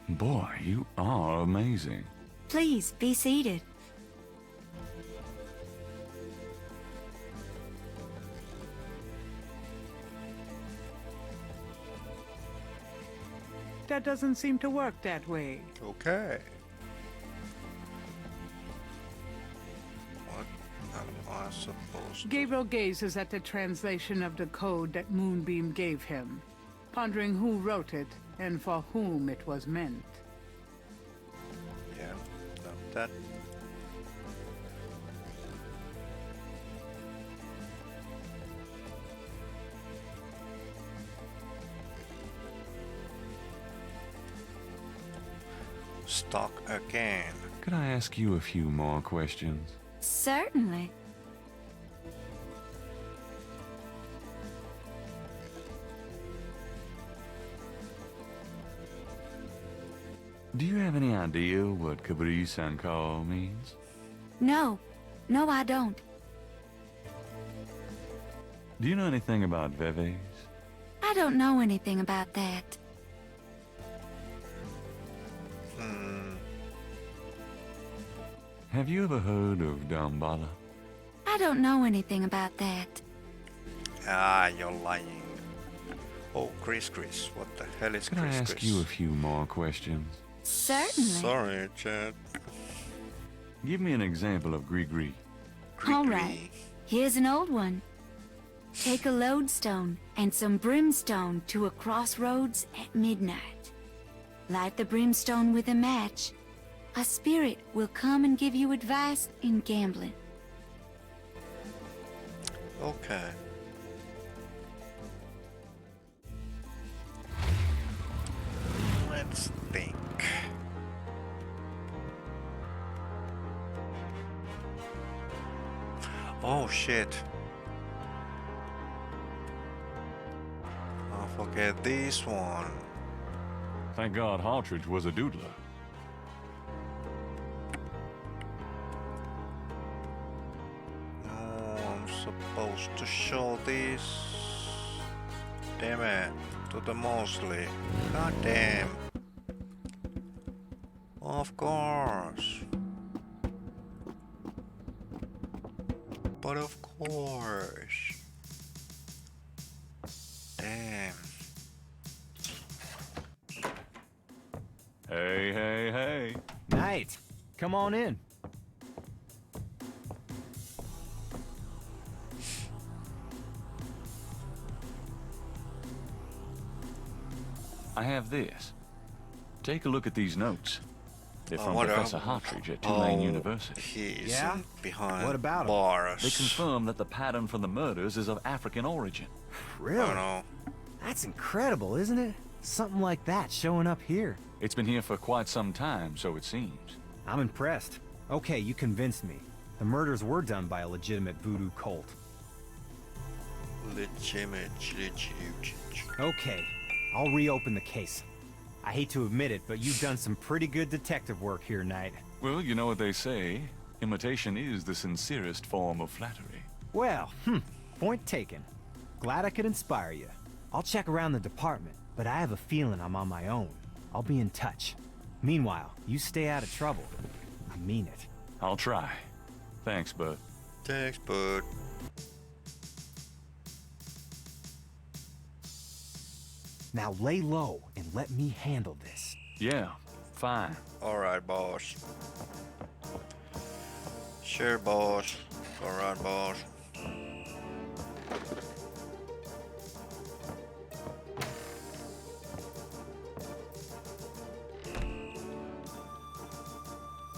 Boy, you are amazing. Please, be seated. That doesn't seem to work that way. Okay. What am I supposed to... Gabriel gazes at the translation of the code that Moonbeam gave him, pondering who wrote it and for whom it was meant. Yeah, that. Stuck again. Could I ask you a few more questions? Certainly. Do you have any idea what Cabri Sankar means? No. No, I don't. Do you know anything about Veves? I don't know anything about that. Have you ever heard of Damballa? I don't know anything about that. Ah, you're lying. Oh, Chris, what the hell is Could Chris? I ask you a few more questions? Certainly. Sorry, Chad. Give me an example of Grigri. All right. Here's an old one. Take a lodestone and some brimstone to a crossroads at midnight. Light the brimstone with a match. A spirit will come and give you advice in gambling. Okay. Let's think. Oh shit. I'll forget this one. Thank God Hartridge was a doodler. I'm supposed to show this. Damn it. To the Mosley. God damn. Of course. But of course. Damn. Hey, hey, hey. Knight, come on in. I have this. Take a look at these notes. They're from what Professor are- Hartridge at Tulane University. He's Yeah? behind What about him? bars. They confirm that the pattern for the murders is of African origin. Really? I don't know. That's incredible, isn't it? Something like that showing up here. It's been here for quite some time, so it seems. I'm impressed. Okay, you convinced me. The murders were done by a legitimate voodoo cult. Legitimate. Okay, I'll reopen the case. I hate to admit it, but you've done some pretty good detective work here, Knight. Well, you know what they say. Imitation is the sincerest form of flattery. Well, point taken. Glad I could inspire you. I'll check around the department, but I have a feeling I'm on my own. I'll be in touch. Meanwhile, you stay out of trouble. I mean it. I'll try. Thanks, bud. Thanks, bud. Now lay low and let me handle this. Yeah, fine. Alright, boss. Sure, boss. Alright, boss.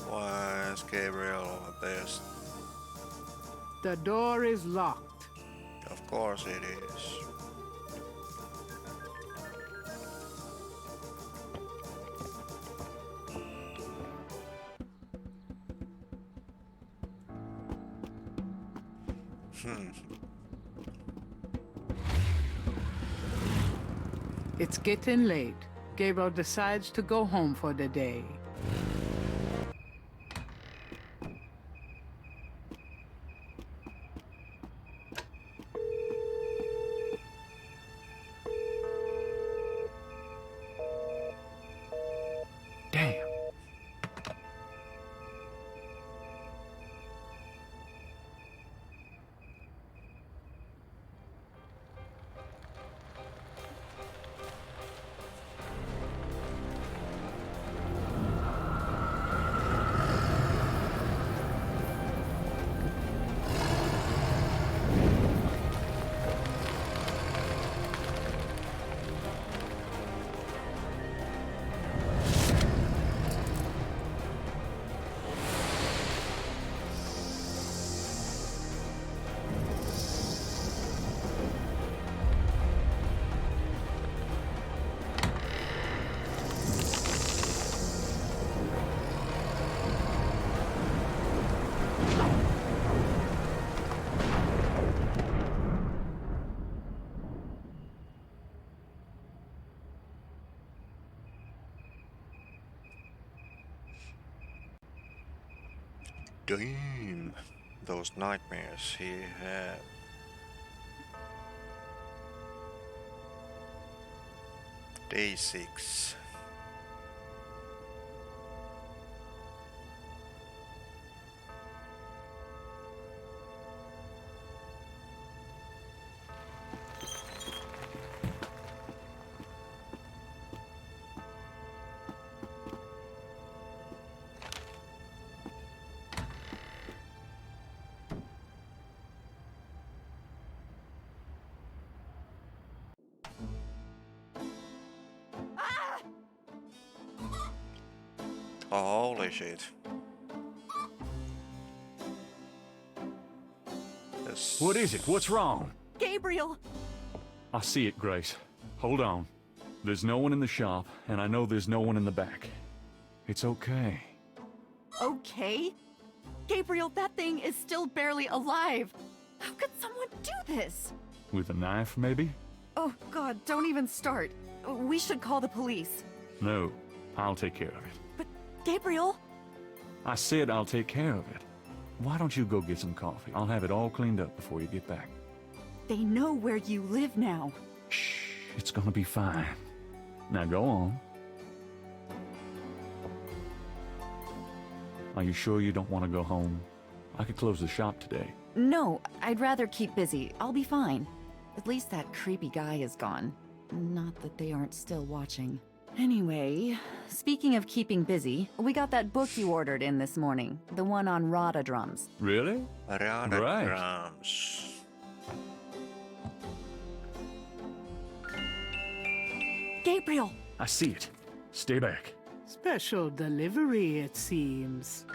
Why is Gabriel at this? The door is locked. Of course it is. It's getting late. Gabriel decides to go home for the day. Damn. Damn, those nightmares he had. Day 6. Oh, holy shit. This... What is it? What's wrong? Gabriel! I see it, Grace. Hold on. There's no one in the shop, and I know there's no one in the back. It's okay. Okay? Gabriel, that thing is still barely alive. How could someone do this? With a knife, maybe? Oh, God, don't even start. We should call the police. No, I'll take care of it. But, Gabriel... I said I'll take care of it. Why don't you go get some coffee? I'll have it all cleaned up before you get back. They know where you live now. Shh, it's gonna be fine. Now go on. Are you sure you don't want to go home? I could close the shop today. No, I'd rather keep busy. I'll be fine. At least that creepy guy is gone. Not that they aren't still watching. Anyway, speaking of keeping busy, we got that book you ordered in this morning. The one on Rada drums. Really? Rada Right. drums. Gabriel! I see it. Stay back. Special delivery, it seems.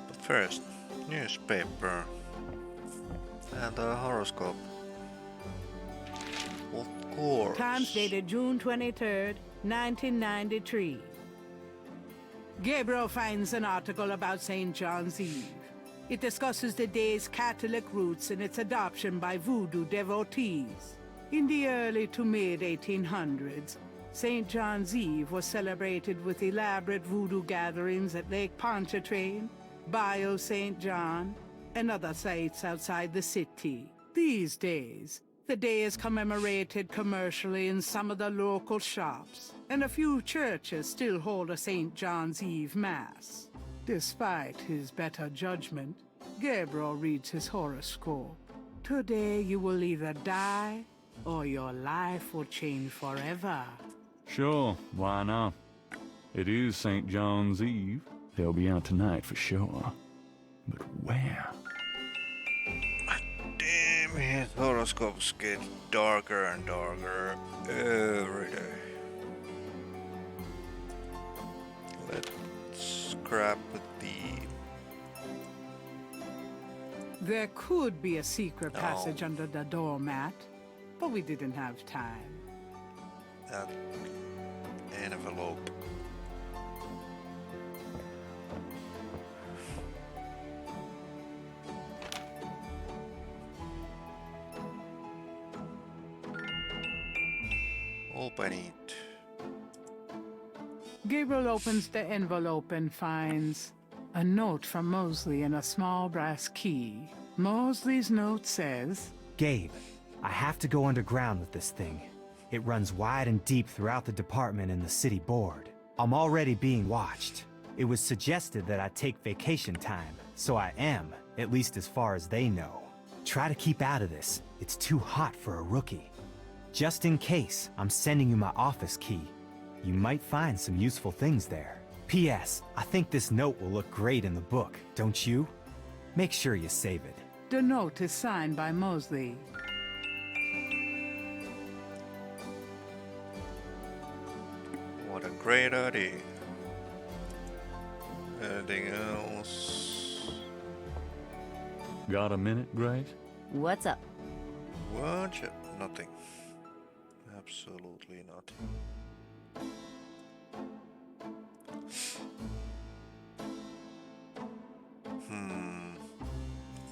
But first, newspaper and a horoscope. Of course. Times dated June 23rd, 1993. Gabriel finds an article about St. John's Eve. It discusses the day's Catholic roots and its adoption by voodoo devotees. In the early to mid-1800s, St. John's Eve was celebrated with elaborate voodoo gatherings at Lake Pontchartrain, Bayou St. John, and other sites outside the city. These days, the day is commemorated commercially in some of the local shops, and a few churches still hold a St. John's Eve Mass. Despite his better judgment, Gabriel reads his horoscope. Today you will either die, or your life will change forever. Sure, why not? It is St. John's Eve. They'll be out tonight for sure. But where? Damn it, horoscopes get darker and darker every day. Let's grab the... There could be a secret passage under the doormat, but we didn't have time. That envelope. Open it. Gabriel opens the envelope and finds a note from Mosley and a small brass key. Mosley's note says, Gabe, I have to go underground with this thing. It runs wide and deep throughout the department and the city board. I'm already being watched. It was suggested that I take vacation time, so I am, at least as far as they know. Try to keep out of this. It's too hot for a rookie. Just in case, I'm sending you my office key. You might find some useful things there. P.S. I think this note will look great in the book, don't you? Make sure you save it. The note is signed by Mosley. What a great idea. Anything else? Got a minute, Grace? What's up? What? Nothing. Absolutely nothing.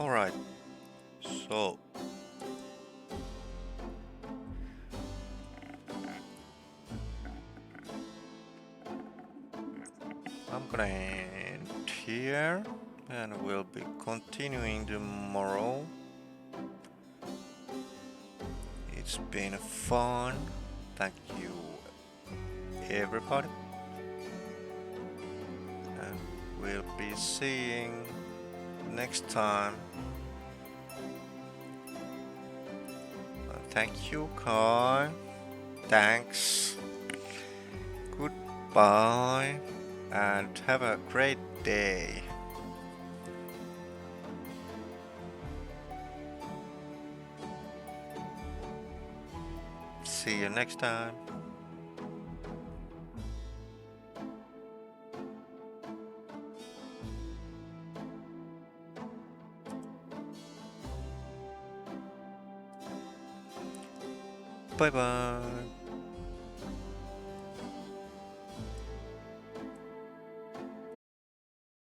Alright. So. I'm gonna end here and we'll be continuing tomorrow. It's been fun. Thank you, everybody. And we'll be seeing next time. Thank you, Kai. Thanks. Goodbye. And have a great day. See you next time. Bye bye.